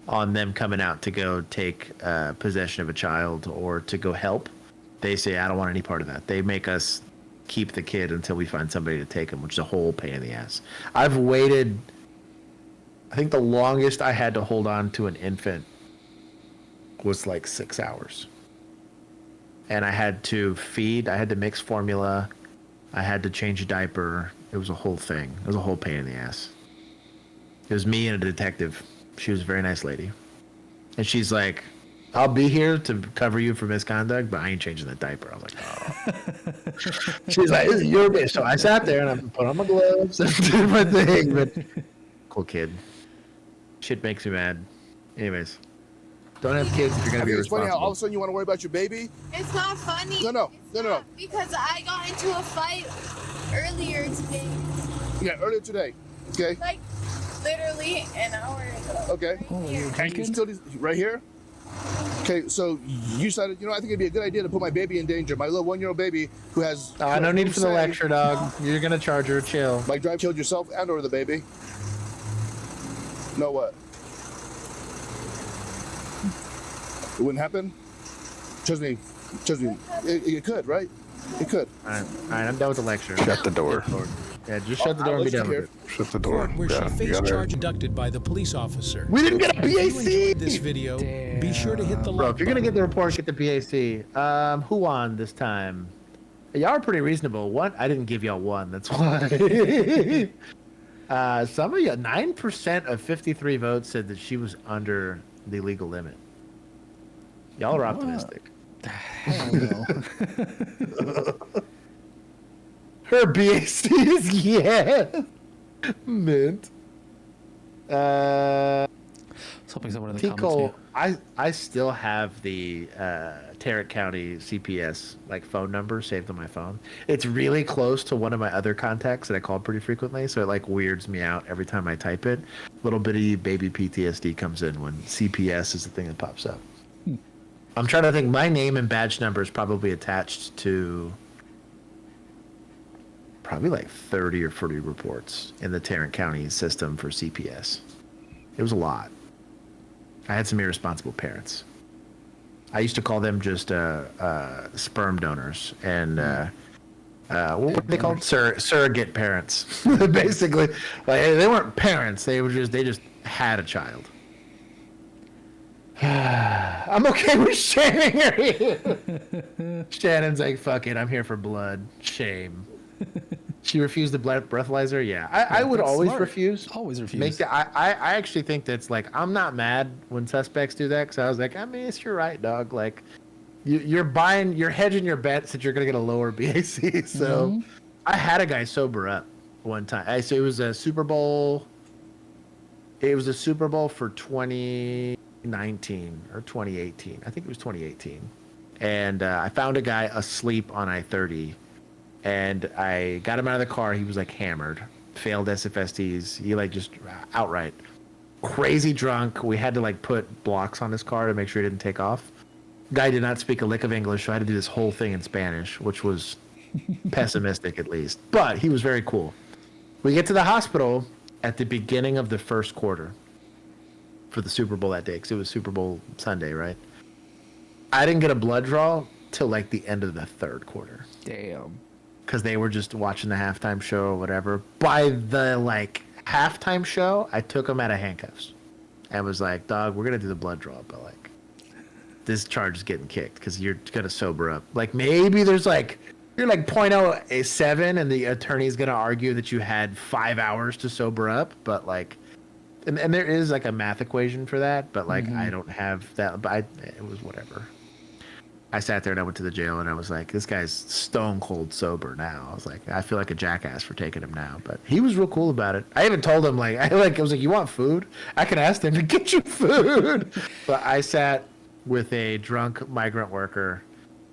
on them coming out to go take possession of a child or to go help. They say, I don't want any part of that. They make us keep the kid until we find somebody to take him, which is a whole pain in the ass. I've waited, I think the longest I had to hold on to an infant was like 6 hours. And I had to feed, I had to mix formula, I had to change a diaper. It was a whole thing. It was a whole pain in the ass. It was me and a detective. She was a very nice lady. And she's like, I'll be here to cover you for misconduct, but I ain't changing that diaper. I was like, oh. She's like, this is your bitch. So I sat there and I put on my gloves and did my thing. But cool kid. Shit makes me mad. Anyways, don't have kids if you're going to be It's funny responsible. how all of a sudden you want to worry about your baby? It's not funny. No. Because I got into a fight earlier today. Yeah, earlier today. Okay. Like, literally an hour ago. Okay. And you still right here? Okay, so you decided, I think it'd be a good idea to put my baby in danger. My little 1-year-old baby who has... No need for the lecture, dog. You're going to charge her. Chill. Like, drive killed yourself and or the baby. No, what? It wouldn't happen? Trust me. It could, right? It could. All right, I'm done with the lecture. Shut the door. Yeah, just shut the door and be done with it. Shut the door. Where she faced charge conducted by the police officer. We didn't get a If you PAC! enjoyed this video, be sure to hit the Bro, like if you're going to button. get the report, get the PAC. Who won this time? Y'all are pretty reasonable. What? I didn't give y'all one. That's why. Some of you, 9% of 53 votes said that she was under the legal limit. Y'all are optimistic. Hell no. Her BAC is yes. Mint. I was hoping someone in the Tico, comments I still have the Tarrant County CPS phone number saved on my phone. It's really close to one of my other contacts that I call pretty frequently, so it weirds me out every time I type it. Little bitty baby PTSD comes in when CPS is the thing that pops up. I'm trying to think. My name and badge number is probably attached to probably 30 or 40 reports in the Tarrant County system for CPS. It was a lot. I had some irresponsible parents. I used to call them just sperm donors and what were they called? Surrogate parents. Basically, they weren't parents. They just had a child. I'm okay with shaming her. Shannon's like, fuck it, I'm here for blood. Shame. She refused the breathalyzer? Yeah. I would always refuse. Always refuse. I actually think that's I'm not mad when suspects do that, because I was like, you're right, dog. You're hedging your bets that you're going to get a lower BAC. So I had a guy sober up one time. So it was a Super Bowl. It was a Super Bowl for 2019 or 2018. I think it was 2018. And I found a guy asleep on I-30. And I got him out of the car. He was hammered, failed SFSTs. He just outright crazy drunk. We had to put blocks on his car to make sure he didn't take off. Guy did not speak a lick of English, so I had to do this whole thing in Spanish, which was pessimistic at least. But he was very cool. We get to the hospital at the beginning of the first quarter for the Super Bowl that day, because it was Super Bowl Sunday, right? I didn't get a blood draw till the end of the third quarter. Damn. Because they were just watching the halftime show or whatever. By the halftime show, I took him out of handcuffs and was like, dog, we're gonna do the blood draw, but this charge is getting kicked because you're gonna sober up. Like maybe there's like you're like 0.07 and the attorney's gonna argue that you had 5 hours to sober up, but like, and there is like a math equation for that, but like I don't have that. But it was whatever. I sat there and I went to the jail and I was like, this guy's stone cold sober now. I was like, I feel like a jackass for taking him now, but he was real cool about it. I even told him I was like, you want food? I can ask them to get you food. But I sat with a drunk migrant worker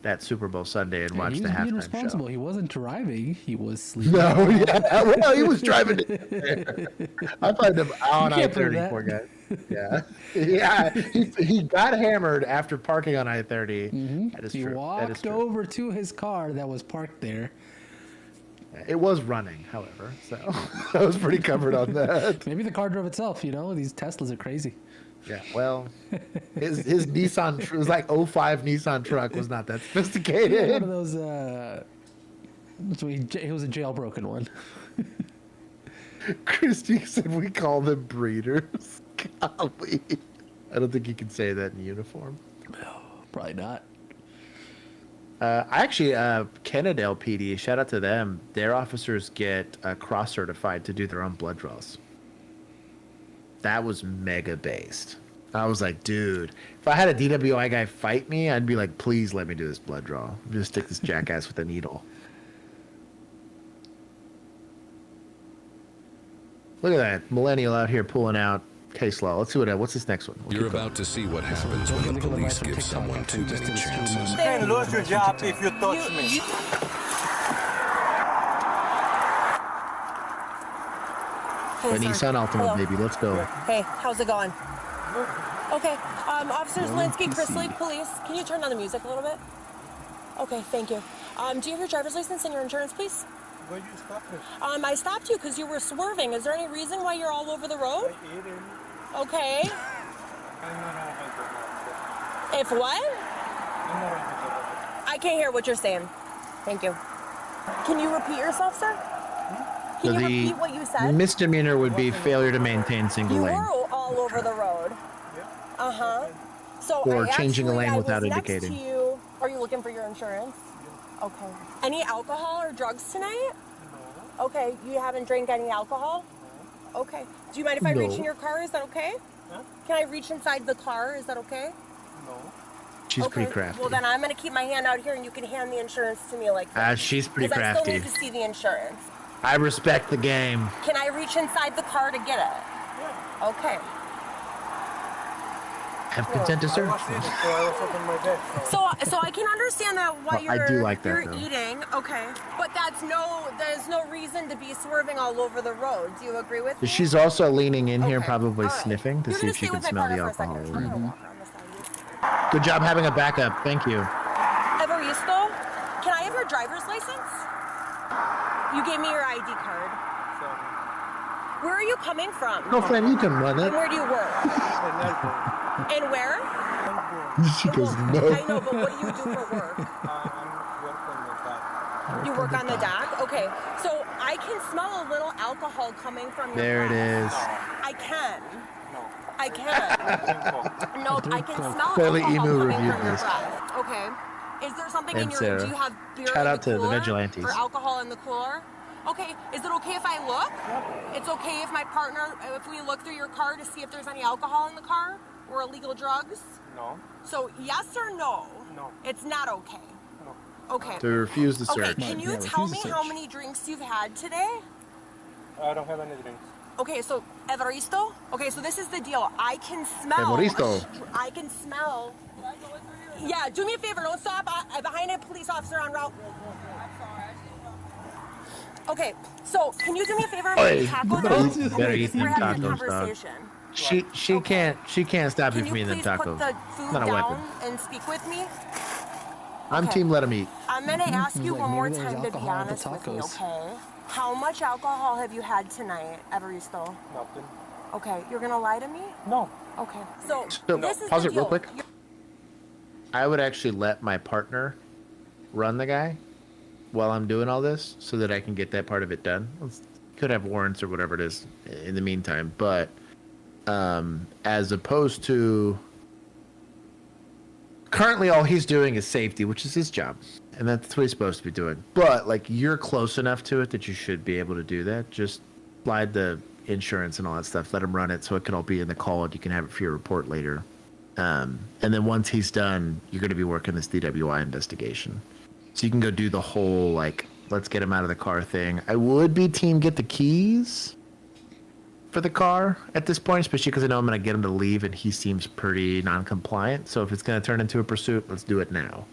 that Super Bowl Sunday and watched the halftime show. He was being responsible. He wasn't driving. He was sleeping. No, yeah. Well, he was driving. I find him on I-30, poor guy. Yeah. Yeah. He got hammered after parking on I-30. That is he true. walked over to his car that was parked there. It was running, however, so I was pretty covered on that. Maybe the car drove itself, these Teslas are crazy. Yeah, well, his Nissan was like 05 Nissan truck was not that sophisticated. One of those, it was a jailbroken one. Christy said we call them breeders. Golly. I don't think you can say that in uniform. No, probably not. Kennedale PD, shout out to them. Their officers get cross-certified to do their own blood draws. That was mega based. I was like, dude, if I had a DWI guy fight me, I'd be like, please let me do this blood draw. Just stick this jackass with a needle. Look at that millennial out here pulling out case law. Let's see what's this next one. You're about to see what happens when the police give someone too many chances. You can lose your job if you touch me. Hey, Nissan Altima, baby. Let's go. Hey, how's it going? Okay, Officers Linsky, Chris Lake Police. Can you turn down the music a little bit? Okay, thank you. Do you have your driver's license and your insurance, please? Why did you stop me? I stopped you because you were swerving. Is there any reason why you're all over the road? I ate him. Okay. I'm not on If what? I'm not on I can't hear what you're saying. Thank you. Can you repeat yourself, sir? Can you repeat what you said? Misdemeanor would be failure to maintain single lane. You were all over the road. Uh-huh. So Or changing a lane without next indicating. To you. Are you looking for your insurance? Okay. Any alcohol or drugs tonight? No. Okay. You haven't drank any alcohol? No. Okay. Do you mind if I reach in your car? Is that okay? Huh? Can I reach inside the car? Is that okay? No. She's pretty crafty. Well, then I'm going to keep my hand out here and you can hand the insurance to me like that. She's pretty crafty. I still need to see the insurance. I respect the game. Can I reach inside the car to get it? Yeah. Okay. Have consent to search. So I can understand that what I do like that, you're though. eating, okay, but there's no reason to be swerving all over the road. Do you agree with me? She's also leaning in here, probably sniffing to You're see gonna if she stay can with my smell the partner for a alcohol. second. I'm gonna walk around the side. Good job having a backup. Thank you. Evaristo, can I have your driver's license? You gave me your ID card. Where are you coming from? Girlfriend, you can run it. And where do you work? And where? She goes, no. I know, but what do you do for work? You work on the dock? Okay. So I can smell a little alcohol coming from your There it breath. is. I can. I can. No, I can smell Clearly, alcohol Emu coming reviewed from your this. breath. Okay. Is there something And in your? Sarah. Do you have beer Shout in out the to the cooler? vigilantes. Or alcohol in the cooler? Okay. Is it okay if I look? It's okay if my partner, if we look through your car to see if there's any alcohol in the car or illegal drugs? No. So yes or no? No. It's not okay. No. Okay. To refuse the Okay, search. can you tell me how many drinks you've had today? I don't have any drinks. Okay, so Evaristo? Okay, so this is the deal. I can smell. Evaristo. I can smell. Yeah, do me a favor. Don't stop. I'm behind a police officer on route. Okay, so can you do me a favor? Hey, Taco better though? eat- better eat them We're having a tacos, dog. conversation. She can't stop you Can from you eating them please tacos. put the food Not a weapon. down and speak with me? I'm Okay. team let him eat. I'm gonna ask you Like, one more maybe there's time to be alcohol at the honest with me, tacos. okay? How much alcohol have you had tonight, Evaristo? Nothing. Okay, you're gonna lie to me? No. Okay, so So, this is pause the it real deal. quick. I would actually let my partner run the guy while I'm doing all this so that I can get that part of it done. Could have warrants or whatever it is in the meantime, but as opposed to currently all he's doing is safety, which is his job, and that's what he's supposed to be doing. But like, you're close enough to it that you should be able to do that. Just slide the insurance and all that stuff. Let him run it so it can all be in the call, and you can have it for your report later. And then once he's done, you're going to be working this DWI investigation. So you can go do the whole, like, let's get him out of the car thing. I would be team get the keys for the car at this point, especially because I know I'm going to get him to leave, and he seems pretty non-compliant. So if it's going to turn into a pursuit, let's do it now,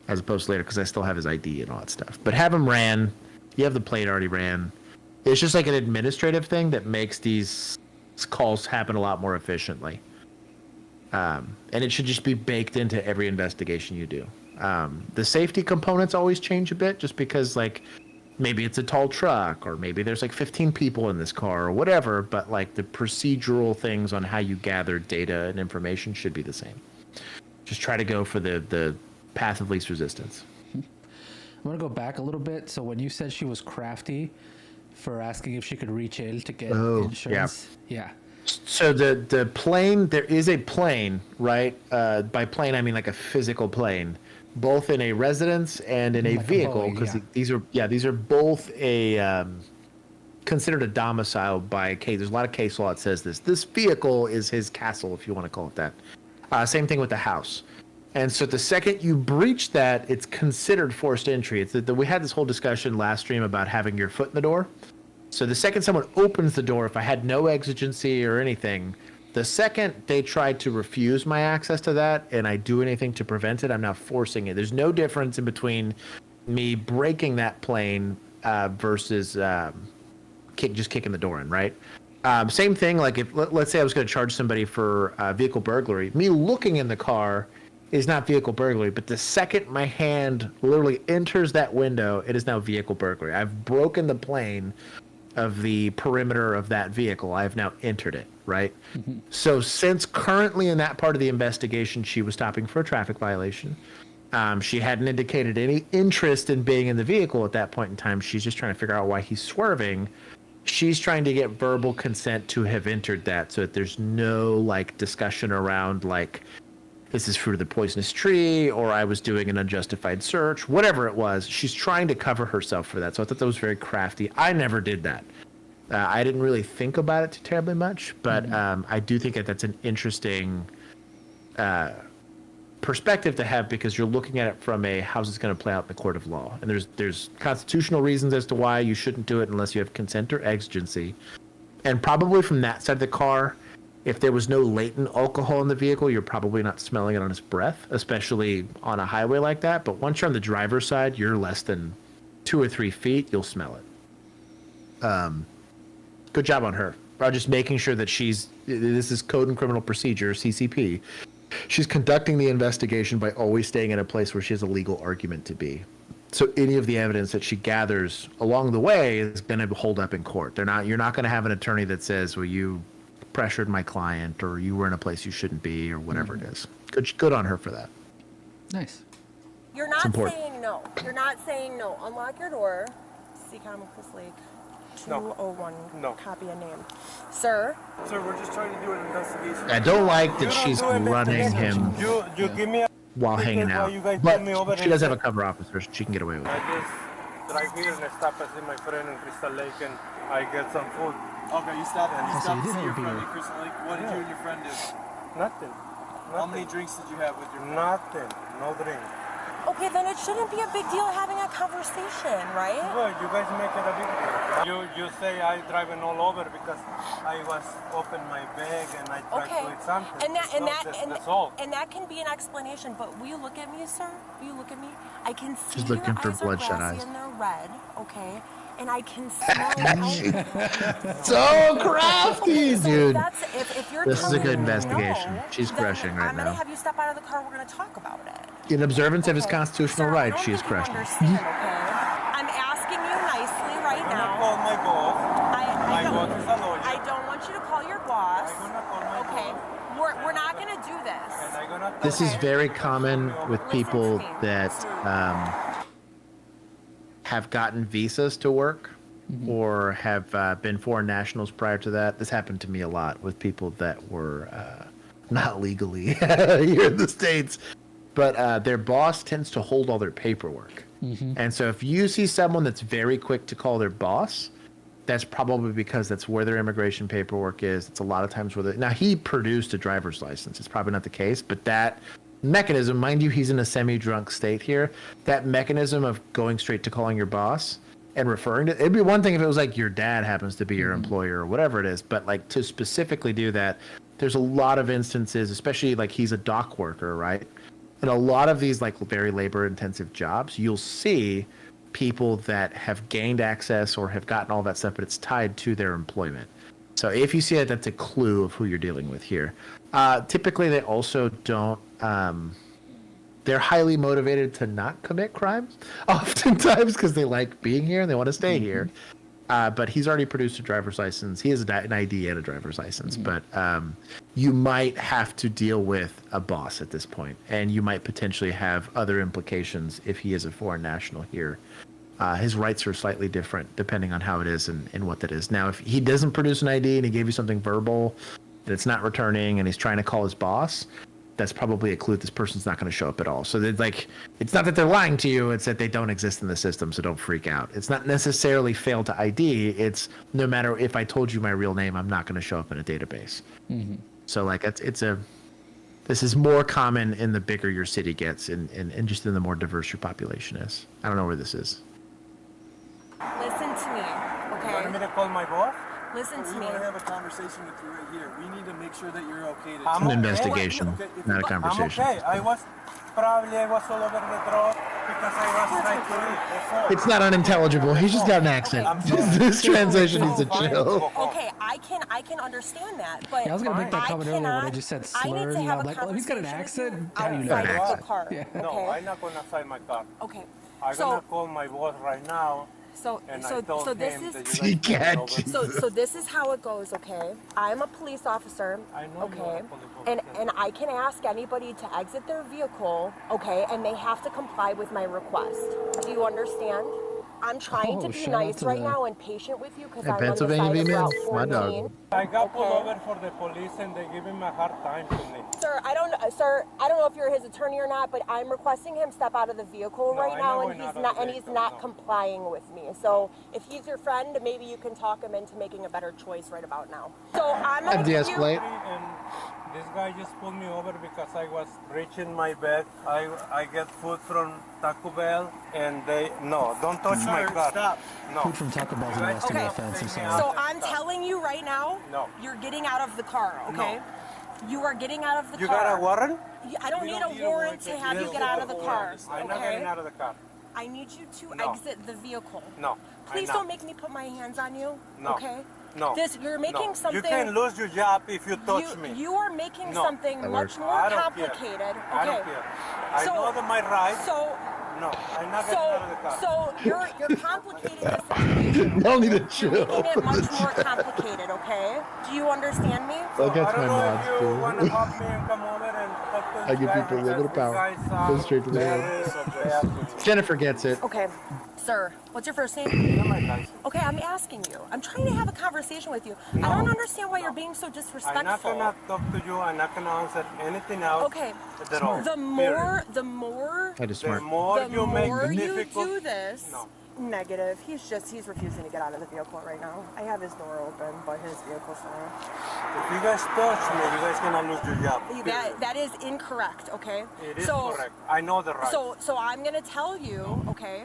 as opposed to later, because I still have his ID and all that stuff. But have him ran. You have the plate already ran. It's just like an administrative thing that makes these calls happen a lot more efficiently. And it should just be baked into every investigation you do. The safety components always change a bit, just because, like, maybe it's a tall truck, or maybe there's like 15 people in this car, or whatever. But like, the procedural things on how you gather data and information should be the same. Just try to go for the path of least resistance. I'm gonna go back a little bit. So when you said she was crafty for asking if she could reach in to get insurance, yeah. So the plane, there is a plane, right? By plane I mean like a physical plane, both in a residence and in a vehicle, because these are both a considered a domicile by case. There's a lot of case law that says this. This vehicle is his castle, if you want to call it that. Same thing with the house. And so the second you breach that, it's considered forced entry. It's that we had this whole discussion last stream about having your foot in the door. So the second someone opens the door, if I had no exigency or anything, the second they try to refuse my access to that and I do anything to prevent it, I'm now forcing it. There's no difference in between me breaking that plane versus just kicking the door in, right? Same thing, like if let's say I was going to charge somebody for vehicle burglary, me looking in the car is not vehicle burglary, but the second my hand literally enters that window, it is now vehicle burglary. I've broken the plane of the perimeter of that vehicle. I have now entered it, right? Mm-hmm. So since currently in that part of the investigation, she was stopping for a traffic violation. She hadn't indicated any interest in being in the vehicle at that point in time. She's just trying to figure out why he's swerving. She's trying to get verbal consent to have entered that, so that there's no like discussion around like, this is fruit of the poisonous tree, or I was doing an unjustified search, whatever it was. She's trying to cover herself for that. So I thought that was very crafty. I never did that. I didn't really think about it too terribly much, but I do think that that's an interesting perspective to have, because you're looking at it from a how's this going to play out in the court of law. And there's constitutional reasons as to why you shouldn't do it unless you have consent or exigency. And probably from that side of the car, if there was no latent alcohol in the vehicle, you're probably not smelling it on his breath, especially on a highway like that. But once you're on the driver's side, you're less than 2 or 3 feet, you'll smell it. Good job on her. By just making sure that this is Code and Criminal Procedure, CCP. She's conducting the investigation by always staying in a place where she has a legal argument to be. So any of the evidence that she gathers along the way is going to hold up in court. You're not going to have an attorney that says, well, you pressured my client, or you were in a place you shouldn't be, or whatever it is. Good on her for that. Nice. You're not saying no. You're not saying no. Unlock your door. CCOM Chris Lake. 201. No. Copy a name. Sir? Sir, we're just trying to do an investigation. I don't like that she's running him You give me a while hanging out. But she does have a cover officer, so she can get away with it. I just drive here and I stop and see my friend in Crystal Lake and I get some food. Okay, you stopped and you stopped to see your friend in Crystal Lake. What did you and your friend do? Nothing. How many drinks did you have with your friend? Nothing. No drink. Okay, then it shouldn't be a big deal having a conversation, right? Good, you guys make it a big deal. You say I driving all over because I was open my bag and I tried to eat something. That's all. And that can be an explanation, but will you look at me, sir? Will you look at me? I can see She's looking for bloodshot eyes. And they're red, okay? And I can smell So crafty, dude. If you're this is a good me investigation. no, She's crushing right I'm going to now. have you step out of the car. We're going to talk about it. In observance of his constitutional rights, she is crushing. Understand, okay? I'm asking you nicely right now. Call my boss. My boss is a lawyer. I don't want you to call your boss. I'm gonna call my boss. We're not going to do this. This is very common with people that have gotten visas to work or have been foreign nationals prior to that. This happened to me a lot with people that were not legally here in the States. but their boss tends to hold all their paperwork. And so if you see someone that's very quick to call their boss, that's probably because that's where their immigration paperwork is. It's a lot of times where now he produced a driver's license. It's probably not the case, but that mechanism, mind you, he's in a semi-drunk state here. That mechanism of going straight to calling your boss and referring to, it'd be one thing if it was like your dad happens to be your employer or whatever it is, but like to specifically do that, there's a lot of instances, especially like he's a dock worker, right? In a lot of these like very labor intensive jobs, you'll see people that have gained access or have gotten all that stuff, but it's tied to their employment. So if you see it, that's a clue of who you're dealing with here. Typically, they also don't, they're highly motivated to not commit crimes, oftentimes because they like being here and they want to stay here. But he's already produced a driver's license. He has an ID and a driver's license, but you might have to deal with a boss at this point, and you might potentially have other implications if he is a foreign national here. His rights are slightly different depending on how it is and what that is. Now, if he doesn't produce an ID and he gave you something verbal that it's not returning and he's trying to call his boss, that's probably a clue this person's not going to show up at all. So like, it's not that they're lying to you, it's that they don't exist in the system, so don't freak out. It's not necessarily fail to ID, it's no matter if I told you my real name, I'm not going to show up in a database. So like, this is more common in the bigger your city gets and just in the more diverse your population is. I don't know where this is. Listen to me, okay? You want me to call my boss? Listen to We me. want to have a conversation with you right here. We need to make sure that you're okay. It's an investigation, not a conversation. I'm okay. I was all over the road because I was trying to leave. That's all. It's not unintelligible. He's just got an accent. This translation needs to chill. Okay, I can understand that, but Yeah, I was gonna make that comment earlier when I just said I need slurs. to And have I'm a like, well, he's got an accent. How do you know outside that? of the car. Yeah. No, Okay. I'm not going to sign my car. Okay. I'm So- going to call my boss right now. So And I told this him is that you guys came over. so this is how it goes, okay? I'm a police officer, I know you are okay? a police officer. And I can ask anybody to exit their vehicle, okay? And they have to comply with my request. Do you understand? I'm trying to be shout out nice to right the- now and patient with you because Hey, I'm on the Pennsylvania side of female, Route my 14. dog. I got pulled over for the police and they give him a hard time to me. Sir, I don't know if you're his attorney or not, but I'm requesting him step out of the vehicle No, right I'm now, not and going he's out not of the and he's vehicle, not no. complying with me. So if he's your friend, maybe you can talk him into making a better choice right about now. So I'm gonna give you. De-escalate. And this guy just pulled me over because I was reaching my bag. I get food from Taco Bell and don't touch my car. Stop. No. Food from Taco Bell's an arresting Okay. offense. I'm sorry. So I'm telling you right now, No. you're getting out of the car, okay? You are getting out of the You car. got a warrant? I don't need a warrant to have you get out of the car, I'm not getting okay? out of the car. I need you to No. exit the vehicle. No. Please I'm don't not. make me put my hands on you, No. okay? No. You're making No. something. You can lose your job if you touch me. You are making No. something That much works. more I don't care. complicated. Okay. I don't care. I So- know that my rights. So, No, I'm not getting out of the car. so you're complicating the situation. Y'all need to You're chill. making it much more complicated, okay? Do you understand me? Look at I don't my know mods, if you dude. want to help me and come over and talk to I this give guy people a little bit of because power. this guy Go straight to the head. sounds Jennifer gets it. Okay. Sir, what's your first name? Okay, I'm asking you. I'm trying to have a conversation with you. I don't understand why you're being so I'm not disrespectful. gonna talk to you. I'm not gonna answer anything else. Okay. At all. The more That is The smart. more the you make more the you difficult. do this, No. negative. He's refusing to get out of the vehicle right now. I have his door open, but his vehicle's not. If you guys touch me, you guys gonna lose your job. That is incorrect, okay? It is correct. I know the right. So I'm gonna tell you, okay?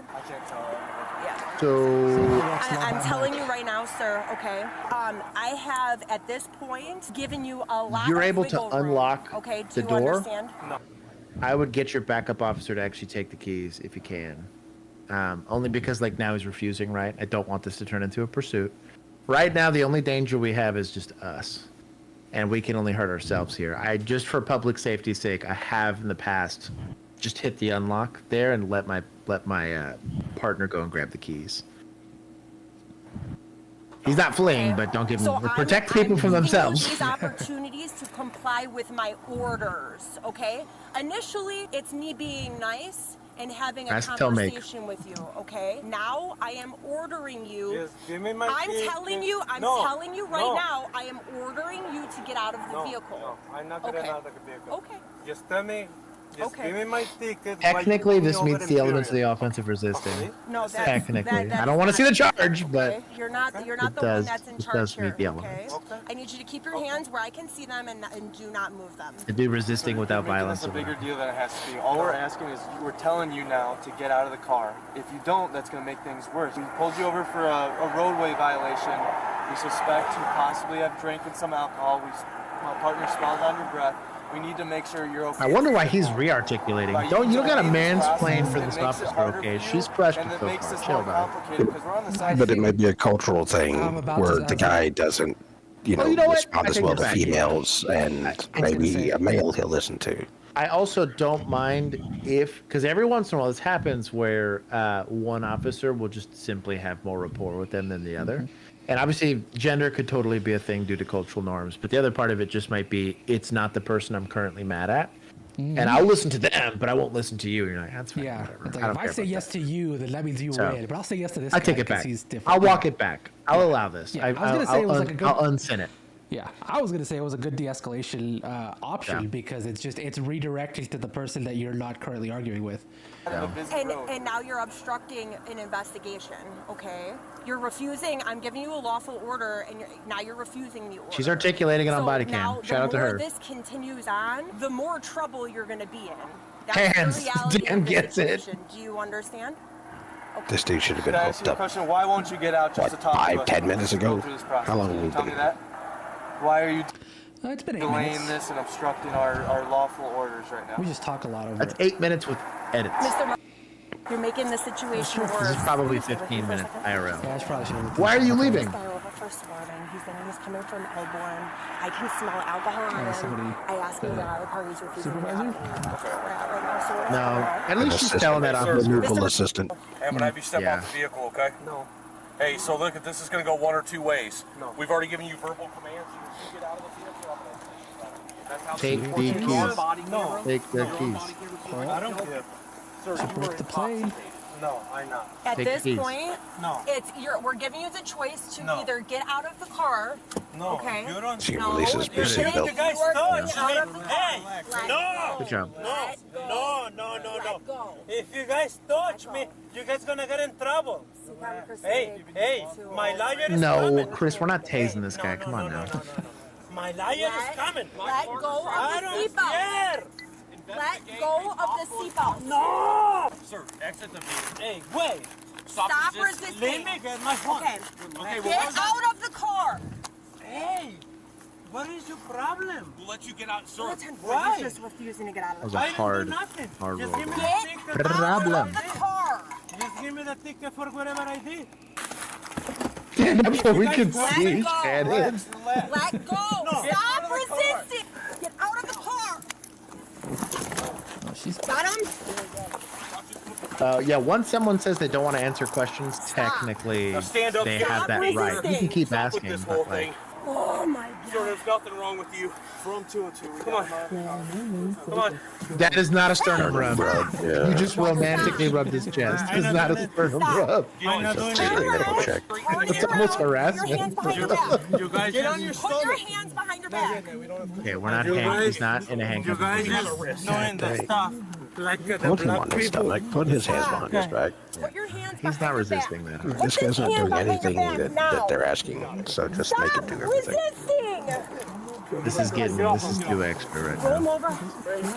Yeah. So I'm telling you right now, sir, okay? I have, at this point, given you a lot You're of able to wiggle room, unlock okay? Do the you door? understand? No. I would get your backup officer to actually take the keys if you can. Only because like now he's refusing, right? I don't want this to turn into a pursuit. Right now, the only danger we have is just us. And we can only hurt ourselves here. Just for public safety's sake, I have in the past just hit the unlock there and let my partner go and grab the keys. He's not fleeing, but don't give him. Protect people from themselves. These opportunities to comply with my orders, okay? Initially, it's me being nice and having a Ask, tell, make. conversation with you, okay? Now I am ordering you. Just give me my I'm key. telling you right No. now, I am ordering you to get out of the vehicle. No, I'm not getting Okay. out of the vehicle. Okay. Just tell me Okay. Technically, this meets the elements of the offensive resisting. No, that's Technically, I don't want to see the charge, but okay. You're not the one that's in it charge does here. meet the elements. Okay. I need you to keep your hands where I can see them and do not move them. To do resisting without violence. That's a bigger deal than it has to be. All we're asking is, we're telling you now to get out of the car. If you don't, that's going to make things worse. We pulled you over for a roadway violation. We suspect you possibly have drinking some alcohol. My partner smelled on your breath. We need to make sure you're okay. I wonder why he's re-articulating. You don't got a mansplain for this officer, okay? She's crushed it so far. Chill, dog. But it might be a cultural thing where the guy doesn't, respond as well to females, and maybe a male he'll listen to. I also don't mind because every once in a while this happens where one officer will just simply have more rapport with them than the other. And obviously, gender could totally be a thing due to cultural norms. But the other part of it just might be it's not the person I'm currently mad at. And I'll listen to them, but I won't listen to you. And you're like, that's fine. Yeah. Whatever. It's like, if I say yes to you, then that means you win. But I'll say yes to this I guy take it because back. he's different. I'll walk it back. I'll allow this. Yeah, I was going to say it was like a good... I'll unsend it. Yeah, I was going to say it was a good de-escalation option because it's redirecting to the person that you're not currently arguing with. And now you're obstructing an investigation, okay? You're refusing. I'm giving you a lawful order, and now you're refusing the order. She's articulating it on Bodycam. Shout out to her. The more this continues on, the more trouble you're going to be in. That's the reality Dan of the gets it. situation. Do you understand? This dude should have been Can I ask hooked you a up. question? Why won't you get out just to talk to us? 10 minutes ago? Go through this process? How long Can have you we tell been? me that? Why are you it's been 8 delaying minutes. this and obstructing our lawful orders right now? We just talk a lot over That's 8 minutes with edits. Mr. You're making the situation worse. This is probably 15 minutes IRL. Yeah, I probably should. Why are you leaving? This guy over for swerving. He's saying he's coming from Elborn. I can smell alcohol on him. I asked him to get out of the car. He's refusing to get out of the car. We're out right now, so we're No, at least she's telling that off. Removal assistant. And when I have you step off the vehicle, okay? No. Hey, so look, this is going to go one or two ways. No. We've already given you verbal commands. You get out of the vehicle. That's how Take the keys. No. Take the keys. I don't care. Sir, you were the plane. No, I'm not. At Take this the keys. point, No. we're giving you the choice to No. either get out of the car. No. Okay. You don't. She releases you're busy getting bill. You guys out touch of the car. Hey, no. Good job. No. If you guys touch me, you guys gonna get in trouble. Hey, my lawyer is No, coming. Chris, we're not tasing this guy. Come on now. My lawyer is coming. Let go of I the don't seatbelt. care. Let go of the seatbelt. No. Sir, exit the vehicle. Hey, wait. Stop resisting. Let me get my phone. Okay. Okay, Get out of the car. Hey, what is your problem? We'll let you get out, sir. Why? He's just refusing to get out That of was the a car. I hard, didn't do nothing. hard Just roll. give me Get the ticket. out Problem. of the car. Just give me the ticket for whatever I did. Stand up so we can Let see, go. Shannon. Let go. No. Stop resisting. Get out of the car. Got him? Yeah, once someone says they don't want to answer questions, technically Now stand up. they Stop have that right. You can keep Stop with asking, this whole but like, thing. Oh my Sir, there's nothing wrong with you. From 202. Come on. Come on. that is not a sternum rub. You just romantically rubbed his chest. It's not a sternum rub. I'm not doing Take a medical check. It's almost Your hands harassment. behind your back. You guys Get on your Put your stomach. hands behind your back. Okay, we're not hang. He's not in a You handcuff. guys just doing the stuff like the Put him on black his people. stomach. Put his hands behind his back. Put your hands He's behind not your resisting back. that. This guy's not doing anything that they're asking, so just make him Stop do everything. resisting. This is too extra right Roll him now. over.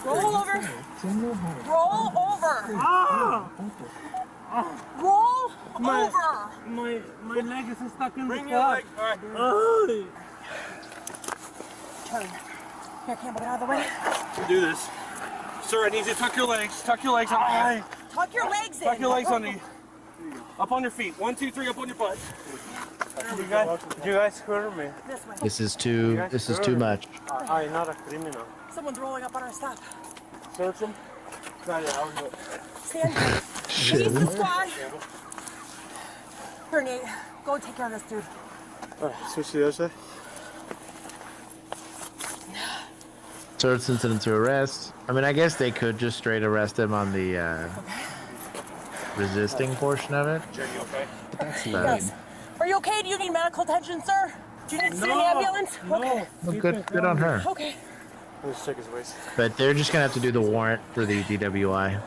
Roll over. Roll over. Roll over. My leg is stuck in Bring the your car. leg. All right. Turn. Here, Campbell, get out of the way. Do this. Sir, I need you to tuck your legs. Tuck your legs on. Tuck your legs in. Tuck your legs under you. Up on your feet. 1, 2, 3. Up on your butt. You guys hurt me. This way. This is too much. I'm not a criminal. Someone's rolling up on our stuff. Search him. I'll do it. Stand. Release the squad. Here, Nate. Go take care of this dude. Switch the other side. Search incident to arrest. I mean, I guess they could just straight arrest him on the resisting portion of it. Jerry, you okay? Yes. Are you okay? Do you need medical attention, sir? Do you need to see an ambulance? Okay. Well, good on her. Okay. Let's check his waist. But they're just gonna have to do the warrant for the DWI.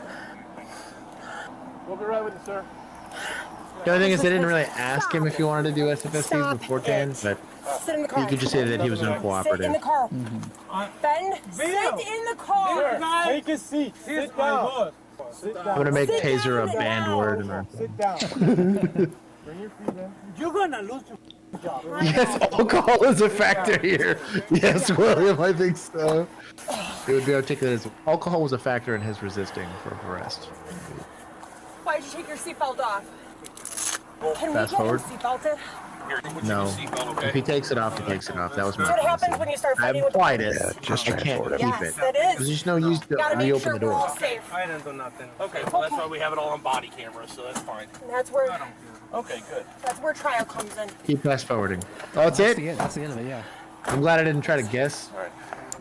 We'll be right with you, sir. The only thing is, they didn't really ask him if he wanted to do SFSD beforehand, but he could just say that he was uncooperative. Sit in the car. Ben, sit in the car. Take a seat. Sit down. I'm gonna make taser a banned word. And Sit down. Bring your feet in. You're gonna lose your job. yes, alcohol is a factor here. Yes, William, I think so. It would be articulated as alcohol was a factor in his resisting for arrest. Why'd you take your seatbelt off? Can Fast we get forward. him seatbelted? No. If he takes it off, he takes it off. That was my That's what happens when you start I fighting with applied it. Yeah, just I can't transport keep him. it. Yes, that is. There's just no use to Gotta make reopen sure the we're all door. safe. I didn't do nothing. Okay, well, that's why we have it all on body camera, so that's fine. And that's where Okay, good. that's where trial comes in. Keep fast forwarding. Oh, that's it? That's the end of it, yeah. I'm glad I didn't try to guess. All right.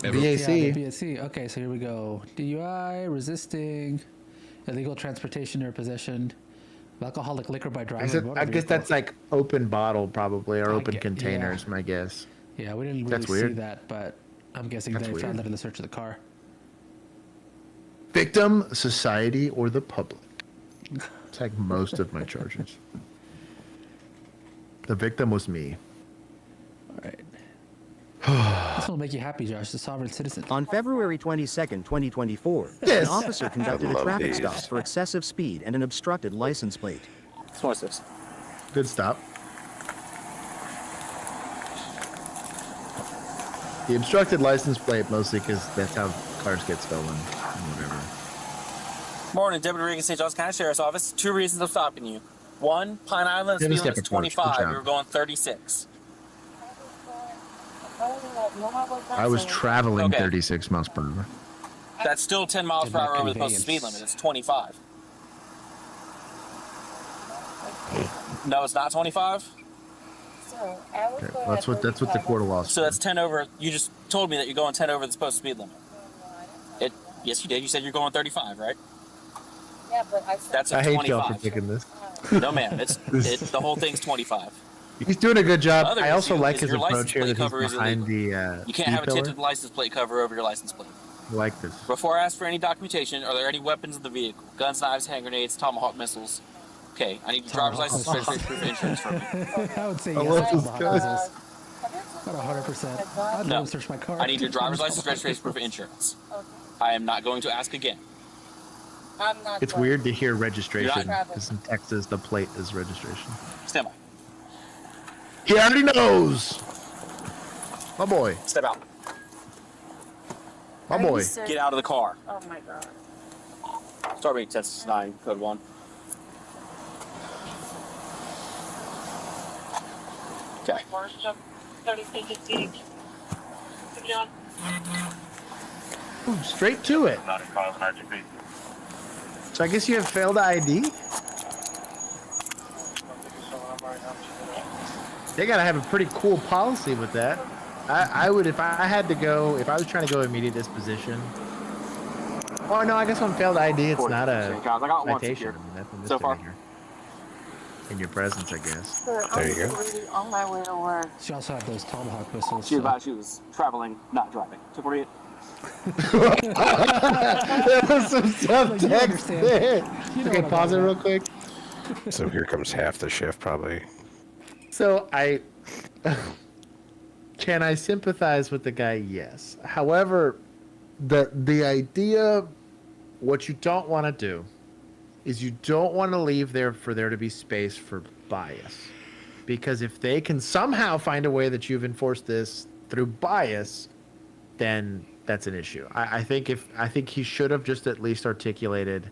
BAC. Yeah, BAC. Okay, so here we go. DUI, resisting, illegal transportation or possession of alcoholic liquor by driving. I guess that's like open bottle probably, or open containers, yeah. my guess. Yeah, we didn't That's really see weird. that, but I'm guessing That's they weird. found that in the search of the car. Victim, society, or the public. It's like most of my charges. The victim was me. All right. This will make you happy, Josh, the sovereign citizen. On February 22nd, 2024, Yes. an officer conducted I a love traffic these. stop for excessive speed and an obstructed license plate. What's this? Good stop. The obstructed license plate mostly because that's how cars get stolen. And whatever. Morning, Deputy Regan, St. John's County Sheriff's Office. 2 reasons I'm stopping you. 1, Pine Island, Give speed a step limit's approach. Good 25. job. You were going 36. I was traveling Okay. 36 miles per hour. That's still 10 miles per hour over the posted speed limit. It's 25. No, it's not 25? Okay, that's what the court of law says. So that's 10 over. You just told me that you're going 10 over the posted speed limit. Yes, you did. You said you're going 35, right? Yeah, but I said That's a I hate 25. y'all for picking this. No, ma'am. The whole thing's 25. He's doing a good job. Other I also issue like is his your license approach here plate that he's cover is behind the You can't have a C-pillar. tinted license plate cover over your license plate. I like this. Before I ask for any documentation, are there any weapons in the vehicle? Guns, knives, hand grenades, tomahawk missiles? Okay, I need your driver's license, registration, proof of insurance from you. I would say I yes. love to this Tomahawk guy. missiles. About 100%. I'd No. go search my car. I need your driver's license, registration, proof of insurance. I am not going to ask again. I'm not It's going. weird to hear registration You're because in Texas the plate is registration. Stand by. He already knows. My boy. Step out. My boy. Get out of the car. Oh my god. Starbase test 9, code 1. Okay. Worship, 36 feet. John. Ooh, straight to it. Not in files, not your feet. So I guess you have failed ID. They gotta have a pretty cool policy with that. I would, if I had to go, if I was trying to go immediate disposition. Oh no, I guess on failed ID it's not a I got one citation. secured. I mean, that's a So far. misdemeanor. In your presence, I guess. There you go. On my way to work. She also had those tomahawk missiles. She advised she was traveling, not driving. 248. There was some subtext there. Okay, pause it real quick. So here comes half the shift, probably. So can I sympathize with the guy? Yes. However, the idea, what you don't want to do is you don't want to leave there for there to be space for bias. Because if they can somehow find a way that you've enforced this through bias, then that's an issue. I think he should have just at least articulated,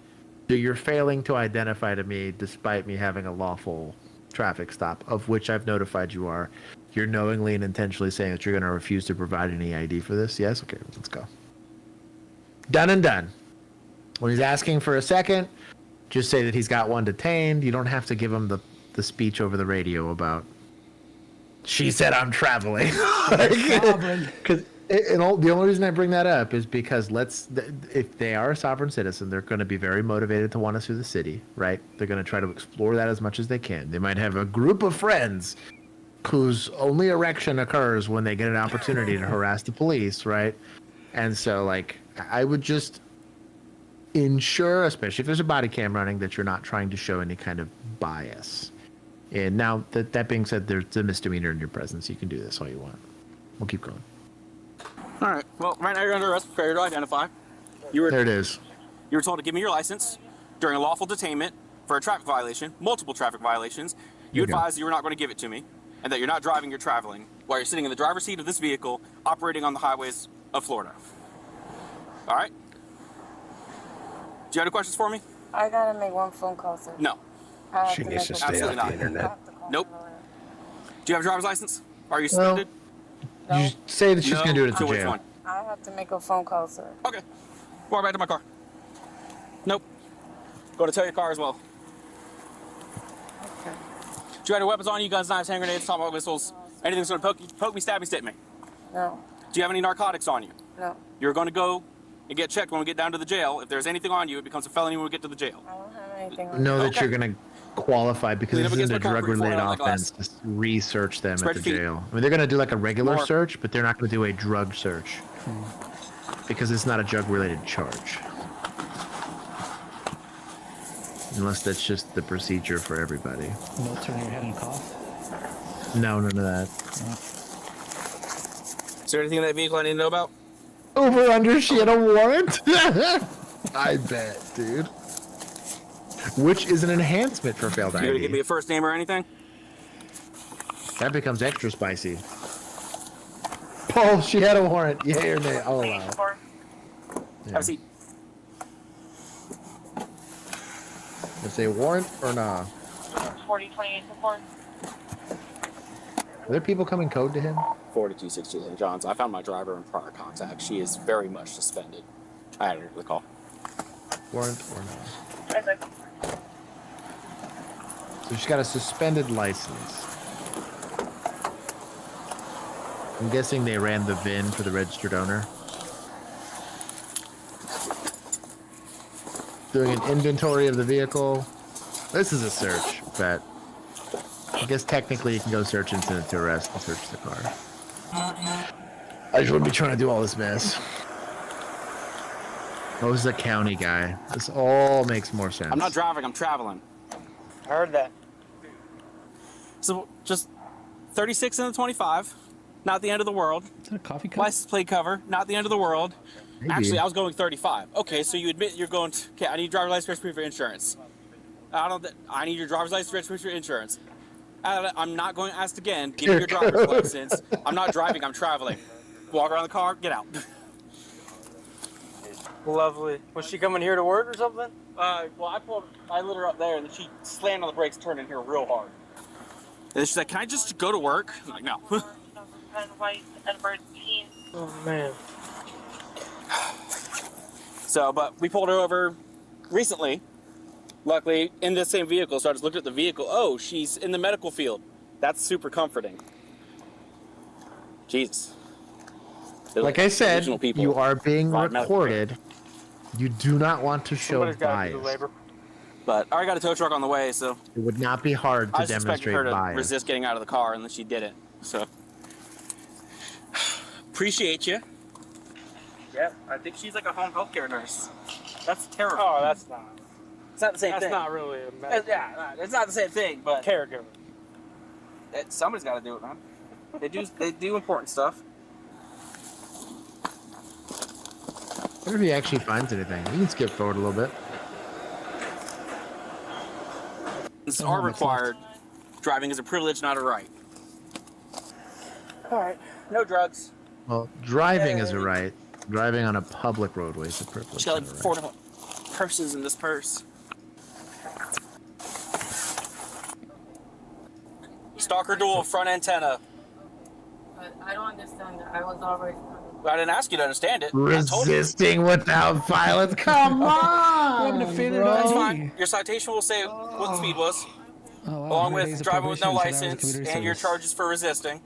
you're failing to identify to me despite me having a lawful traffic stop, of which I've notified you are. You're knowingly and intentionally saying that you're going to refuse to provide any ID for this. Yes? Okay, let's go. Done and done. When he's asking for a second, just say that he's got one detained. You don't have to give him the speech over the radio about, she said I'm traveling. Because the only reason I bring that up is because if they are a sovereign citizen, they're going to be very motivated to want to sue the city, right? They're going to try to explore that as much as they can. They might have a group of friends whose only erection occurs when they get an opportunity to harass the police, right? And so, like, I would just ensure, especially if there's a body cam running, that you're not trying to show any kind of bias. And now, that being said, there's a misdemeanor in your presence. You can do this all you want. We'll keep going. All right. Well, right now you're under arrest for failure to identify. There it is. You were told to give me your license during a lawful detainment for a traffic violation, multiple traffic violations. You advised you were not going to give it to me, and that you're not driving, you're traveling, while you're sitting in the driver's seat of this vehicle, operating on the highways of Florida. All right? Do you have any questions for me? I gotta make one phone call, sir. No. She needs to stay off the internet. Nope. Do you have a driver's license? Are you suspended? You say that she's going to do it at the So which jail. one? I have to make a phone call, sir. Okay. Walk back to my car. Nope. Go to tow your car as well. Okay. Do you have any weapons on you? Guns, knives, hand grenades, tomahawk missiles? Anything that's going to poke me, stab me, stick me? No. Do you have any narcotics on you? No. You're going to go and get checked when we get down to the jail. If there's anything on you, it becomes a felony when we get to the jail. I don't have anything on Know me. that you're going to qualify because Lean this up isn't a against my concrete drug-related floor, like offense. glass. Just research them Spread at the your feet. jail. I mean, they're going to do like a regular More. search, but they're not going to do a drug search because it's not a drug-related charge. Unless that's just the procedure for everybody. No turn your head and cough. No, none of that. Is there anything in that vehicle I need to know about? Over under, she had a warrant? I bet, dude. Which is an enhancement for failed You gonna ID. give me a first name or anything? That becomes extra spicy. Paul, she had a warrant. Yay or nay? I'll allow it. Have a seat. It's a warrant or nah? 4028 support. Are there people coming code to him? 4262 St. John's. I found my driver in prior contact. She is very much suspended. I had her to the call. Warrant or nah? So she's got a suspended license. I'm guessing they ran the VIN for the registered owner. Doing an inventory of the vehicle. This is a search, but I guess technically you can go search incident to arrest and search the car. I just wouldn't be trying to do all this mess. Oh, this is a county guy. This all makes more sense. I'm not driving, I'm traveling. I heard that. So just 36 in the 25. Not the end of the world. Is that a coffee cup? License plate cover. Not the end of the world. Maybe. Actually, I was going 35. Okay, so you admit you're going to... Okay, I need driver's license, registration, proof of insurance. I need your driver's license, registration, proof of insurance. I'm not going to ask again. Give me your driver's license. I'm not driving, I'm traveling. Walk around the car, get out. Lovely. Was she coming here to work or something? Well, I lit her up there, and then she slammed on the brakes, turned in here real hard. And she's like, can I just go to work? I'm like, no. And white and bird teen. Oh, man. So, but we pulled her over recently, luckily, in the same vehicle. So I just looked at the vehicle. Oh, she's in the medical field. That's super comforting. Jesus. Like I said, Original people. you are being Right, medical recorded. You do not want to show Somebody's got to do the bias. labor. But I already got a tow truck on the way, so It would not be hard to I suspected demonstrate her to bias. resist getting out of the car, and then she did it. So, appreciate you. Yeah, I think she's like a home healthcare nurse. That's terrible. Oh, that's not. It's not the same That's thing. not really a medical Yeah, it's not the same thing, but caregiver. somebody's got to do it, man. They do important stuff. I wonder if he actually finds anything. We can skip forward a little bit. This are required. Driving is a privilege, not a right. All right. No drugs. Well, driving is a right. Driving on a public roadway is a privilege. She's got like not a 4 right. different purses in this purse. Stalker dual front antenna. But I don't understand that. I was already. I didn't ask you to understand it. I told you. Resisting without violence. Come on, That's bro. fine. Your citation will say what the speed was, Oh, wow, along 100 days with of driving with no probation, 10 hours of license, community and your service. charges for resisting.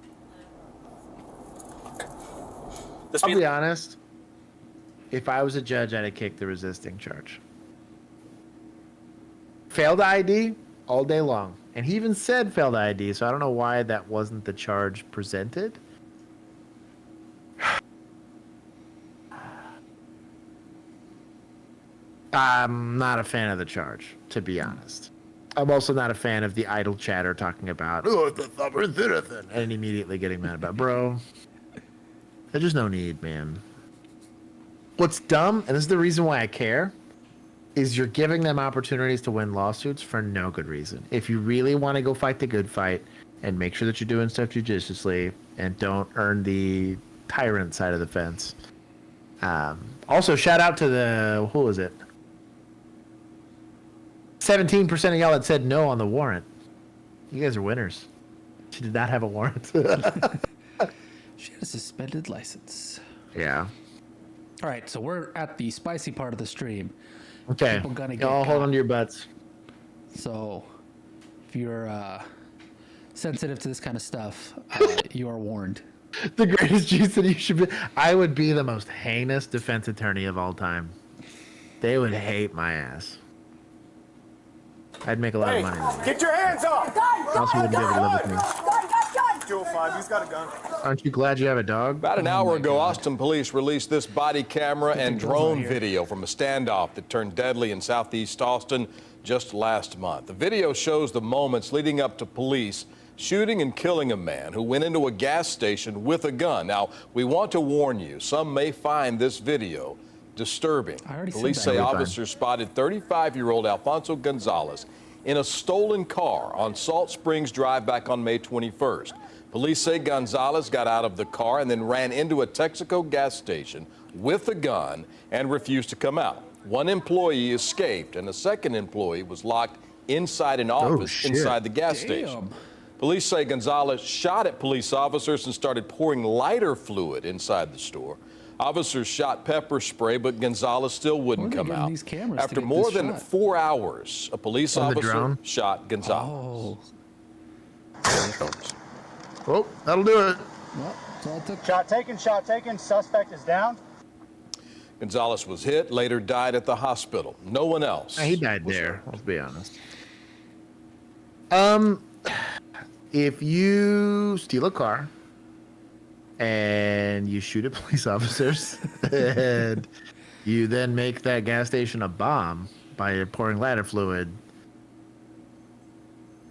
The I'll speed. be honest. If I was a judge, I'd have kicked the resisting charge. Failed ID all day long. And he even said failed ID, so I don't know why that wasn't the charge presented. I'm not a fan of the charge, to be honest. I'm also not a fan of the idle chatter talking about, oh, it's the sovereign citizen, and immediately getting mad about, bro. There's just no need, man. What's dumb, and this is the reason why I care, is you're giving them opportunities to win lawsuits for no good reason. If you really want to go fight the good fight and make sure that you're doing stuff judiciously and don't earn the tyrant side of the fence. Also, shout out to the, who was it? 17% of y'all that said no on the warrant. You guys are winners. She did not have a warrant. She had a suspended license. Yeah. All right, so we're at the spicy part of the stream. Okay. Y'all hold on to your butts. So, if you're sensitive to this kind of stuff, you are warned. The greatest juice that you should be. I would be the most heinous defense attorney of all time. They would hate my ass. I'd make a lot of money. Get your hands up! Else you wouldn't be able to live with me. 205, he's got a gun. Aren't you glad you have a dog? About an hour ago, Austin police released this body camera and drone video from a standoff that turned deadly in southeast Austin just last month. The video shows the moments leading up to police shooting and killing a man who went into a gas station with a gun. Now, we want to warn you, some may find this video disturbing. Police say officers spotted 35-year-old Alfonso Gonzalez in a stolen car on Salt Springs Drive back on May 21st. Police say Gonzalez got out of the car and then ran into a Texaco gas station with a gun and refused to come out. One employee escaped and a second employee was locked inside an office inside the gas station. Police say Gonzalez shot at police officers and started pouring lighter fluid inside the store. Officers shot pepper spray, but Gonzalez still wouldn't come out. After more than 4 hours, a police officer shot Gonzalez. Oh, that'll do it. Shot taken. Suspect is down. Gonzalez was hit, later died at the hospital. No one else. He died there, let's be honest. If you steal a car and you shoot at police officers and you then make that gas station a bomb by pouring lighter fluid,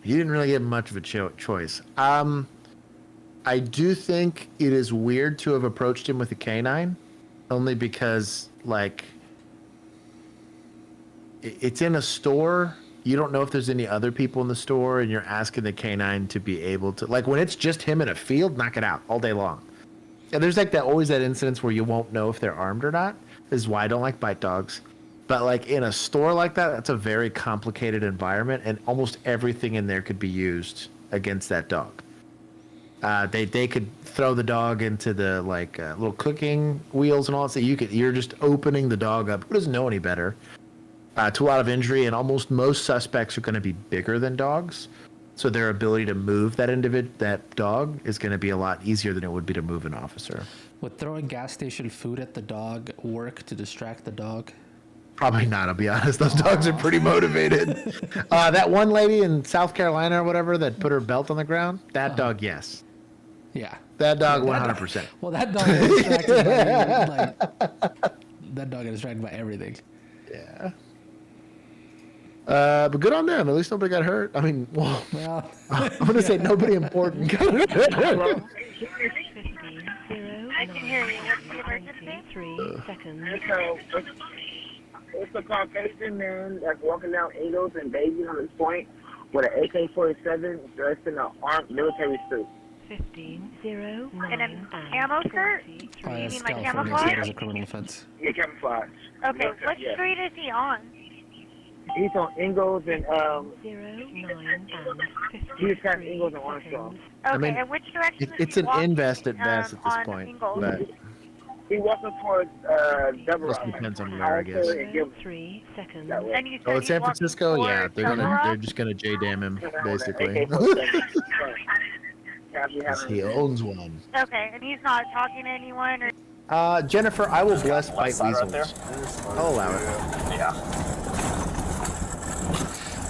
you didn't really get much of a choice. I do think it is weird to have approached him with a canine, only because, like, it's in a store. You don't know if there's any other people in the store, and you're asking the canine to be able to, like, when it's just him in a field, knock it out all day long. And there's like that always that incidents where you won't know if they're armed or not. This is why I don't like bite dogs. But like in a store like that, that's a very complicated environment, and almost everything in there could be used against that dog. They could throw the dog into the little cooking wheels and all that. So you're just opening the dog up. Who doesn't know any better? To a lot of injury, and almost most suspects are going to be bigger than dogs, so their ability to move that dog is going to be a lot easier than it would be to move an officer. Would throwing gas station food at the dog work to distract the dog? Probably not, I'll be honest. Those dogs are pretty motivated. That one lady in South Carolina or whatever that put her belt on the ground, that dog, yes. Yeah. That dog, 100%. Well, that dog is distracted by that dog is distracted by everything. Yeah. But good on them. At least nobody got hurt. I mean, well I'm going to say nobody important got hurt. I can hear you. What's the emergency? 3 seconds. It's a Caucasian man that's walking down Eagles and Daisy on this point with an AK-47 dressed in an armed military suit. 15-0-9 And a camo shirt? You mean like camouflage? As a criminal offense. Yeah, camouflage. Okay, what street is he on? He's on Ingalls and 0-9 and he's kind of Ingalls and Armstrong. Okay, I mean, and which direction it's is he an walking, invest at best at this on point. Ingalls? But He's walking towards Double just depends on where, I guess. 3 seconds. And you Oh, said it's San Francisco. Yeah, they're just gonna J-dam him basically. He owns one. Okay, and he's not talking to anyone or... Jennifer, I will bless bite weasels. I'll allow it. Yeah.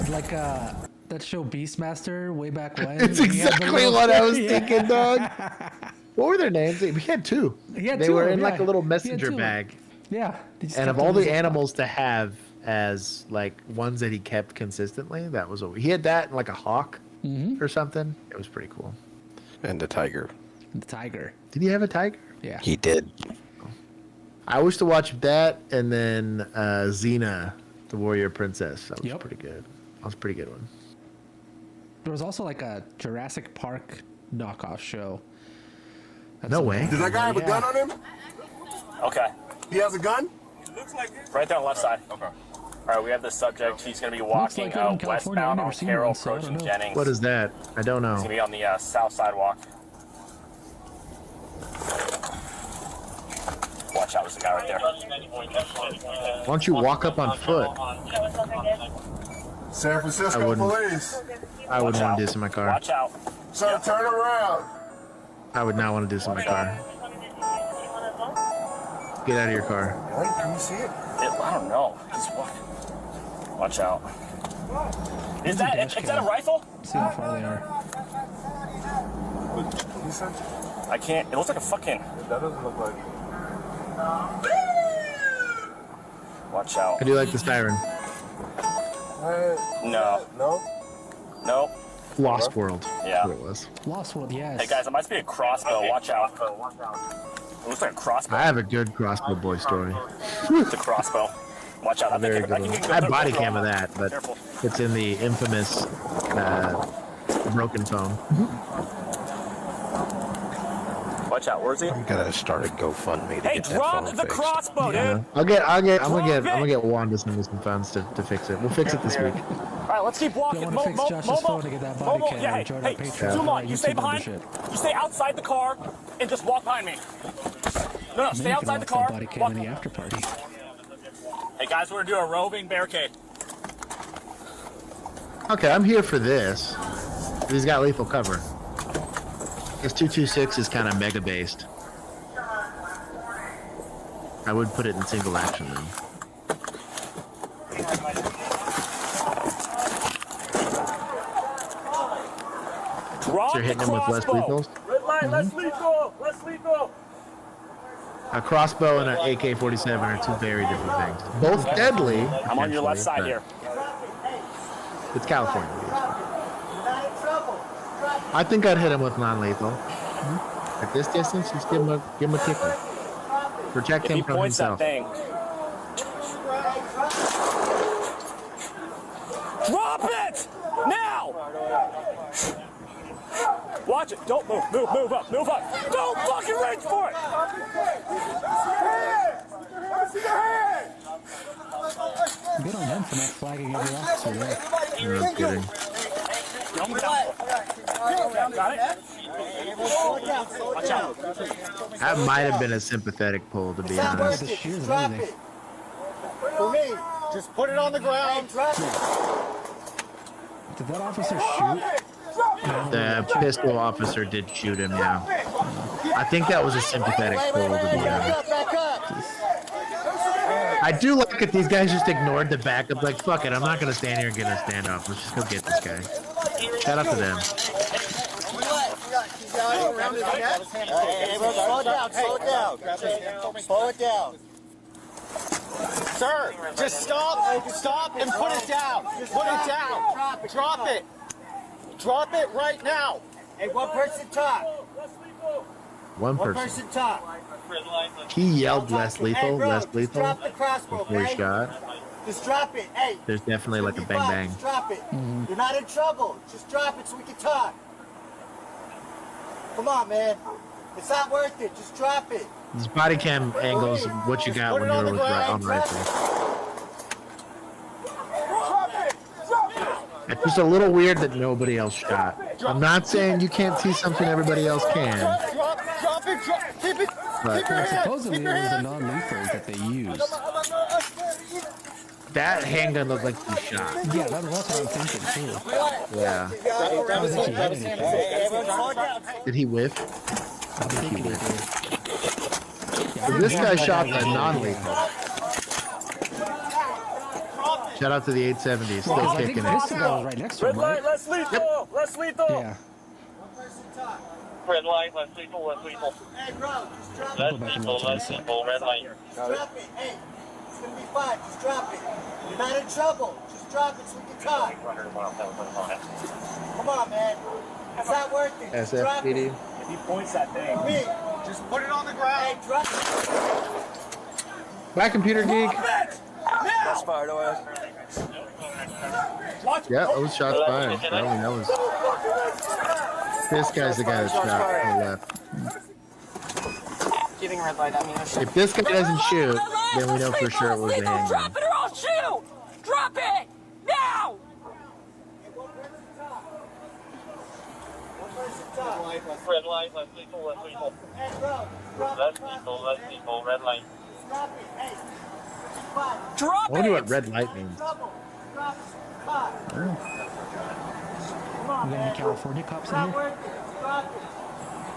Like that show Beastmaster way back when. It's exactly what I was thinking, dog. What were their names? We had two. They were in like a little messenger bag. Yeah. And of all the animals to have as like ones that he kept consistently. That was he had that and like a hawk or something. It was pretty cool. And the tiger. The tiger. Did he have a tiger? Yeah. He did. I used to watch that and then Xena, the warrior princess. That was pretty good. That was a pretty good one. There was also like a Jurassic Park knockoff show. No way. Does that guy have a gun on him? Okay. He has a gun? Right there on the left side. Okay. All right, we have the subject. He's going to be walking like in California. westbound I've on never seen Carroll, one, so I don't approaching know. Jennings. What is that? I don't know. He's going to be on the south sidewalk. Watch out, there's a guy right there. Why don't you walk up on foot? San Francisco Police. I wouldn't want to do this in my car. Watch out. Sir, turn around. I would not want to do this in my car. Get out of your car. Wait, can you see it? I don't know. He's walking. Watch out. Is that a rifle? See how far they are. I can't. It looks like a fucking. That doesn't look like. Watch out. I do like the siren. No. No? No. Lost World. Yeah. That's what it was. Lost World, yes. Hey guys, it might be a crossbow. Watch out. It looks like a crossbow. I have a good crossbow boy story. It's a crossbow. Watch out. Very good one. I have body cam of that, but it's in the infamous broken phone. Watch out. Where's he? I'm gonna start a GoFundMe to Hey, get that drop phone the fixed. crossbow, dude. I'm gonna get Juan to send me some funds to fix it. We'll fix it this week. All right, let's keep walking. Don't want to fix Josh's phone to get that body cam yeah, and join our hey, Patreon. zoom on. You stay YouTube behind. membership. You stay outside the car and just walk behind me. No, stay outside the car. Body cam Walk. in the after party. Hey guys, we're gonna do a roving barricade. Okay, I'm here for this. He's got lethal cover. This 226 is kind of mega based. I would put it in single action then. Drop So you're hitting him with less lethals? Red light, less lethal. Less lethal. A crossbow and an AK-47 are two very different things. Both deadly. I'm on your left side but here. It's California. I think I'd hit him with non-lethal. At this distance, just give him a kicker. Protect If him he from points himself. that thing. Drop it! Now! Watch it. Don't move. Move up. Move up. Don't fucking reach for it! Good on him for not flagging every officer there. No, I'm kidding. Got it? Watch out. That might have been a sympathetic pull, to be honest. Drop it. For me, just put it on the ground. Drop it. Did that officer shoot? The pistol officer did shoot him, yeah. I think that was a sympathetic pull, to be honest. Back up. I do like that these guys just ignored the backup. Like, fuck it, I'm not going to stand here and get a standoff. Let's just go get this guy. Shout out to them. Slow it down. Slow it down. Slow it down. Sir, just stop. Stop and put it down. Put it down. Drop it. Drop it right now. Hey, one person talk. One One person. person talk. He yelled less lethal, less lethal Drop the crossbow, before he okay? shot. Just drop it. Hey. There's definitely like a bang bang. Just drop it. You're not in trouble. Just drop it so we can talk. Come on, man. It's not worth it. Just drop it. This body cam angles what you got when you're with on rifle. It's just a little weird that nobody else shot. I'm not saying you can't see something everybody else can, Drop it. Keep it. but Supposedly it was the non-lethals that they used. that handgun looked like he shot. Yeah, that's what I'm thinking too. Yeah. Did he whiff? I think he whiffed. This guy shot the non-lethal. Shout out to the 870s, still Well, I kicking think this it. guy was right next to him, right? Less lethal. Less lethal. Yeah. Red light, less lethal, less lethal. Hey, bro, just drop Less lethal, less lethal, red light. Drop it. Hey. It's gonna be fine. Just drop it. You're not in trouble. Just drop it so we can talk. Come on, man. It's not worth it. Just drop it. SFPD. If he points that thing, me, just put it on the ground. Hey, drop it. Bye, computer geek. That's fired away. Yeah, those shots fired. I only know this guy's the guy that shot on the left. Getting red light, I mean, If this guy doesn't shoot, then we know for sure it was a handgun. Drop it or I'll shoot! Drop it! Now! Red light, left people, left people. Left people, red light. Drop I wonder what red light means. You got any California cops in here?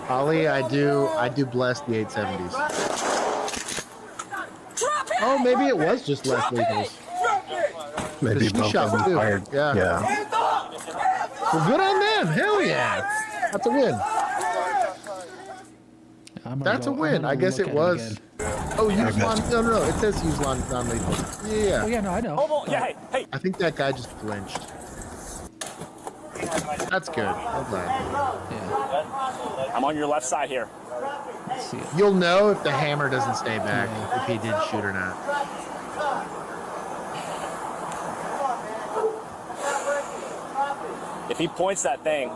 Ollie, I do bless the 870s. Oh, maybe it was just less lethals. Maybe She shot both too. fired. Yeah. Well, good on them. Hell yeah. That's a win. That's a win. I guess it was. Oh, use no. It says use non-lethal. Yeah. Oh, yeah, no, I know. Hey. I think that guy just flinched. That's good. I'm glad. I'm on your left side here. You'll know if the hammer doesn't stay back, if he did shoot or not. If he points that thing.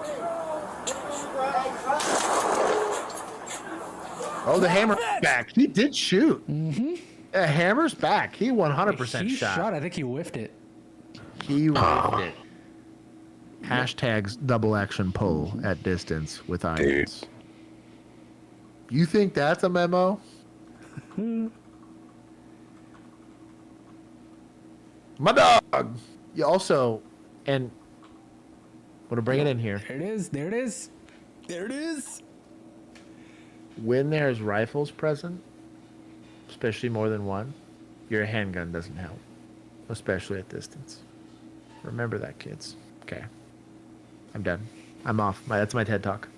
Oh, the hammer's back. He did shoot. Mm-hmm. The hammer's back. He 100% He shot. shot. I think he whiffed it. He whiffed it. Hashtags double action pull at distance with irons. You think that's a memo? My dog. You also, and want to bring it in here. There it is. There it is. There it is. When there's rifles present, especially more than one, your handgun doesn't help, especially at distance. Remember that, kids. Okay. I'm done. I'm off. That's my TED Talk.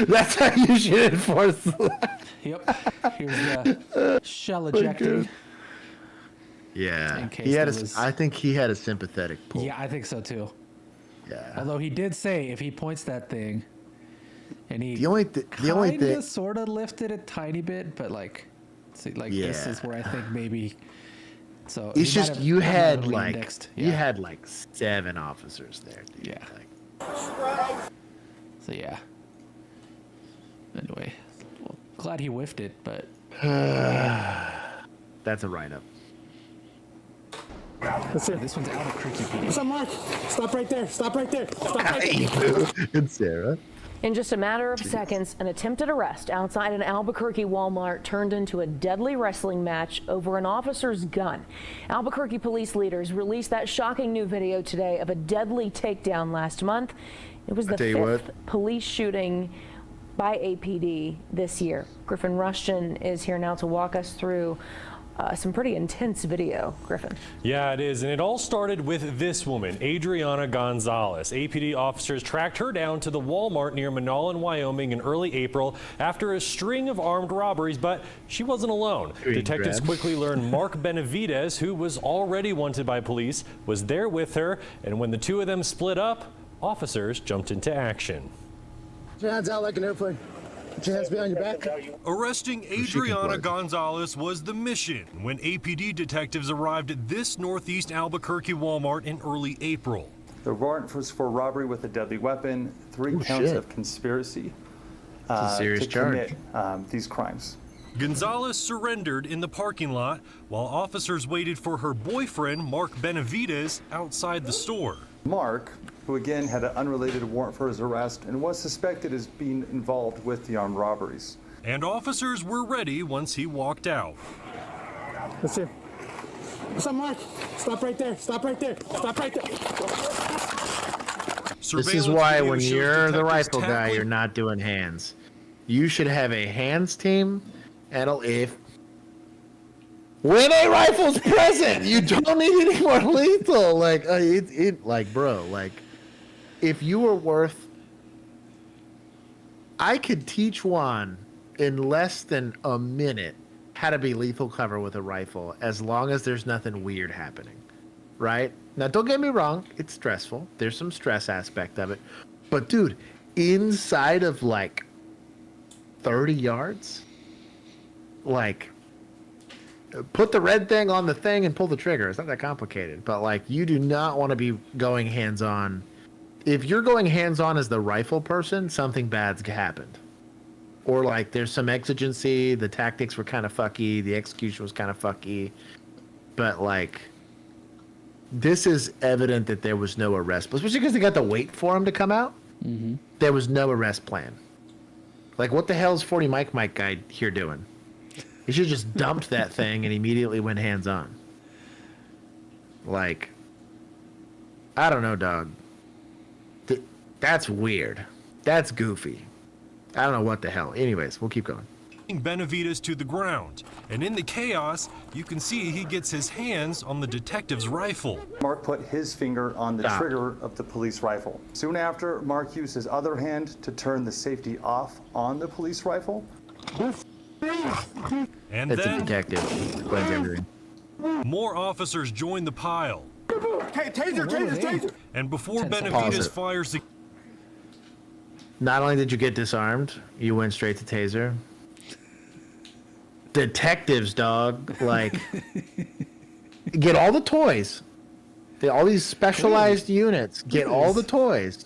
That's how you should enforce the Yep. Here's the shell ejecting. Yeah. He had I think he had a sympathetic pull. Yeah, I think so too. Yeah. Although he did say if he points that thing, and he the only thing sort of lifted a tiny bit, but like, see, like this is where I think maybe. So it's just you had like you had like 7 officers there. Dude. Yeah. So yeah. Anyway, well, glad he whiffed it, but that's a write-up. That's it. This one's Albuquerque. What's up, Mark? Stop right there. Stop right there. Stop right there. And Sarah. In just a matter of seconds, an attempted arrest outside an Albuquerque Walmart turned into a deadly wrestling match over an officer's gun. Albuquerque police leaders released that shocking new video today of a deadly takedown last month. It was the 5th police shooting by APD this year. Griffin Rushton is here now to walk us through some pretty intense video. Griffin. Yeah, it is. And it all started with this woman, Adriana Gonzalez. APD officers tracked her down to the Walmart near Monolan, Wyoming in early April after a string of armed robberies, but she wasn't alone. Detectives quickly learned Mark Benavides, who was already wanted by police, was there with her. And when the two of them split up, officers jumped into action. Put your hands out like an airplane. Put your hands behind your back. Arresting Adriana Gonzalez was the mission when APD detectives arrived at this northeast Albuquerque Walmart in early April. The warrant was for robbery with a deadly weapon, 3 counts of conspiracy to commit these crimes. Gonzalez surrendered in the parking lot while officers waited for her boyfriend, Mark Benavides, outside the store. Mark, who again had an unrelated warrant for his arrest and was suspected as being involved with the armed robberies. And officers were ready once he walked out. That's it. What's up, Mark? Stop right there. Stop right there. Stop right there. This is why when you're the rifle guy, you're not doing hands. You should have a hands team, and when a rifle's present, you don't need any more lethal. Like bro, like if you were worth, I could teach Juan in less than a minute how to be lethal cover with a rifle as long as there's nothing weird happening, right? Now, don't get me wrong. It's stressful. There's some stress aspect of it. But, dude, inside of, like, 30 yards, like, put the red thing on the thing and pull the trigger. It's not that complicated. But, like, you do not want to be going hands-on. If you're going hands-on as the rifle person, something bad's happened. Or, like, there's some exigency. The tactics were kind of fucky. The execution was kind of fucky. But, like, this is evident that there was no arrest. Especially because they got to wait for him to come out. Mm-hmm. There was no arrest plan. Like, what the hell is 40 Mike guy here doing? He should have just dumped that thing and immediately went hands-on. Like, I don't know, dog. That's weird. That's goofy. I don't know what the hell. Anyways, we'll keep going. Benavides to the ground, and in the chaos, you can see he gets his hands on the detective's rifle. Mark put his finger on the trigger of the police rifle. Soon after, Mark used his other hand to turn the safety off on the police rifle. And it's then a detective. Explains everything. More officers join the pile. Okay, taser. And before Benavides fires the... Not only did you get disarmed, you went straight to taser. Detectives, dog. Like, get all the toys. All these specialized units. Get all the toys.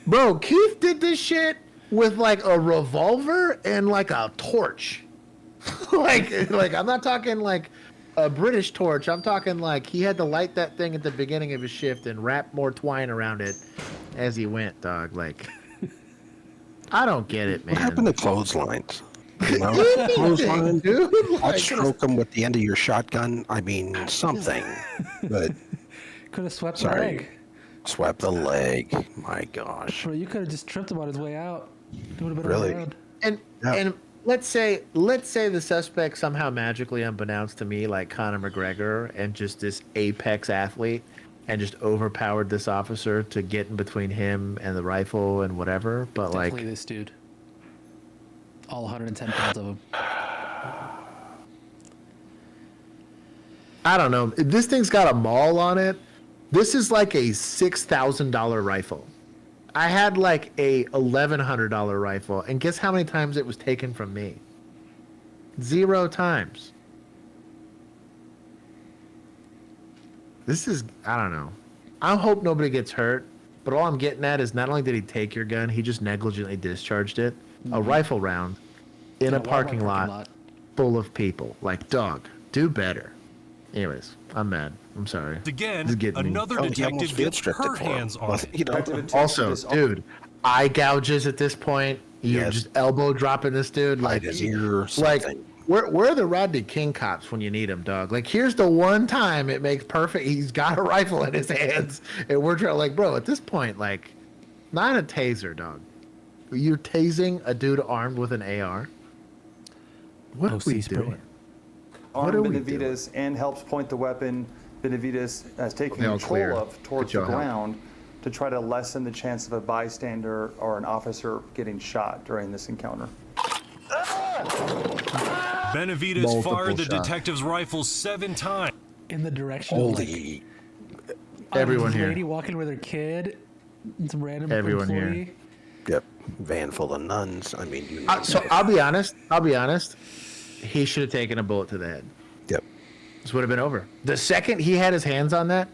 Bro, Keith did this shit with, like, a revolver and, like, a torch. like, I'm not talking, like, a British torch. I'm talking, like, he had to light that thing at the beginning of his shift and wrap more twine around it as he went, dog. Like, I don't get it, man. What happened to clotheslines? You know, clothesline, dude. I'd stroke them with the end of your shotgun. I mean, something. But could have swept the leg. Swept the leg. My gosh. Bro, you could have just tripped him on his way out. It would have been really. around. And let's say the suspect somehow magically, unbeknownst to me, like Conor McGregor and just this apex athlete, and just overpowered this officer to get in between him and the rifle and whatever. But definitely like this dude, all 110 pounds of him. I don't know. This thing's got a maul on it. This is like a $6,000 rifle. I had like a $1,100 rifle, and guess how many times it was taken from me? 0 times. This is, I don't know. I hope nobody gets hurt, but all I'm getting at is not only did he take your gun, he just negligently discharged it, a rifle round, in a parking lot full of people. Like, dog, do better. Anyways, I'm mad. I'm sorry. Again, another detective gets her hands on it. You know, also, dude, eye gouges at this point. You're just elbow dropping this dude. Like, where are the Rodney King cops when you need them, dog? Like, here's the one time it makes perfect. He's got a rifle in his hands, and we're trying, like, bro, at this point, like, not a taser, dog. You're tasing a dude armed with an AR. What are we doing? Armed Benavides and helps point the weapon Benavides has taken control of towards the ground to try to lessen the chance of a bystander or an officer getting shot during this encounter. Benavides fired the detective's rifle 7 times. In the direction of like, everyone here. Lady walking with her kid and some random everyone employee. Here. Yep, van full of nuns. I mean, you so I'll be honest. He should have taken a bullet to the head. Yep. This would have been over. The second he had his hands on that,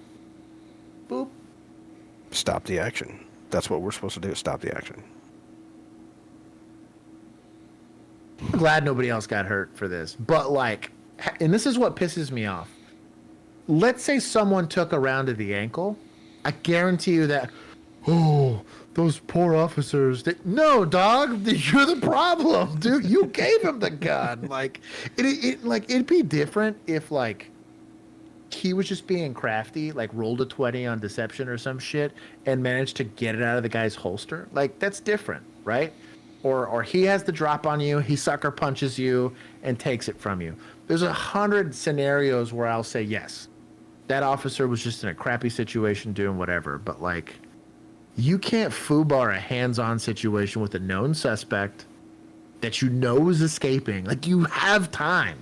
boop. Stop the action. That's what we're supposed to do. Stop the action. I'm glad nobody else got hurt for this. But like, and this is what pisses me off. Let's say someone took a round to the ankle. I guarantee you that, oh, those poor officers. No, dog, you're the problem, dude. You gave him the gun. Like, it'd be different if like he was just being crafty, like rolled a 20 on deception or some shit and managed to get it out of the guy's holster. Like, that's different, right? Or he has the drop on you, he sucker punches you and takes it from you. There's 100 scenarios where I'll say yes, that officer was just in a crappy situation doing whatever. But like, you can't foobar a hands-on situation with a known suspect that you know is escaping. Like, you have time.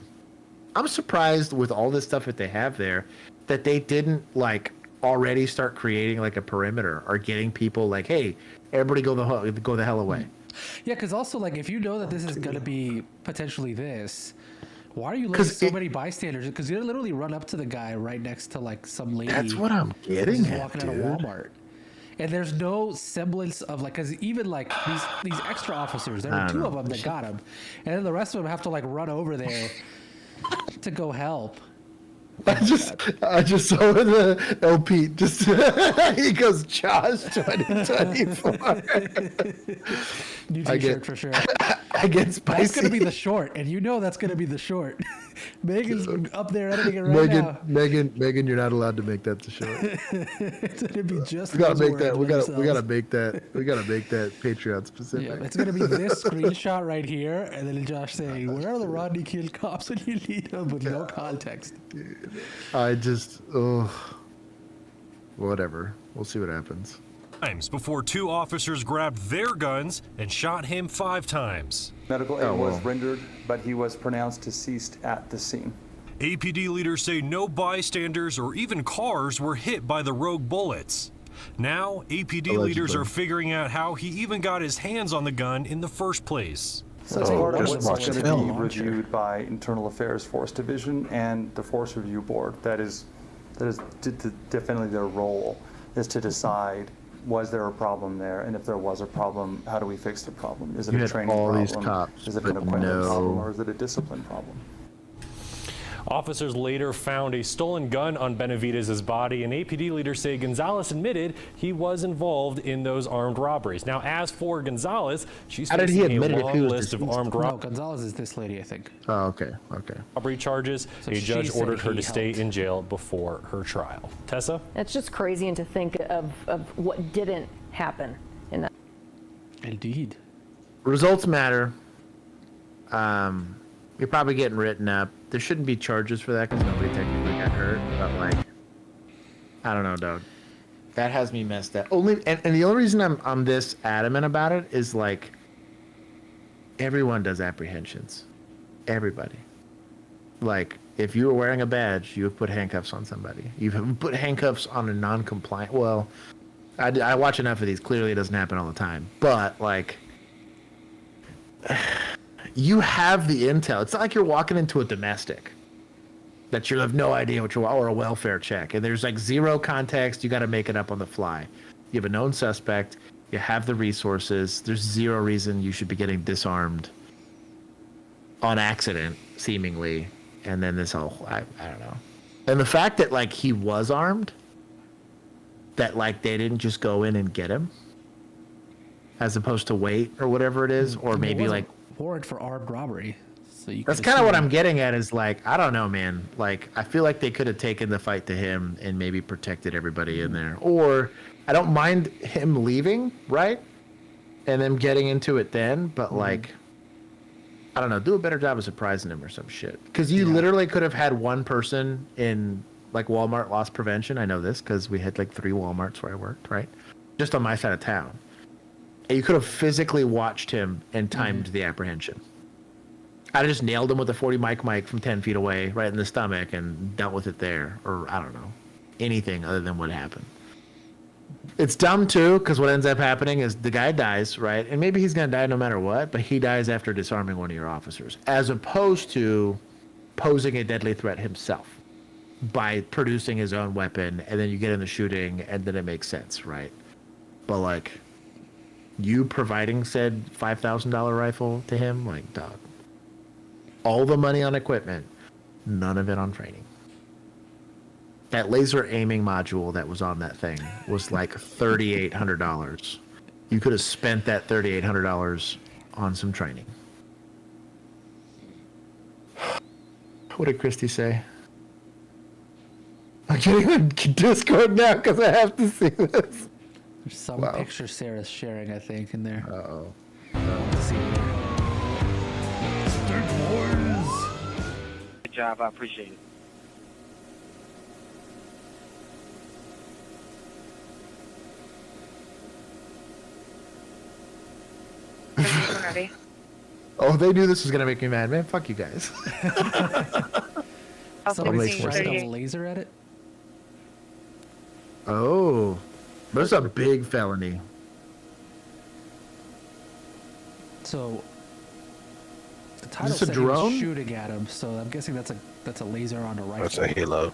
I'm surprised with all this stuff that they have there that they didn't like already start creating like a perimeter or getting people like, hey, everybody go the hell away. Yeah, because also like if you know that this is gonna be potentially this, why are you letting so many bystanders? Because you literally run up to the guy right next to like some lady. That's what I'm getting at, walking dude. out of Walmart. And there's no semblance of like, because even like these extra officers, there were two of them that got him, and then the rest of them have to like run over there to go help. I just saw the LP just he goes Josh 2024. New t-shirt for sure. I get spicy. That's gonna be the short, and you know that's gonna be the short. Megan's up there editing it right now. Megan, you're not allowed to make that the short. It's gonna be just. We gotta make that. We gotta make that. We gotta make that Patreon specific. Yeah, it's gonna be this screenshot right here, and then Josh saying, "Where are the Rodney King cops when you need them?" with no context. I just, whatever. We'll see what happens. Times before 2 officers grabbed their guns and shot him 5 times. Medical aid was rendered, but he was pronounced deceased at the scene. APD leaders say no bystanders or even cars were hit by the rogue bullets. Now, APD leaders are figuring out how he even got his hands on the gun in the first place. So it's part of what's going to be reviewed by Internal Affairs Force Division and the Force Review Board. That is definitely their role, is to decide, was there a problem there? And if there was a problem, how do we fix the problem? Is it a training problem? These cops, is it an equipment problem? Or is it a discipline problem? Officers later found a stolen gun on Benavidez' body, and APD leaders say Gonzalez admitted he was involved in those armed robberies. Now, as for Gonzalez, she's facing a long list of armed robberies. No, Gonzalez is this lady, I think. Oh, okay. Robbery charges. So a judge she ordered said her he to stay in jail before her trial. Tessa? It's just crazy to think of what didn't happen in that. Indeed. Results matter. You're probably getting written up. There shouldn't be charges for that because nobody technically got hurt. But like, I don't know, dog. That has me messed up. And the only reason I'm this adamant about it is like, everyone does apprehensions. Everybody. Like, if you were wearing a badge, you would put handcuffs on somebody. You've put handcuffs on a non-compliant. Well, I watch enough of these. Clearly, it doesn't happen all the time. But like, you have the intel. It's not like you're walking into a domestic that you have no idea what you're, or a welfare check, and there's like zero context. You got to make it up on the fly. You have a known suspect. You have the resources. There's zero reason you should be getting disarmed on accident, seemingly. And then this whole, I don't know. And the fact that like he was armed, that like they didn't just go in and get him, as opposed to wait or whatever it is, or maybe like warrant for armed robbery. So you that's kind of what I'm getting at, is like, I don't know, man. Like, I feel like they could have taken the fight to him and maybe protected everybody in there. Or I don't mind him leaving, right? And them getting into it then, but like, I don't know, do a better job of surprising him or some shit. Because you literally could have had one person in like Walmart loss prevention. I know this because we had like 3 Walmarts where I worked, right? Just on my side of town. And you could have physically watched him and timed the apprehension. I'd have just nailed him with a 40 mic from 10 feet away, right in the stomach, and dealt with it there. Or, I don't know, anything other than what happened. It's dumb, too, because what ends up happening is the guy dies, right? And maybe he's going to die no matter what, but he dies after disarming one of your officers, as opposed to posing a deadly threat himself by producing his own weapon, and then you get in the shooting, and then it makes sense, right? But, like, you providing said $5,000 rifle to him, like, dog. All the money on equipment, none of it on training. That laser aiming module that was on that thing was like $3,800. You could have spent that $3,800 on some training. What did Christy say? I'm getting on Discord now because I have to see this. There's some picture Sarah's sharing, I think, in there. Uh-oh. Let's see here. Good job. I appreciate it. Ready? Oh, they knew this was gonna make me mad, man. Fuck you guys. Somebody shot a laser at it. Oh, that's a big felony. So the title Is this a said he was drone? shooting at him, so I'm guessing that's a laser on a rifle. That's a halo.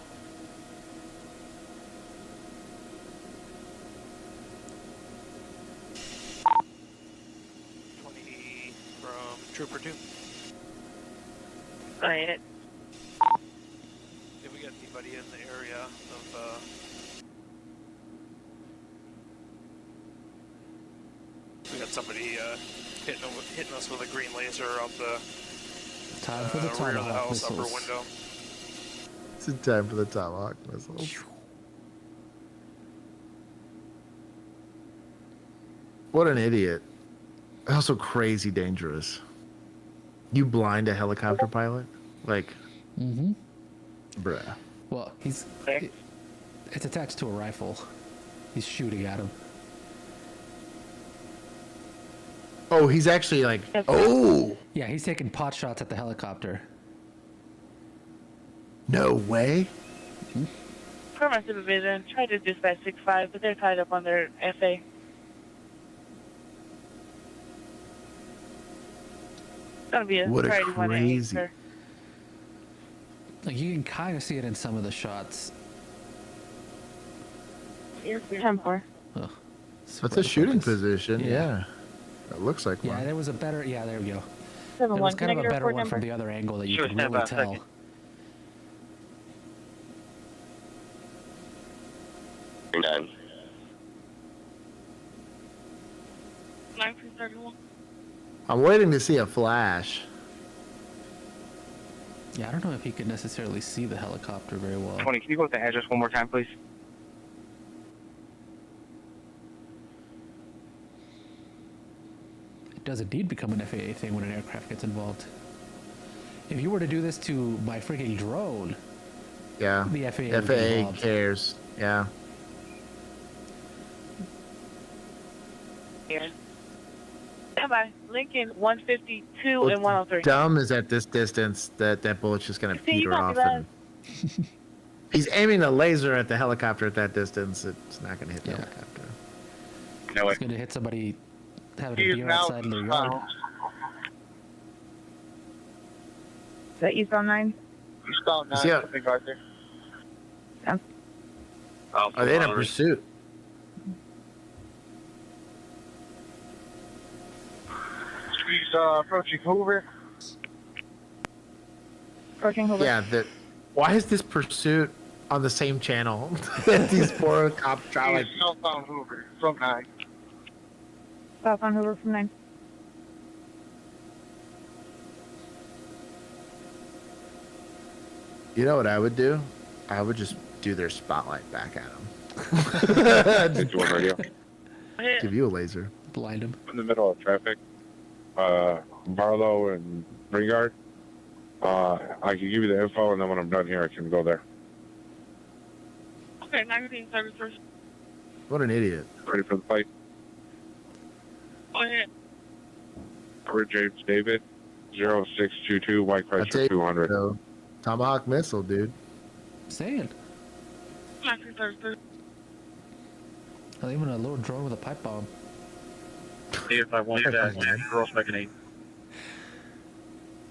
From Trooper 2. Go ahead. Did we get anybody in the area of, we got somebody, hitting us with a green laser out the, Time for the rear of the tomahawk house, upper missiles. window. It's time for the tomahawk missiles. What an idiot. Also crazy dangerous. You blind a helicopter pilot? Like, bruh. Well, it's attached to a rifle. He's shooting at him. Oh, he's actually like, oh! Yeah, he's taking pot shots at the helicopter. No way. For my supervision, try to dispatch 6-5, but they're tied up on their FA. It's gonna be a What a priority 188, crazy. sir. Like, you can kind of see it in some of the shots. 10-4. Ugh. That's a shooting position, yeah. It looks like one. Yeah, there was a better. Yeah, there we go. 7-1, There was kind of a negative better 4 one from number. the other angle that you Sure, could stand really by a tell. second. 9. 931. I'm waiting to see a flash. Yeah, I don't know if he could necessarily see the helicopter very well. 20, can you go with the address one more time, please? It does indeed become an FAA thing when an aircraft gets involved. If you were to do this to my freaking drone, Yeah. the FAA would be FAA involved. cares. Yeah. Here. Come on, Lincoln 152 What's and 103. dumb is at this distance that bullet's just gonna See, you peter got me, off. lad. And he's aiming a laser at the helicopter at that distance. It's not gonna hit the helicopter. No way. It's going to hit somebody having He a is beer now outside in their yard. Is that eastbound 9? Eastbound 9, See how- something right there. Yeah. Are they in a pursuit? He's approaching Hoover. Approaching Hoover. Yeah. Why is this pursuit on the same channel that these poor cops try like? He's southbound Hoover from 9. Southbound Hoover from 9. You know what I would do? I would just do their spotlight back at them. It's one radio. Give you a laser. Blind him. In the middle of traffic, Barlow and Ringard. I can give you the info, and then when I'm done here, I can go there. Okay, 1933. What an idiot. Ready for the fight? Go ahead. Robert James David, 0622 White I'll tell Chrysler you, 200. though, Tomahawk missile, dude. Saying. 1933. Not even a little drone with a pipe bomb. See if I want that, man. Girls making 8.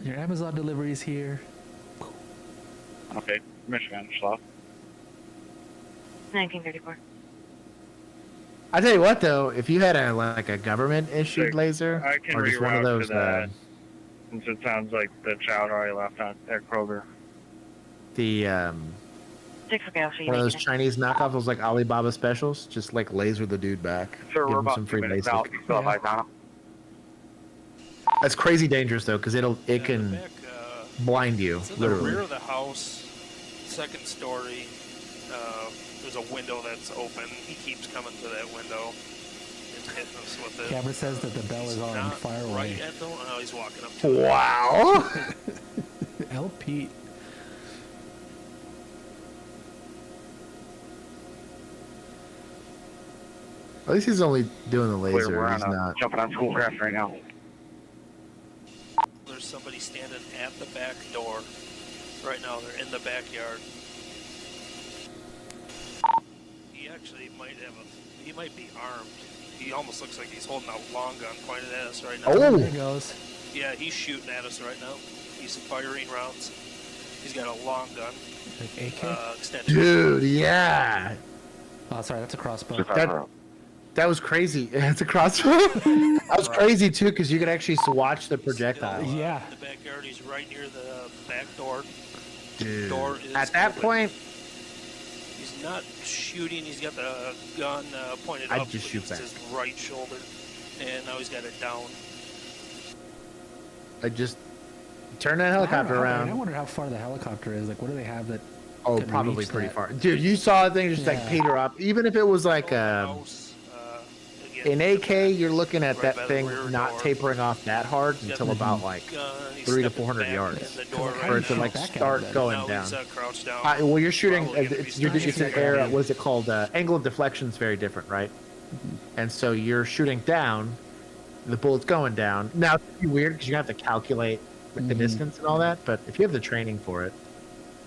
Your Amazon delivery is here. Okay, Michigan, slow. 1934. I tell you what, though, if you had a government issued laser, I can or just one of reroute those, to that, since it sounds like the child already left at Kroger. the 6 okay, I'll see you. one of those Chinese knockoffs, those like Alibaba specials, just like laser the dude back. Sir, Give we're him about some 2 free minutes basic. out. You still have eyes on him? That's crazy dangerous though, because it can blind you, It's in the rear literally. of the house, second story. There's a window that's open. He keeps coming to that window and hitting us with it. Camera says that the bell is on. Not Fire right away. at the. Oh, he's walking up to Wow. LP. At least he's only doing the Clear, laser. we're He's on not. jumping on school grass right now. somebody standing at the back door. Right now, they're in the backyard. He actually might have he might be armed. He almost looks like he's holding a long gun pointed at us right now. Oh, there he goes. Yeah, he's shooting at us right now. He's firing rounds. He's got a long gun. Like AK? Extended. Dude, yeah. Oh, sorry, that's a crossbow. That was crazy. It's a crossbow. That was crazy too, because you could actually watch the projectile. Yeah. In the backyard, he's right near the back door. Dude. Door is At that open. point, He's not shooting. He's got the gun pointed I'd up just shoot against his right shoulder, and now he's got it down. I just turn that helicopter around. I wonder how far the helicopter is. Like, what do they have that? Oh, could probably reach pretty that? far. Dude, you saw the thing just like peter up. Even if it was like in AK, you're looking at that thing not tapering off that hard until about like 300 to 400 yards for it to like start going down. Well, you're shooting. It's an air. What is it called? Angle of deflection is very different, right? And so you're shooting down. The bullet's going down. Now it's weird because you have to calculate with the distance and all that. But if you have the training for it,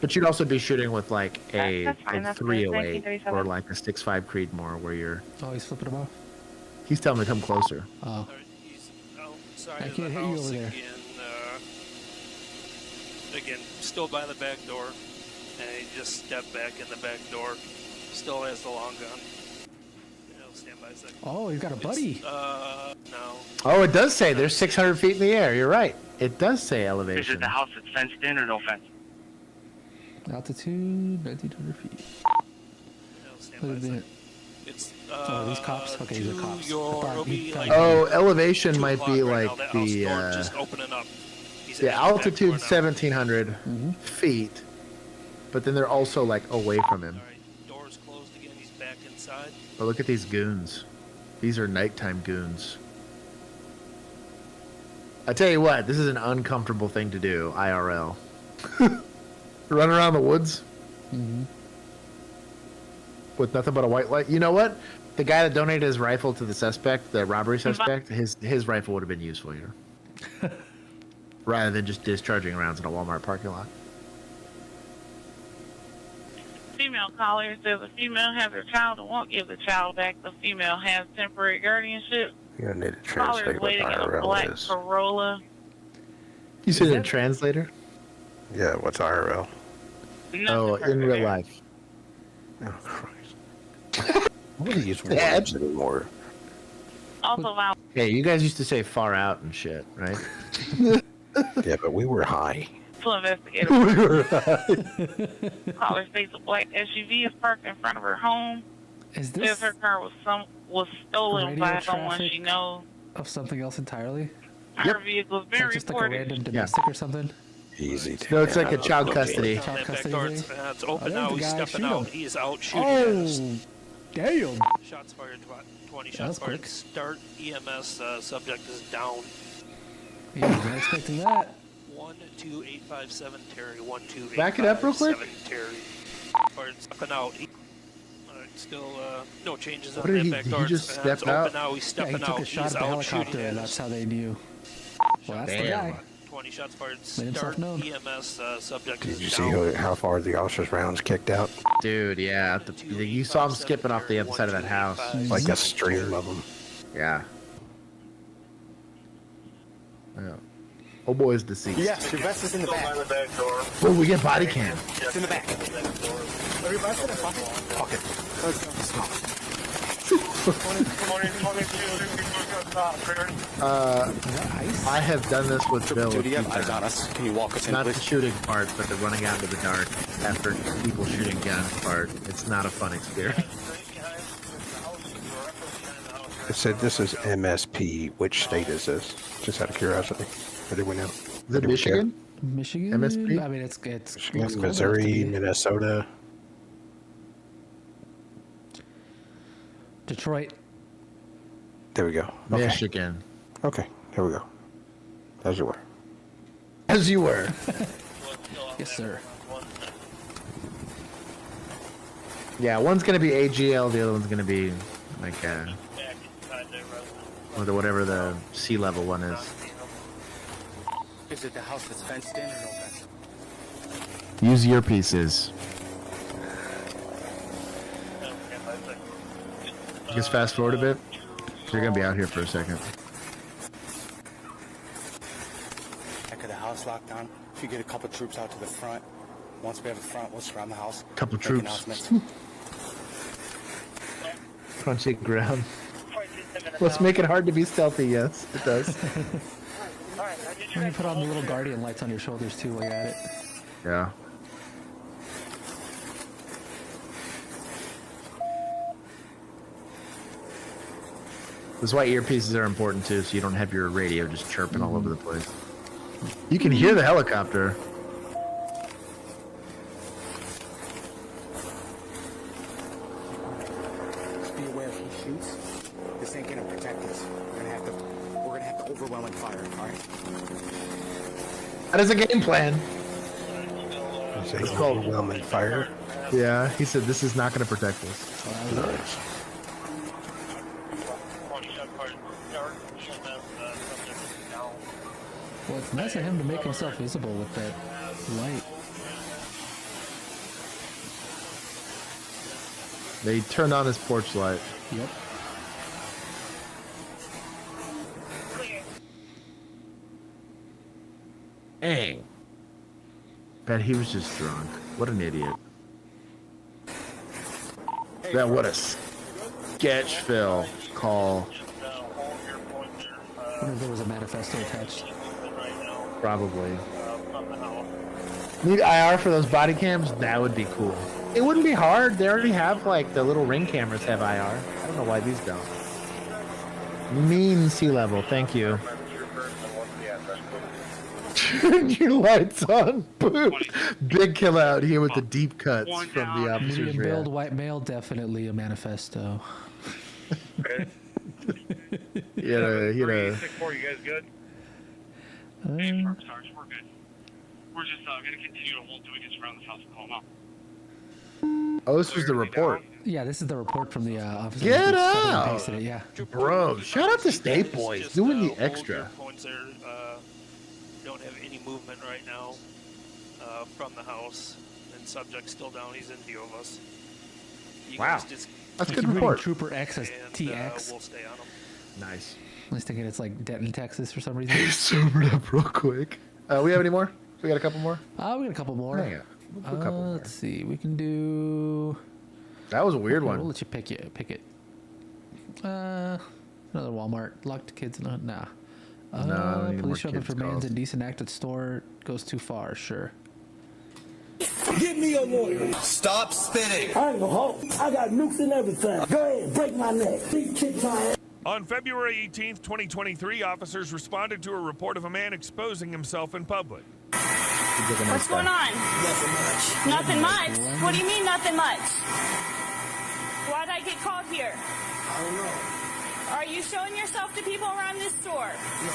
but you'd also be shooting with like a 308 or like a 6.5 Creedmoor where you're. Oh, he's flipping him off. He's telling me to come closer. Oh. Sorry, I can't hit you over there. Again, still by the back door, and he just stepped back in the back door. Still has the long gun. Stand by a second. Oh, you've got a buddy. No. Oh, it does say there's 600 feet in the air. You're right. It does say elevation. Is it the house that's fenced in or no fence? Altitude 1,900 feet. What is it? It's oh, these cops. Okay, these are cops. Oh, elevation might be like the just opening up. altitude 1,700 feet, but then they're also like away from him. Doors closed again. He's back inside. But look at these goons. These are nighttime goons. I tell you what, this is an uncomfortable thing to do, IRL. Run around the woods with nothing but a white light. You know what? The guy that donated his rifle to the suspect, the robbery suspect, his rifle would have been useful here. Rather than just discharging rounds in a Walmart parking lot. Female caller says a female has her child and won't give the child back. The female has temporary guardianship. You're gonna need a Caller translator is what waiting in a IRL black is. Corolla. You said a translator? Yeah, what's IRL? Oh, in real life. Oh, Christ. I don't use words anymore. Also, Hey, you guys used to say far out and shit, right? Yeah, but we were high. investigator. Caller states a black SUV is parked in front of her home. Is this Says her car was stolen by someone she knows. Of something else entirely? Her vehicle has been Like just like a reported. random domestic or something? Easy. No, it's like a child custody. Child custody. It's open now. He's stepping out. He is out shooting. Oh, damn. Shots fired. 20 shots fired. Quick. Start EMS. Subject is down. Yeah, I wasn't expecting that. 12857 Terry. 12857 Back it up real quick. Terry. Fired. Stepping out. Still no changes What on did that he- back did door. he just It's step open out? now. He's Yeah, stepping he took out. a shot He's at the out shooting helicopter, at and us. that's how they knew. Well, that's the Damn. guy. 20 shots fired. Made himself Start known. EMS. Subject Did is you down. see how far the officer's rounds kicked out? Dude, yeah. You saw him skipping off the other side of that house. Like a stream of them. Yeah. Yeah. Oh boy is deceased. Yes, your vest is in the back. Oh, we get body cam. It's in the back. Everybody in the pocket. I have done this with Bill. Duty, you a have few eyes on times. us. Can you walk us in, Not the please? shooting part, but the running out into the dark after people shooting guns part. It's not a fun experience. It said this is MSP. Which state is this? Just out of curiosity. Or did we know? Is it Michigan? Michigan? MSP? I mean, it's Michigan, looks cold enough to Missouri, be. Minnesota. Detroit. There we go. Okay. Michigan. Okay, here we go. As you were. As you were. Yes, sir. Yeah, one's gonna be AGL, the other one's gonna be like whatever the sea level one is. Is it the house that's fenced in or no fence? Use earpieces. Just fast forward a bit. You're gonna be out here for a second. Back of the house locked down. If you get a couple troops out to the front, once we have the front, we'll surround the house. Couple make troops. announcements. Crunchy ground. Let's make it hard to be stealthy. Yes, it does. And you put on the little guardian lights on your shoulders too while you're at it. Yeah. That's why earpieces are important too, so you don't have your radio just chirping all over the place. You can hear the helicopter. Just be aware if he shoots, this ain't gonna protect us. We're gonna have to overwhelming fire, alright? That is a game plan. It's called overwhelming fire. Yeah, he said this is not going to protect us. Nice. Well, it's nice of him to make himself visible with that light. They turned on his porch light. Yep. Dang. Bet he was just drunk. What an idiot. That what a sketchville call. I wonder if there was a manifesto attached. Probably. Need IR for those body cams? That would be cool. It wouldn't be hard. They already have, like, the little Ring cameras have IR. I don't know why these don't. Mean sea level. Thank you. Turn your lights on. Boom. Big kill out here with the deep cuts from the officers. Medium build, white male, definitely a manifesto. Yeah. You guys good? Hey, Park Stars, we're good. We're just going to continue to hold doings around the house and call them out. Oh, this was the report. Yeah, this is the report from the officer. Get who cut and out! pasted it, yeah. Bro, shout out to State Boys doing the extra. Points there, don't have any movement right now from the house, and subject still down. He's in view of us. You Wow, guys just that's a Keep good reading report. Trooper X as and, TX. we'll stay on him. Nice. I was thinking it's like Denton, Texas for some reason. Sobered up real quick. We have any more? We got a couple more? We got a couple more. Hang on. We'll do a couple more. Let's see. We can do. That was a weird Okay, one. We'll let you pick it. Another Walmart. Locked kids in a. Nah. No, I don't need more Police shopping kids for man's calls. indecent act at store goes too far. Sure. Give me a lawyer. Stop spitting. I ain't no hoe. I got nukes and everything. Go ahead, break my neck. Kick my ass. On February 18th, 2023, officers responded to a report of a man exposing himself in public. What's going on? Nothing much. Nothing much? What do you mean nothing much? Why'd I get called here? I don't know. Are you showing yourself to people around this store? No.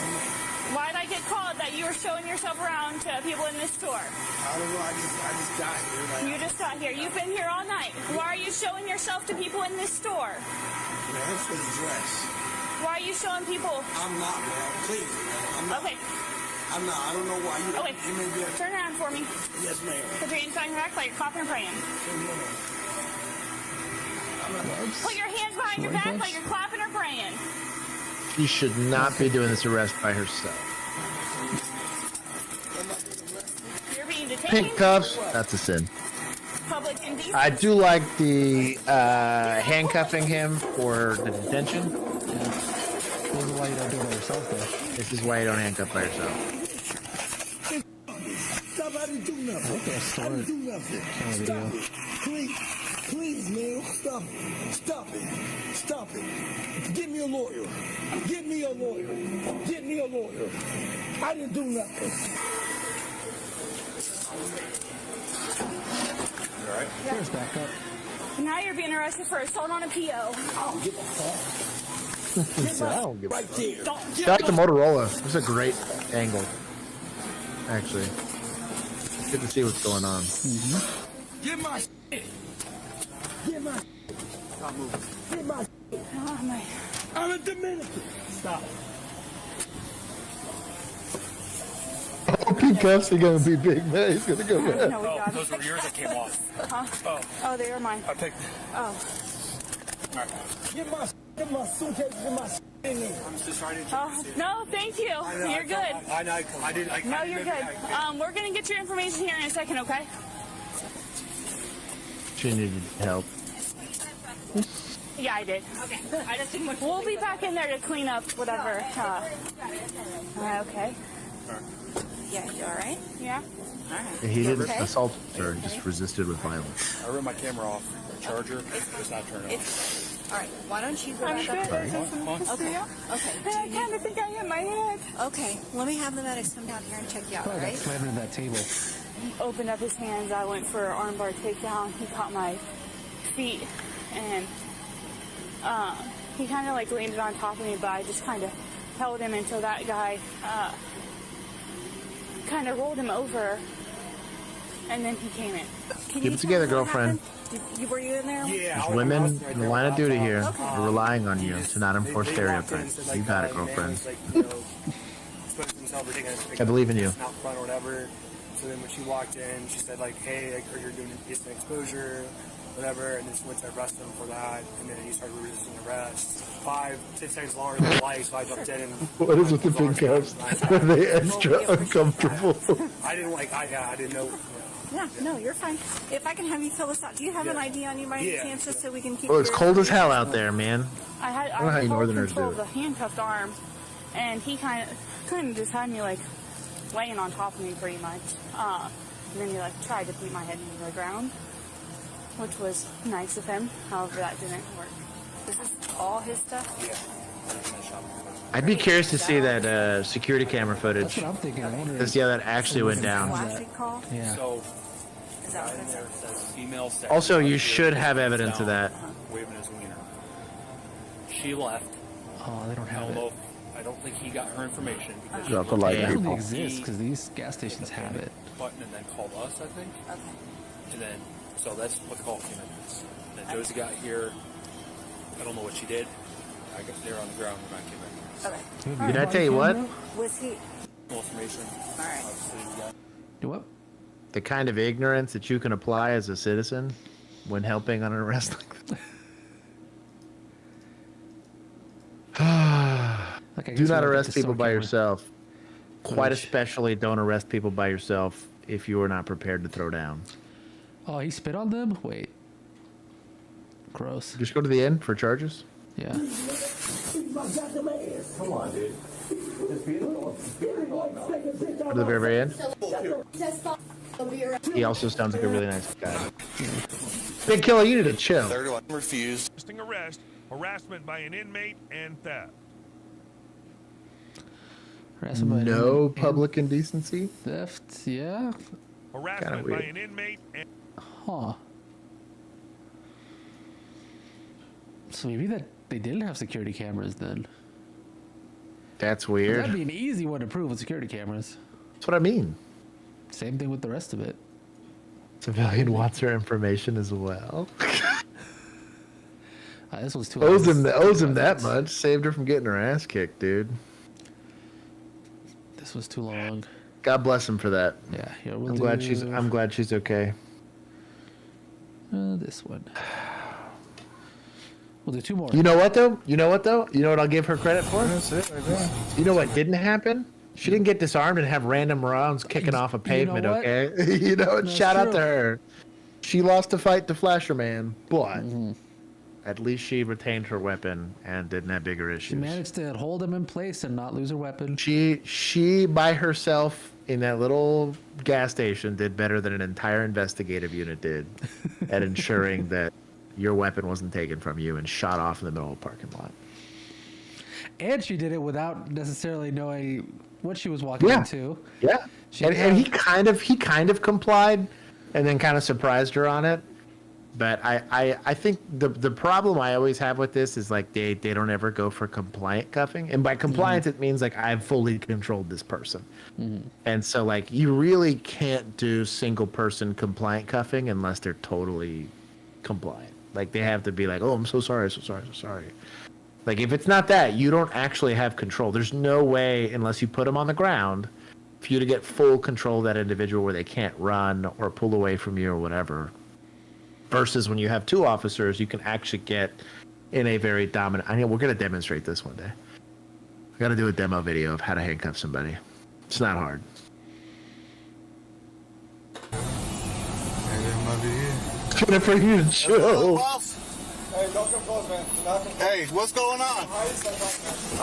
Why'd I get called that you were showing yourself around to people in this store? I don't know. I just got here. Like, You just got here. You've been here all night. Why are you showing yourself to people in this store? man, that's for the dress. Why are you showing people? I'm not, man. Please, man. I'm not. Okay. I'm not. I don't know why you. Okay. You may be able to. Turn around for me. Yes, ma'am. Put your hands behind your back like you're clapping and praying. Put your hands behind your back like you're clapping or praying. She should not be doing this arrest by herself. You're being detained. Pink cuffs, that's a sin. Public indecency. I do like the handcuffing him for the detention. This is why you don't do it by yourself, though. This is why you don't handcuff by yourself. Stop! I didn't do nothing. I didn't do nothing. Stop it. Please, man. Stop it. Stop it. Stop it. Get me a lawyer. Get me a lawyer. Get me a lawyer. I didn't do nothing. All right. Here's back up. Now you're being arrested for assault on a PO. I don't give a fuck. So I don't give a Right fuck. there. Shout out to Motorola. This is a great angle. Actually. Good to see what's going on. Get my shit. Get my shit. Stop moving. Get my shit. Oh, my. I'm a Dominican. Stop. Pink cuffs are gonna be big, man. He's gonna go back. No, we got Those were yours that came off. Huh? Oh, they were mine. I picked. Oh. Get my suitcase, get my in there. I'm just trying to. No, thank you. You're good. I didn't. No, you're good. We're gonna get your information here in a second, okay? She needed help. Yeah, I did. Okay. I just didn't. We'll be back in there to clean up whatever. Okay. Yeah, you all right? Yeah. All right. He didn't assault her, just resisted with violence. I ripped my camera off. The charger does not turn on. All right. Why don't you go I'm back good. up there? Okay. Okay. I kind of think I hit my head. Okay. Let me have the medics come down here and check you out. All Probably got right? slammed into that table. He opened up his hands. I went for an armbar takedown. He caught my feet and he kind of like landed on top of me, but I just kind of held him until that guy kind of rolled him over, and then he came in. Keep it together, girlfriend. Were you in there? There's women in the line of duty here. They're relying on you to not enforce stereotypes. You got it, girlfriend. I believe in you. Out front or whatever. So then when she walked in, she said like, "Hey, I heard you're doing indecent exposure, whatever," and then she went to arrest him for that, and then he started resisting arrest. 5-10 seconds longer than life, so I jumped in and. What is with the pink cuffs? Are they extra uncomfortable? I didn't like. I didn't know. Yeah, no, you're fine. If I can have you fill this out, do you have an ID on you by any chance, just so we can keep? Well, it's cold as hell out there, man. I don't know how you held Northerners control do of the handcuffed arm, and he kind of just had me like laying on top of me pretty much. And then he like tried to beat my head into the ground, which was nice of him. However, that didn't work. Is this all his stuff? Yeah. I'd be curious to see that security camera footage. That's what I'm thinking. I wonder To see how that actually went down. Call? Yeah. So. Is that what it says? Female sex. Also, you should have evidence of that. Waving his wiener. She left. Oh, they don't have it. I don't think he got her information because Drop the light, It people. doesn't exist because these gas stations have it. button and then called us, I think. Okay. And then, so that's what the call came in as. And then Josie got here. I don't know what she did. I got there on the ground when I came in. Okay. Did I tell you what? Was he? No information. All right. Do what? The kind of ignorance that you can apply as a citizen when helping on an arrest like that. Do not arrest people by yourself. Quite especially don't arrest people by yourself if you are not prepared to throw down. Oh, he spit on them? Wait. Gross. Just go to the end for charges? Yeah. Come on, dude. Go to the very, very end? He also sounds like a really nice guy. Big Killer, you need to chill. Third one refused. Arrest, harassment by an inmate, and theft. No public indecency? Theft, yeah. Harassment by an inmate and... Huh. So maybe that they didn't have security cameras then. That's weird. That'd be an easy one to prove with security cameras. That's what I mean. Same thing with the rest of it. Civilian wants her information as well. This was too. Owes him that much. Saved her from getting her ass kicked, dude. This was too long. God bless him for that. Yeah, here I'm glad she's okay. This one. We'll do two more. You know what though? You know what I'll give her credit for? That's it right there. You know what didn't happen? She didn't get disarmed and have random rounds kicking off a pavement, okay? You know, shout out to her. She lost a fight to Flasher Man, but at least she retained her weapon and didn't have bigger issues. She managed to hold him in place and not lose her weapon. She by herself in that little gas station did better than an entire investigative unit did at ensuring that your weapon wasn't taken from you and shot off in the middle of a parking lot. And she did it without necessarily knowing what she was walking into. Yeah. And he kind of complied and then kind of surprised her on it. But I think the problem I always have with this is like they don't ever go for compliant cuffing. And by compliance it means like I've fully controlled this person. And so like you really can't do single person compliant cuffing unless they're totally compliant. Like they have to be like, oh, I'm so sorry. Like if it's not that, you don't actually have control. There's no way unless you put them on the ground for you to get full control of that individual where they can't run or pull away from you or whatever. Versus when you have two officers, you can actually get in a very dominant. I mean, we're going to demonstrate this one day. I got to do a demo video of how to handcuff somebody. It's not hard. For you to chill. Hey, don't come close, man. Hey, what's going on?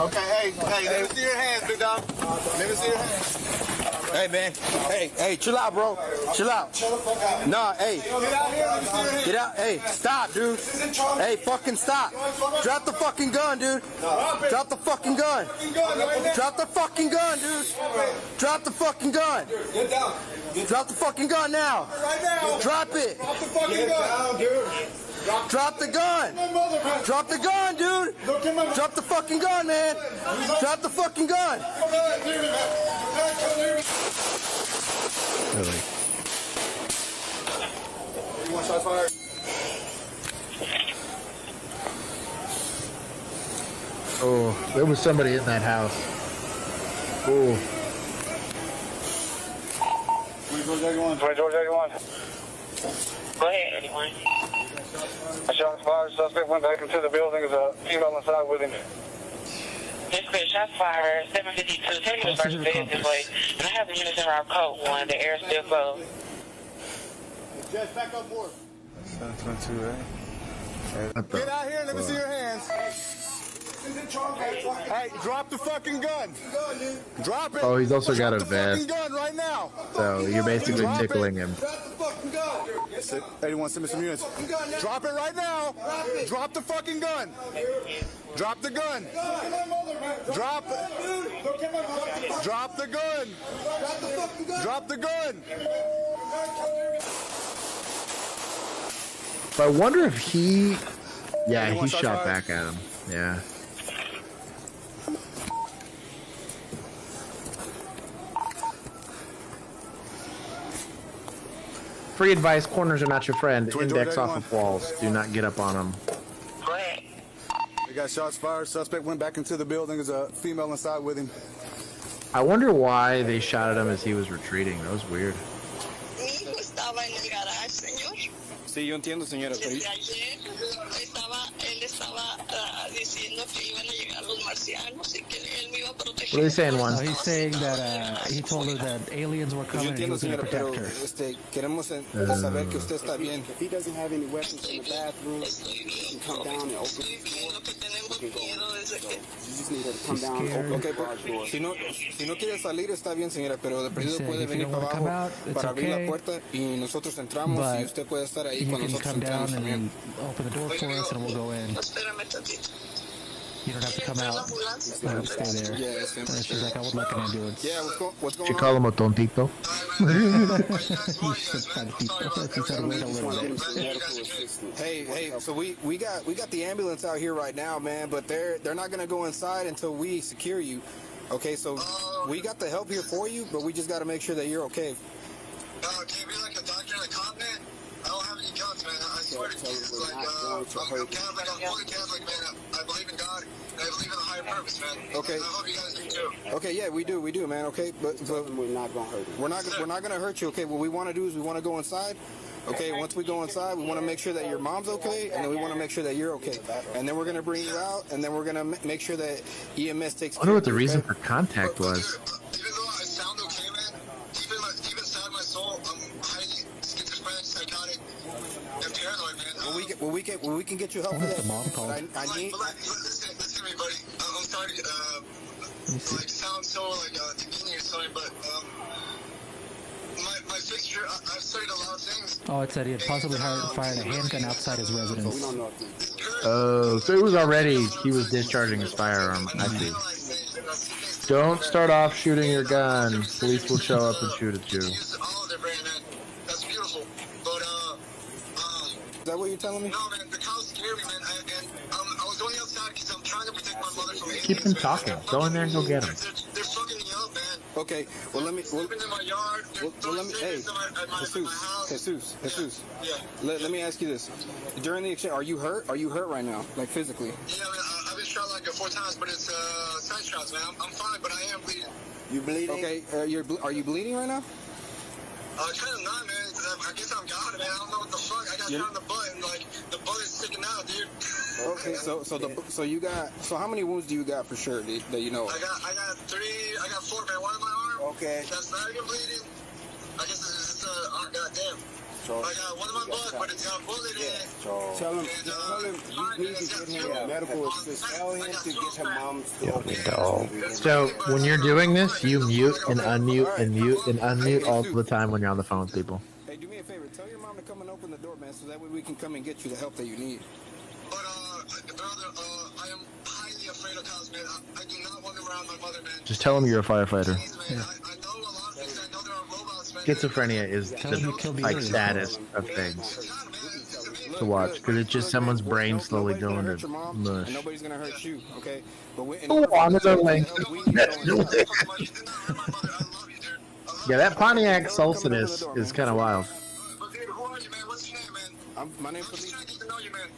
Okay, hey, let me see your hands, big dog. Let me see your hands. Hey, man. Hey, chill out, bro. Chill out. Nah, hey. Get out. Hey, stop, dude. Hey, fucking stop. Drop the fucking gun, dude. Drop the fucking gun. Drop the fucking gun, dude. Drop the fucking gun. Get down. Drop the fucking gun now. Right now. Drop it. Drop the fucking gun. Dude. Drop the gun. Drop the gun, dude. Drop the fucking gun, man. Drop the fucking gun. Really? You want shots fired? Oh, there was somebody in that house. Oh. 20 George 81. Go ahead, anyone. A shot fired. Suspect went back into the building. There's a female inside with him. Dispatch, shots fired, 752. Tell me the first bed this way. And I have the units in Route Code 1. The air still closed. Judge, back up more. 722, right? Get out here and let me see your hands. Hey, drop the fucking gun. Drop it. Oh, he's also got a Drop the fucking vest. gun right now. So you're basically Drop tickling it. him. Drop the fucking gun. 81, send me some units. Drop it right now. Drop the fucking gun. Drop the gun. Drop it. Drop the gun. Drop the gun. But I wonder if he... Yeah, he shot back at him. Yeah. Free advice, corners are not your friend. Index off of walls. Do not get up on them. We got shots fired. Suspect went back into the building. There's a female inside with him. I wonder why they shot at him as he was retreating. That was weird. Mi hijo estaba en el garage, señor. Sí, yo entiendo, señora, pero... Desde ayer él estaba diciendo que iban a llegar los marcianos y que él me iba a proteger. What are they saying, Juan? So he's saying that he told her that aliens were coming and he was going to protect her. Queremos saber que usted está bien. If he doesn't have any weapons in the bathroom, he can come down and open the door. You just need her to come down and open the garage door. Si no quiere salir, está bien, señora, pero de perdido puede venir para abajo para abrir la puerta y nosotros entramos y usted puede estar ahí cuando nosotros entramos también. Open the door for us and we'll go in. You don't have to come out. Let him stay there. And she's like, I would like an ambulance. Yeah, what's going She call him a tontito. He said, wait a little bit. Hey, so we got the ambulance out here right now, man, but they're not gonna go inside until we secure you. Okay, so we got the help here for you, but we just gotta make sure that you're okay. Can you be like a doctor and a cop, man? I don't have any guns, man. I swear to Jesus, like, I'm Catholic, I'm fully Catholic, man. I believe in God, and I believe in the higher purpose, man. Okay. And I hope you guys do too. Okay, yeah, we do, man. Okay, but we're not gonna hurt you. We're not gonna hurt you. Okay, what we want to do is we want to go inside. Okay, once we go inside, we want to make sure that your mom's okay, and then we want to make sure that you're okay. And then we're gonna bring you out, and then we're gonna make sure that EMS takes care of you. I wonder what the reason for contact was. Even though I sound okay, man, even inside my soul, I'm highly schizophrenic, psychotic, and paranoid, man. We can get you help for that. I need. Listen to me, buddy. I'm sorry to sound so demeaning or something, but my fixture, I've studied a lot of things. Oh, it said he had possibly fired a handgun outside his residence. Oh, so he was discharging his firearm. I see. Don't start off shooting your gun. Police will show up and shoot at you. That's beautiful, but is that what you're telling me? No, man, the cows scare me, man. I was only outside because I'm trying to protect my mother from aliens. Keep him talking. Go in there and go get him. They're fucking me up, man. Okay, well let me. Sleeping in my yard. Hey, Jesus. Yeah. Let me ask you this: during the exchange, are you hurt? Are you hurt right now, like physically? Yeah, man, I've been shot like 4 times, but it's side shots, man. I'm fine, but I am bleeding. You bleeding? Okay, are you bleeding right now? Kind of not, man. I guess I'm God, man. I don't know what the fuck. I got shot in the butt, and like the butt is sticking out, dude. Okay, so how many wounds do you got for sure that you know? I got 3. I got 4, man. One in my arm. Okay. That's not even bleeding. I guess it's goddamn. So, I got one in my butt, but it's got a bullet in it. So tell him you need to get him medical assist. Tell him to get him mom's. So when you're doing this, you mute and unmute and mute and unmute all the time when you're on the phone with people. Hey, do me a favor. Tell your mom to come and open the door, man, so that way we can come and get you the help that you need. But brother, I am highly afraid of cops, man. I do not want to around my mother, man. Just tell them you're a firefighter. Yeah. I know a lot of things. I know there are robots, man. Schizophrenia is the like saddest of things to watch because it's just someone's brain slowly going to mush. And nobody's gonna hurt you, okay? On his own way. Yeah, that Pontiac Sulcinus is kind of wild. My name's Felipe.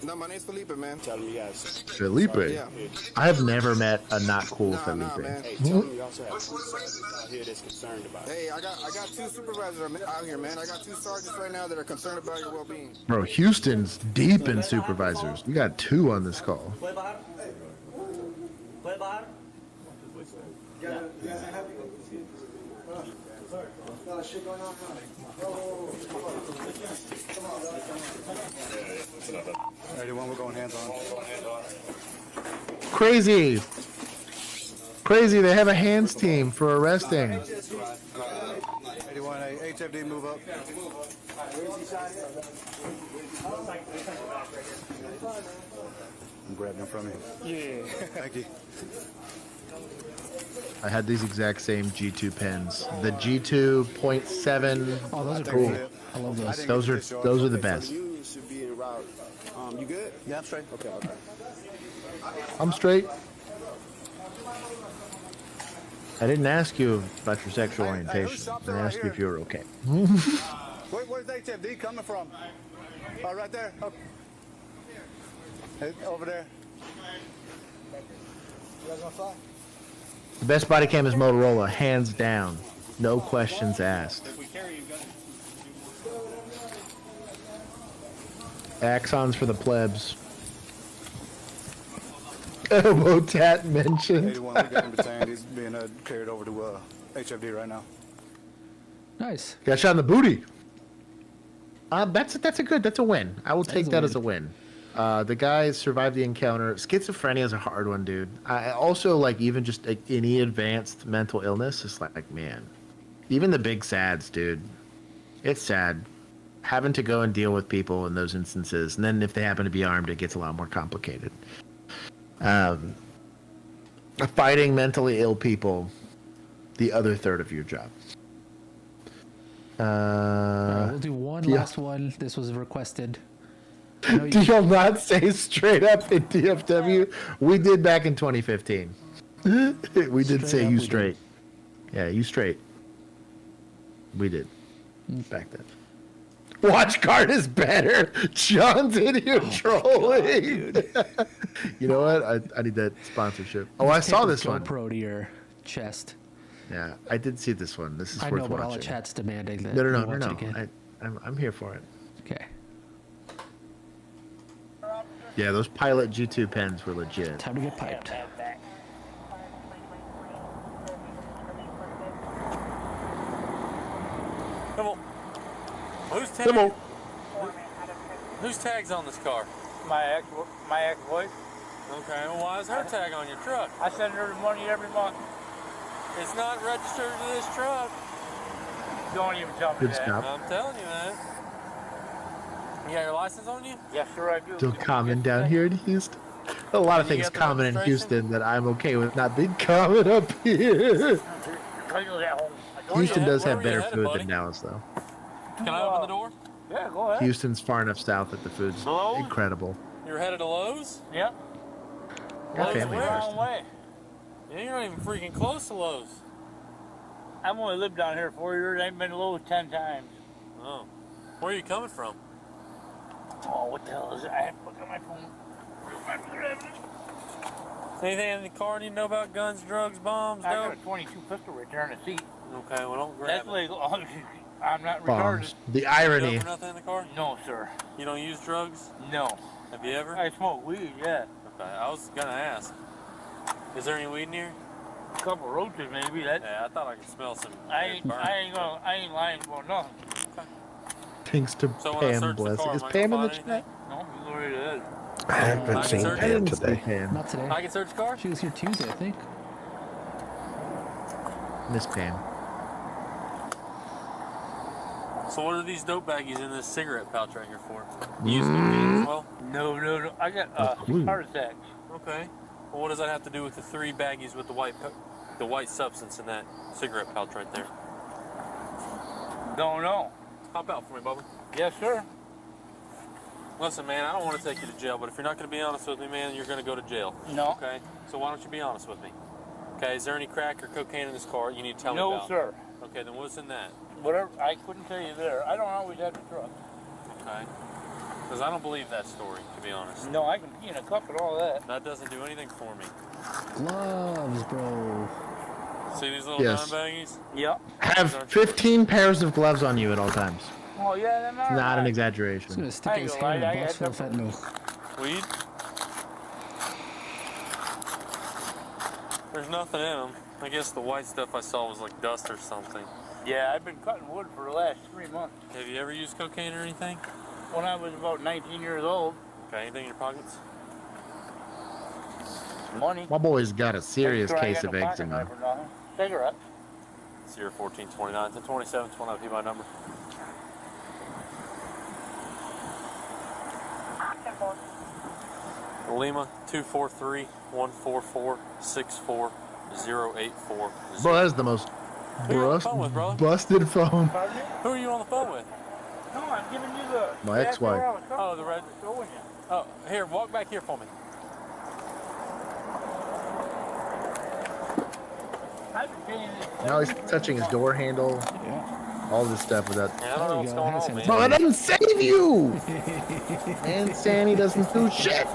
No, my name's Felipe, man. Tell him you guys. Felipe? Yeah. I have never met a not cool Felipe. Hey, tell him you also have supervisors out here that's concerned about it. Hey, I got 2 supervisors out here, man. I got 2 sergeants right now that are concerned about your well-being. Bro, Houston's deep in supervisors. We got 2 on this call. We're going hands on. Crazy. Crazy, they have a hands team for arresting. 81, HFD, move up. I'm grabbing him from you. Yeah. Thank you. I had these exact same G2 pens. The G2.7. Oh, those are cool. great. I love those. Those are the best. You should be en route. You good? Yeah, I'm straight. Okay. I'm straight. I didn't ask you about your sexual orientation. I asked you if you were okay. Where's HFD coming from? Oh, right there. Oh. Hey, over there. You guys want to fly? The best body cam is Motorola, hands down. No questions asked. Axons for the plebs. Elbow tat mentioned. 81, we got him detained. He's being carried over to HFD right now. Nice. Got shot in the booty. That's a win. I will take that as a win. The guy survived the encounter. Schizophrenia is a hard one, dude. I also like even just any advanced mental illness. It's like, man, even the big sads, dude. It's sad having to go and deal with people in those instances, and then if they happen to be armed, it gets a lot more complicated. Fighting mentally ill people, the other third of your job. We'll do one last one. This was requested. Do y'all not say straight up in DFW? We did back in 2015. We did say you straight. Yeah, you straight. We did. Back then. Watch card is better. John's in here trolling. You know what? I need that sponsorship. Oh, I saw this one. GoPro to your chest. Yeah, I did see this one. This is worth watching. I know, but all the chat's demanding that. No. I'm here for it. Okay. Yeah, those Pilot G2 pens were legit. Time to get piped. Come on. Whose tag's on this car? My ex-wife. Okay, well, why is her tag on your truck? I send her the money every month. It's not registered to this truck. Don't even tell me Good that. stuff. I'm telling you, man. You got your license on you? Yes, sir, I do. Still common down here in Houston. A lot of things common in Houston that I'm okay with not being common up here. Houston does have better food than Dallas, though. Can I open the door? Yeah, go ahead. Houston's far enough south that the food's incredible. You're headed to Lowe's? Yep. Got family where? first. Way. Yeah, you're not even freaking close to Lowe's. I've only lived down here 4 years. I ain't been to Lowe's 10 times. Oh. Where are you coming from? Oh, what the hell is that? I have to look at my phone. Anything in the car you know about guns, drugs, bombs? I got a 22 pistol right there in the seat. Okay, well don't grab That's it. legal. I'm not Bombs. retarded. The You irony. over nothing in the car? No, sir. You don't use drugs? No. Have you ever? I smoke weed, yeah. Okay, I was gonna ask. Is there any weed near? A couple roaches, maybe. That. Yeah, I thought I could smell some. I ain't lying about nothing. Thanks to So when I Pam search the Blessing. car, Is am I Pam in gonna the find chat? No, you already did. I haven't seen search Pam See today. Pam. Not today. I can search the car? She was here Tuesday, I think. Miss Pam. So what are these dope baggies in this cigarette pouch right here for? You use cocaine as well? No. I got heart attacks. Okay. Well, what does that have to do with the 3 baggies with the white substance in that cigarette pouch right there? Don't know. Pop out for me, Bubba. Yes, sir. Listen, man, I don't want to take you to jail, but if you're not going to be honest with me, man, you're going to go to jail. No. Okay? So why don't you be honest with me? Okay, is there any crack or cocaine in this car you need to tell me about? No, sir. Okay, then what's in that? Whatever. I couldn't tell you there. I don't always have the truck. Okay. Because I don't believe that story, to be honest. No, I can pee in a cup and all that. That doesn't do anything for me. Gloves, bro. See these little Yes. dime baggies? Yep. Have 15 pairs of gloves on you at all times. Oh, yeah, them are. Not an He's exaggeration. gonna stick his I hand in got a box full of fentanyl. Weed? There's nothing in them. I guess the white stuff I saw was like dust or something. Yeah, I've been cutting wood for the last 3 months. Have you ever used cocaine or anything? When I was about 19 years old. Okay, anything in your pockets? Money. My boy's got a serious Make sure I case got of no pocket eczema. knife or nothing. Cigarette. 01429 to 27 29 P my number. Lima 243 144 64084. Bro, that is the most Who you on the phone with, brother? busted phone. Who are you on the phone with? No, I'm giving you the... My ex-wife. Oh, the red. Oh, here, walk back here for me. Now he's touching his door handle. Yeah. All this stuff without. Yeah, I don't know what's going on, man. Bro, that doesn't save you! And Sandy doesn't do shit!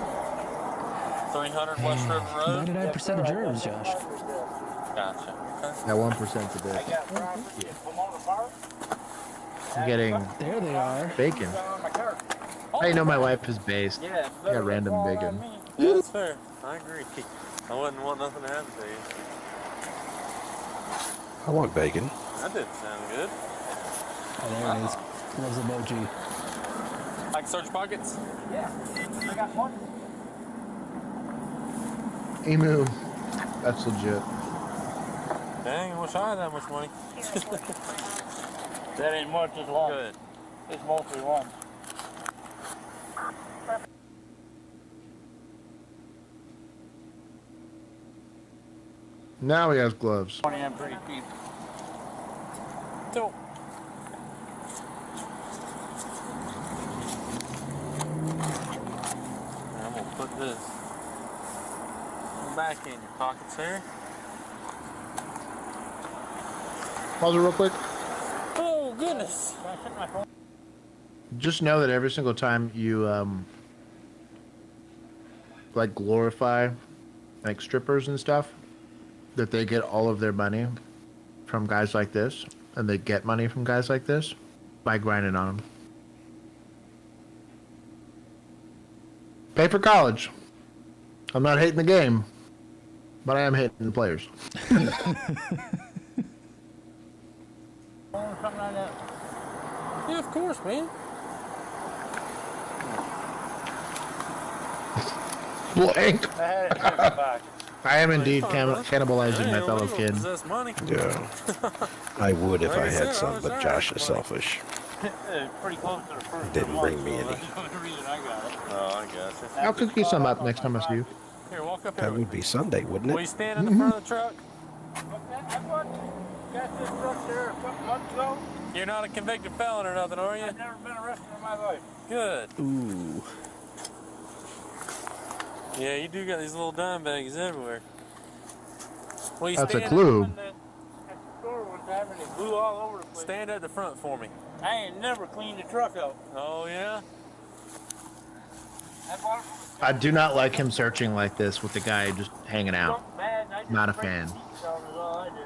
300 West River Road. 99% of germs, Josh. Gotcha. Okay. That 1%'s a bit. I'm getting There they are. bacon. I know my wife is based. Yeah, I got random bacon. Yeah, that's fair. I agree. I wouldn't want nothing to happen to you. I want bacon. That didn't sound good. Oh, there it is. Loves emoji. I can search pockets? Yeah, I got one. Emu. That's legit. Dang, I wish I had that much money. That ain't much, it's long. Good. It's mostly one. Now he has gloves. Money, I'm pretty cheap. So, I'm gonna put this back in your pockets there. Pause it real quick. Oh goodness! Just know that every single time you like glorify like strippers and stuff, that they get all of their money from guys like this, and they get money from guys like this by grinding on them. Pay for college. I'm not hating the game, but I am hating the players. Something like that. Yeah, of course, man. Blank. I had it in the back. I am indeed cannibalizing my fellow kid. Yeah. I would if I had some, but Josh is selfish. It's pretty close to the first. Didn't bring me any. That's the reason I got it. Oh, I gotcha. I'll cook you some up next time I see you. Here, walk up That here. would be Sunday, wouldn't Will you it? stand in the front of the truck? Got this truck there a couple months ago. You're not a convicted felon or nothing, are you? I've never been arrested in my life. Good. Ooh. Yeah, you do got these little dime bags everywhere. Well, you That's a stand clue. At the store one time and it blew all over the place. Stand at the front for me. I ain't never cleaned the truck out. Oh, yeah? I bought it from I do not like him searching like this with the guy just hanging out. Not a fan.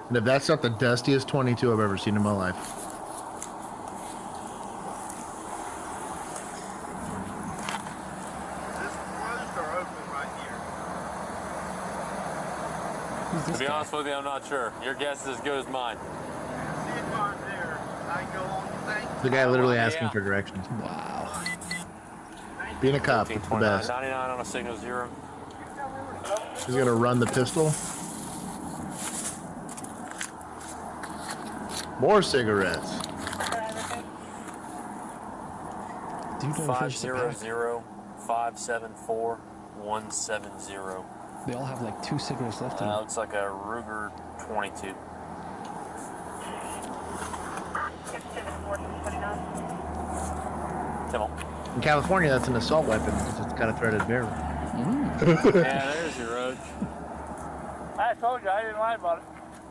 And if that's not the dustiest 22 I've ever seen in my life. To be honest with you, I'm not sure. Your guess is as good as mine. The guy literally asking for directions. Wow. Being a cop, it's the best. 99 on a signal 0. He's gonna run the pistol. More cigarettes. 500-574-170. They all have like 2 cigarettes left in them. Looks like a Ruger 22. In California, that's an assault weapon because it's got a threaded barrel. Yeah, there's your roach. I told you I didn't lie about it.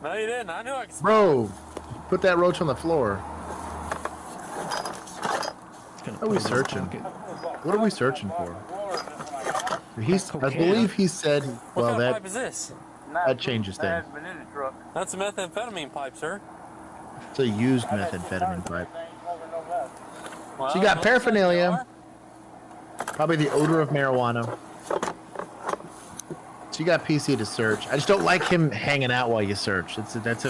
No, you didn't. I knew I could. Bro, put that roach on the floor. What are we searching? What are we searching for? I believe he said, well, what kind of pipe is this? That changes things. That's a methamphetamine pipe, sir. It's a used methamphetamine pipe. Well, So you got paraphernalia. Probably the odor of marijuana. So you got PC to search. I just don't like him hanging out while you search. It's just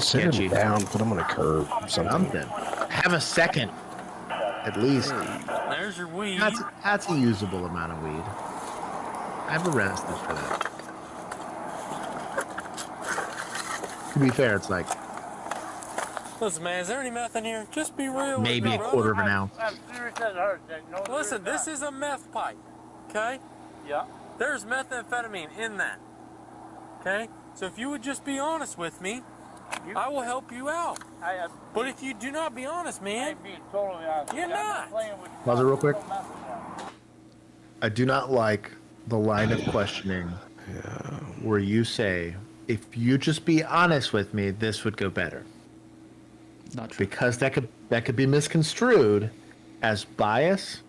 Sit him sketchy. down, put him on a curb, something. Have a second, at least. There's your weed. That's a usable amount of weed. I've arrested for that. To be fair, it's like Listen, man, is there any meth in here? Just be real. maybe a quarter of an ounce. I'm serious as hurt. No, Listen, this is a meth pipe, okay? Yeah. There's methamphetamine in that, okay? So if you would just be honest with me, I will help you out. But if you do not be honest, man, I'm being totally honest. you're not. Pause it real quick. I do not like the line of questioning where you say, if you just be honest with me, this would go better. Not true. Because that could be misconstrued as bias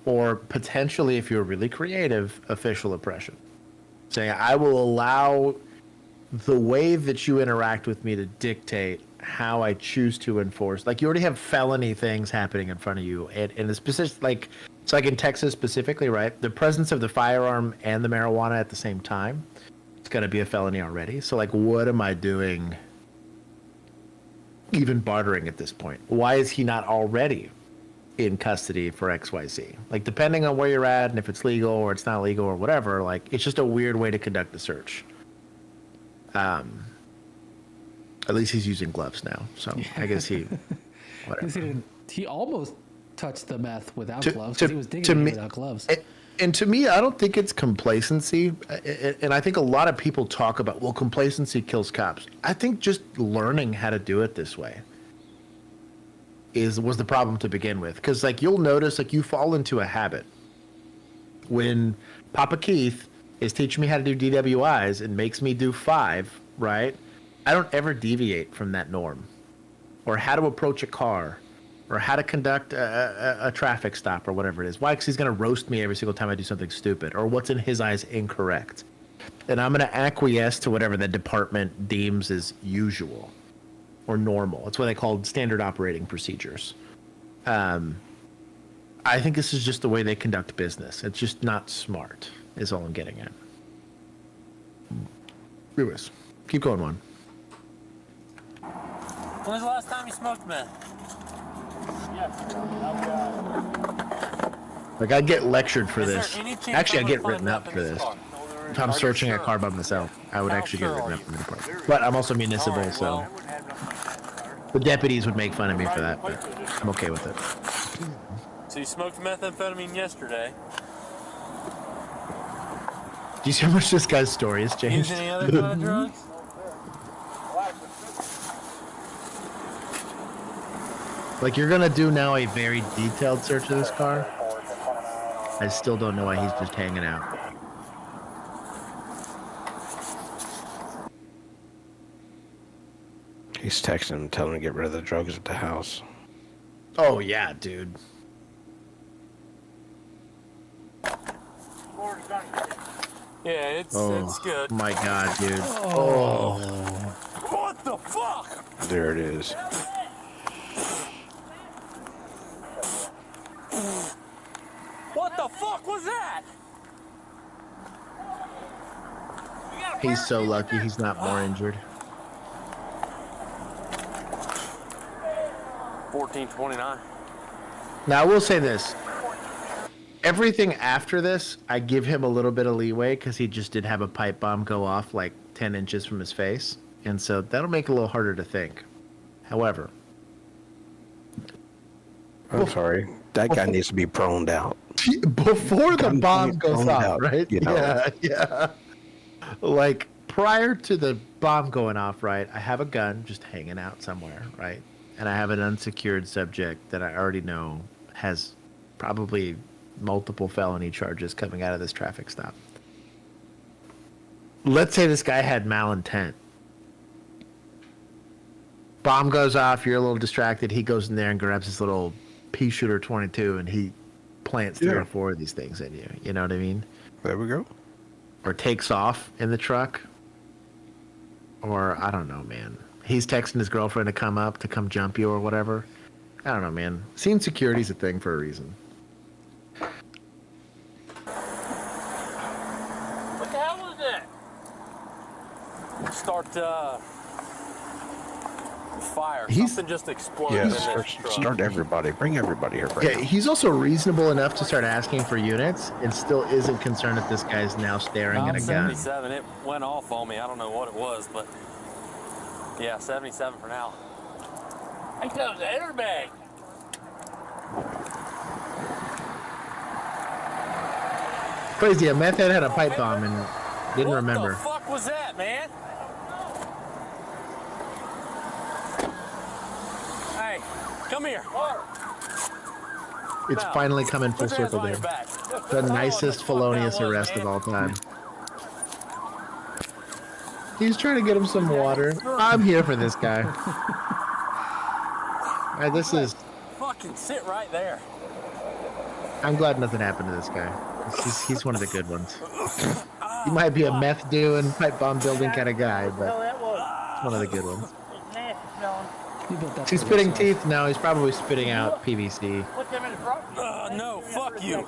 or potentially, if you're really creative, official oppression. Saying, I will allow the way that you interact with me to dictate how I choose to enforce. Like, you already have felony things happening in front of you. And the specific, like, it's like in Texas specifically, right? The presence of the firearm and the marijuana at the same time, it's going to be a felony already. So, like, what am I doing even bartering at this point? Why is he not already in custody for XYZ? Like, depending on where you're at and if it's legal or it's not legal or whatever, like, it's just a weird way to conduct the search. At least he's using gloves now, so I guess he whatever. He almost touched the meth without gloves because he was digging it without gloves. And to me, I don't think it's complacency. And I think a lot of people talk about, well, complacency kills cops. I think just learning how to do it this way was the problem to begin with. Because, like, you'll notice, like, you fall into a habit. When Papa Keith is teaching me how to do DWIs and makes me do 5, right? I don't ever deviate from that norm. Or how to approach a car. Or how to conduct a traffic stop or whatever it is. Why? Because he's going to roast me every single time I do something stupid or what's in his eyes incorrect. And I'm going to acquiesce to whatever the department deems as usual or normal. That's what they call standard operating procedures. I think this is just the way they conduct business. It's just not smart, is all I'm getting at. Anyways, keep going on. When was the last time you smoked meth? Like, I get lectured for this. Actually, I get written up for this. If I'm searching a car by myself, I would actually get written up in the department. But I'm also municipal, so the deputies would make fun of me for that, but I'm okay with it. So you smoked methamphetamine yesterday. Do you see how much this guy's story has changed? Use any other kind of drugs? Like, you're gonna do now a very detailed search of this car? I still don't know why he's just hanging out. He's texting him, telling him to get rid of the drugs at the house. Oh, yeah, dude. Yeah, it's good. My God, dude. Oh. What the fuck? There it is. What the fuck was that? He's so lucky he's not more injured. 1429. Now, I will say this. Everything after this, I give him a little bit of leeway because he just did have a pipe bomb go off like 10 inches from his face. And so that'll make it a little harder to think. However. I'm sorry. That guy needs to be proned out. Before the bomb goes off, out, right? you know? Yeah. Like, prior to the bomb going off, right, I have a gun just hanging out somewhere, right? And I have an unsecured subject that I already know has probably multiple felony charges coming out of this traffic stop. Let's say this guy had malintent. Bomb goes off, you're a little distracted, he goes in there and grabs his little pea shooter 22 and he plants 3 or 4 of these things in you. You know what I mean? There we go. Or takes off in the truck. Or, I don't know, man. He's texting his girlfriend to come jump you or whatever. I don't know, man. Scene security's a thing for a reason. What the hell was that? Start fire. He's- Something just exploded in this truck. Start everybody. Bring everybody here. Yeah, he's also reasonable enough to start asking for units and still isn't concerned that this guy's now staring at a gun. 77. It went off on me. I don't know what it was, but yeah, 77 for now. I thought it was an airbag. Crazy, a meth head had a pipe bomb and didn't remember. What the fuck was that, man? Hey, come here. It's finally coming full circle there. The nicest felonious arrest of all time. He's trying to get him some water. I'm here for this guy. This is... Fucking sit right there. I'm glad nothing happened to this guy. He's one of the good ones. He might be a meth doing, pipe bomb building kind of guy, but he's one of the good ones. He's spitting teeth? No, he's probably spitting out PVC. No, fuck you.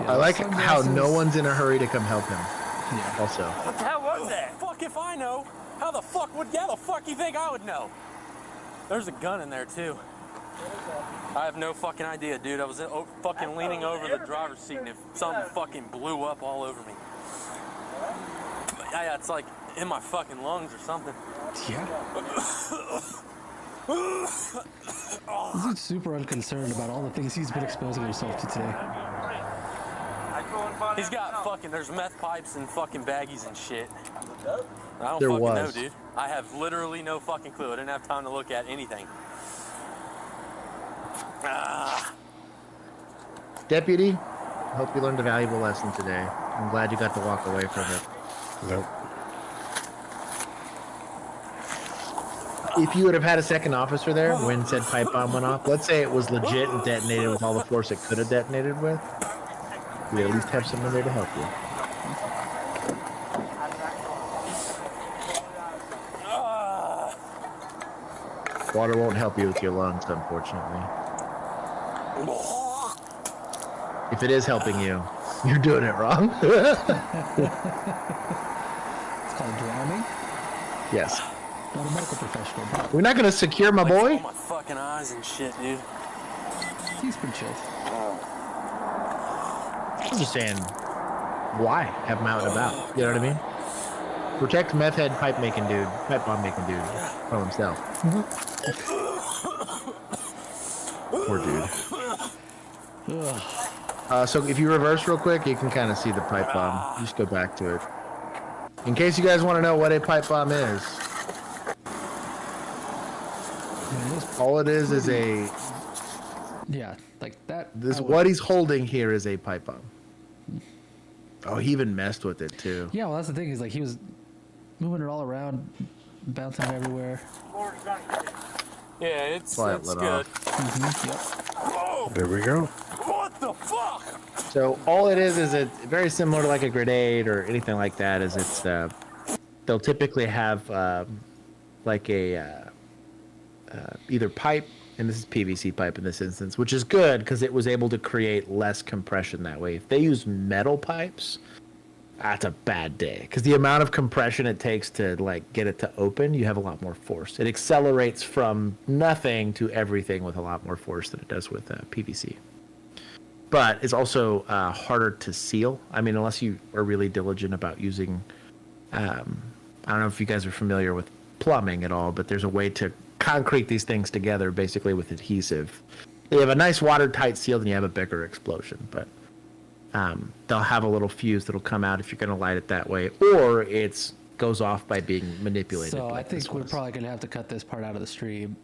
I like how no one's in a hurry to come help him. Yeah. Also. What the hell was that? Fuck if I know. How the fuck you think I would know? There's a gun in there too. I have no fucking idea, dude. I was fucking leaning over the driver's seat and something fucking blew up all over me. Yeah, it's like in my fucking lungs or something. Yeah. This dude's super unconcerned about all the things he's been exposing himself to today. He's got fucking, there's meth pipes and fucking baggies and shit. I don't There fucking know, was. dude. I have literally no fucking clue. I didn't have time to look at anything. Deputy, I hope you learned a valuable lesson today. I'm glad you got to walk away from it. Nope. If you would have had a second officer there when said pipe bomb went off, let's say it was legit and detonated with all the force it could have detonated with, we at least have someone there to help you. Water won't help you with your lungs, unfortunately. If it is helping you, you're doing it wrong. It's called drowning. Yes. Not a medical professional. But We're not going to secure my boy. My fucking eyes and shit, dude. he's been chilled. I'm just saying, why have him out and about? You know what I mean? Protect meth head pipe bomb making dude from himself. Poor dude. So if you reverse real quick, you can kind of see the pipe bomb. Just go back to it. In case you guys want to know what a pipe bomb is, all it is a... Yeah, like that. What he's holding here is a pipe bomb. Oh, he even messed with it too. Yeah, well, that's the thing. Is like he was moving it all around, bouncing everywhere. Yeah, it's Quiet good. lit off. Yep. There we go. What the fuck? So all it is it's very similar to like a grenade or anything like that. Is it's they'll typically have like a either pipe, and this is PVC pipe in this instance, which is good because it was able to create less compression that way. If they use metal pipes, that's a bad day because the amount of compression it takes to like get it to open, you have a lot more force. It accelerates from nothing to everything with a lot more force than it does with PVC. But it's also harder to seal. I mean, unless you are really diligent about using, I don't know if you guys are familiar with plumbing at all, but there's a way to concrete these things together basically with adhesive. You have a nice watertight seal, then you have a bigger explosion. But they'll have a little fuse that'll come out if you're going to light it that way, or it goes off by being manipulated. So I think we're probably going to have to cut this part out of the stream.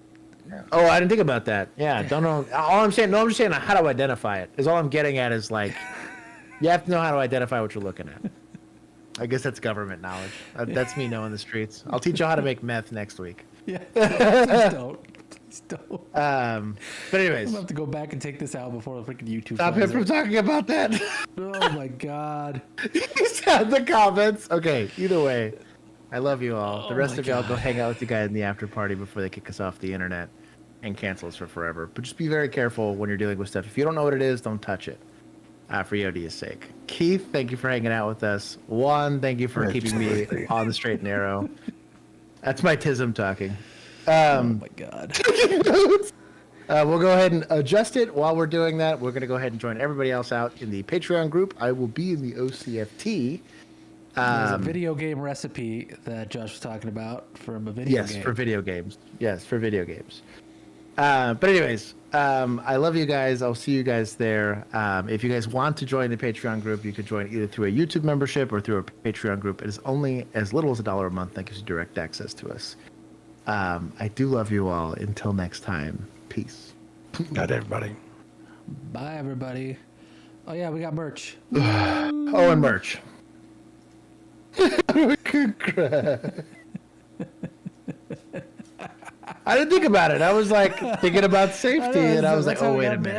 Oh, I didn't think about that. Yeah, don't know. All I'm saying, I'm just saying how to identify it. Is all I'm getting at is like, you have to know how to identify what you're looking at. I guess that's government knowledge. That's me knowing the streets. I'll teach you how to make meth next week. Yeah. Please don't. Please don't. But anyways, I'm gonna have to go back and take this out before the freaking YouTube. Stop him from talking about that. Oh my god. He said the comments. Okay. Either way, I love you all. The rest of y'all go hang out with you guys in the after party before they kick us off the internet and cancel us for forever. But just be very careful when you're dealing with stuff. If you don't know what it is, don't touch it. For Yodia's sake. Keith, thank you for hanging out with us. Juan, thank you for keeping me on the straight and narrow. That's my tism talking. Oh my god. We'll go ahead and adjust it. While we're doing that, we're going to go ahead and join everybody else out in the Patreon group. I will be in the OCFT. There's a video game recipe that Josh was talking about from a video game. Yes, for video games. Yes, for video games. But anyways, I love you guys. I'll see you guys there. If you guys want to join the Patreon group, you can join either through a YouTube membership or through a Patreon group. It is only as little as $1 a month. That gives you direct access to us. I do love you all. Until next time, peace. Good, everybody. Bye, everybody. Oh yeah, we got merch. Oh, and merch. I didn't think about it. I was like thinking about safety, and I was like, oh, wait a minute.